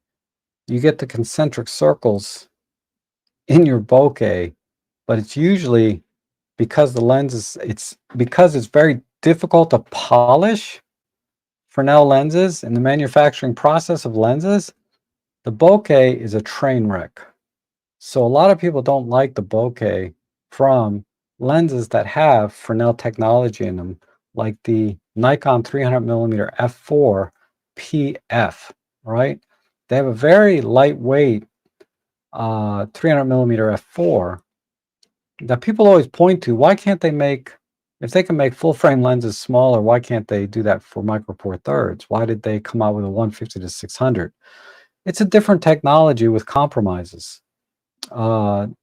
You get the concentric circles in your bokeh, but it's usually because the lens is because it's very difficult to polish Fresnel lenses. In the manufacturing process of lenses, the bokeh is a train wreck. So a lot of people don't like the bokeh from lenses that have Fresnel technology in them, like the Nikon 300mm f4 PF, right? They have a very lightweight 300mm f4 that people always point to. Why can't they make, if they can make full frame lenses smaller, why can't they do that for micro four thirds? Why did they come out with a 150 to 600? It's a different technology with compromises. And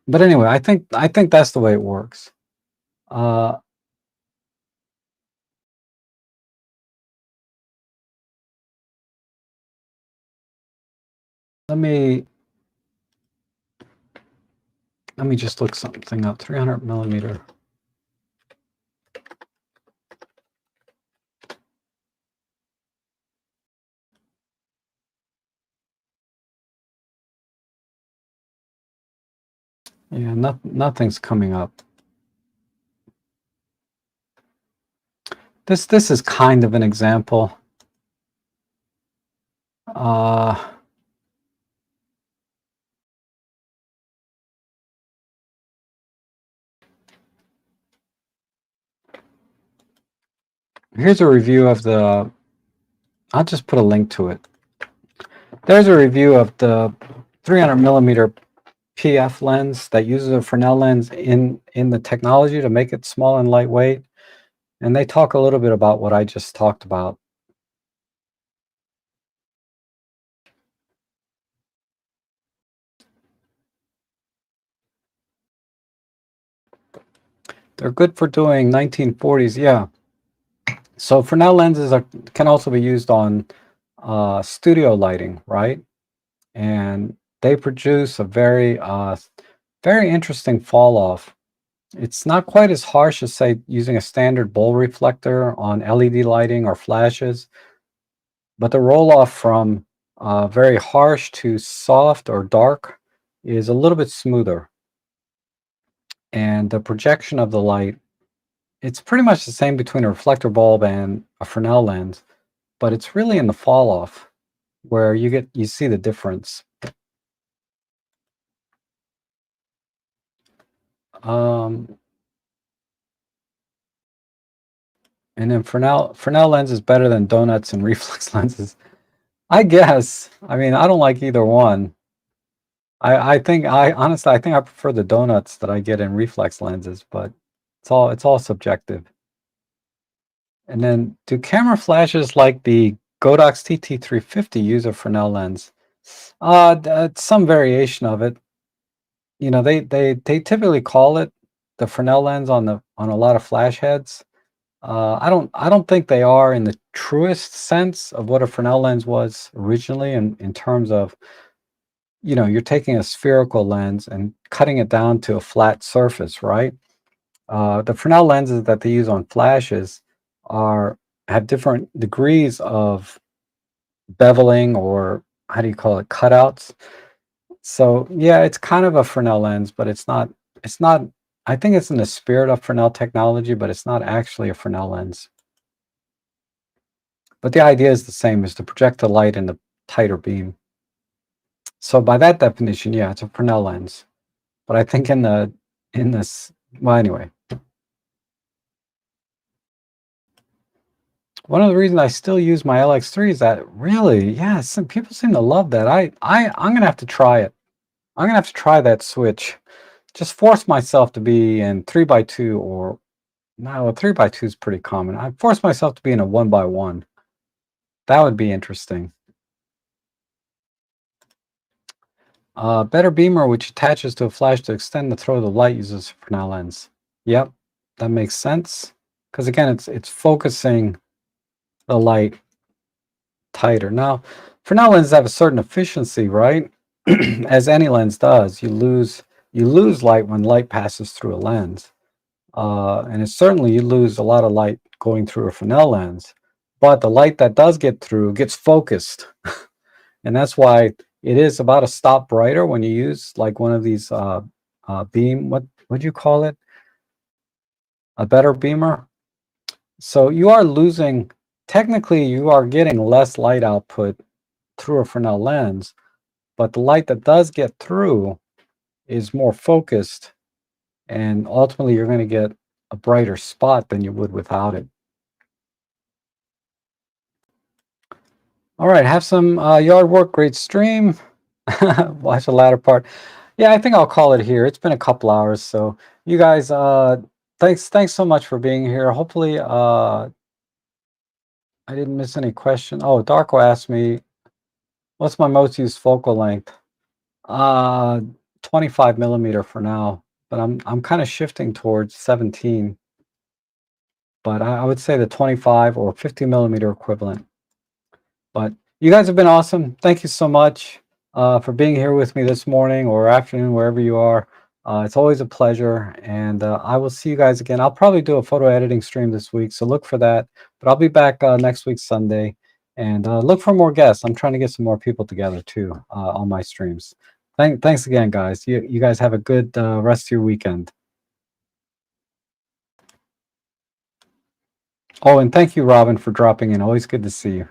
but anyway, I think that's the way it works. Uh, let me just look something up. 300mm. Yeah, nothing's coming up. This is kind of an example. Here's a review of the, I'll just put a link to it. There's a review of the 300 millimeter PF lens that uses a Fresnel lens in the technology to make it small and lightweight, and they talk a little bit about what I just talked about. They're good for doing 1940s, yeah. So Fresnel lenses can also be used on studio lighting, right? And they produce a very interesting fall off. It's not quite as harsh as, say, using a standard bowl reflector on LED lighting or flashes, but the roll off from very harsh to soft or dark is a little bit smoother. And the projection of the light, it's pretty much the same between a reflector bulb and a Fresnel lens, but it's really in the fall off where you see the difference. Um, and then Fresnel lens is better than donuts and reflex lenses. I guess. I mean, I don't like either one. I honestly I think I prefer the donuts that I get in reflex lenses, but it's all subjective. And then do camera flashes like the Godox TT350 use a Fresnel lens? Some variation of it. You know, they typically call it the Fresnel lens on a lot of flash heads. I don't think they are in the truest sense of what a Fresnel lens was originally in terms of, you know, you're taking a spherical lens and cutting it down to a flat surface, right? The Fresnel lenses that they use on flashes are have different degrees of beveling, or how do you call it, cutouts. So yeah, it's kind of a Fresnel lens, but it's not I think it's in the spirit of Fresnel technology, but it's not actually a Fresnel lens. But the idea is the same, is to project the light in the tighter beam. So by that definition, yeah, it's a Fresnel lens. But I think in this well, anyway, one of the reasons I still use my LX3 is that really, yeah, some people seem to love that. I'm gonna have to try it. I'm gonna have to try that switch. Just force myself to be in 3x2, or no, 3x2 is pretty common. I force myself to be in a 1x1. That would be interesting. Better beamer, which attaches to a flash to extend the throw of the light, uses a Fresnel lens. Yep, that makes sense. Because again, it's focusing the light tighter. Now, Fresnel lenses have a certain efficiency, right? As any lens does, you lose light when light passes through a lens, and it's certainly you lose a lot of light going through a Fresnel lens. But the light that does get through gets focused, and that's why it is about a stop brighter when you use like one of these beam. What do you call it? A better beamer. So you are losing. Technically, you are getting less light output through a Fresnel lens, but the light that does get through is more focused, and ultimately you're going to get a brighter spot than you would without it. All right, have some yard work, great stream. Watch the latter part. Yeah, I think I'll call it here. It's been a couple hours, so you guys, thanks so much for being here. Hopefully, I didn't miss any question. Oh, Darko asked me, what's my most used focal length? Uh, 25 millimeter for now, but I'm kind of shifting towards 17. But I would say the 25 or 50 millimeter equivalent. But you guys have been awesome. Thank you so much for being here with me this morning or afternoon, wherever you are. It's always a pleasure, and I will see you guys again. I'll probably do a photo editing stream this week, so look for that. But I'll be back next week, Sunday, and look for more guests. I'm trying to get some more people together too on my streams. Thanks again, guys. You guys have a good rest of your weekend. Oh, and thank you, Robin, for dropping in. Always good to see you.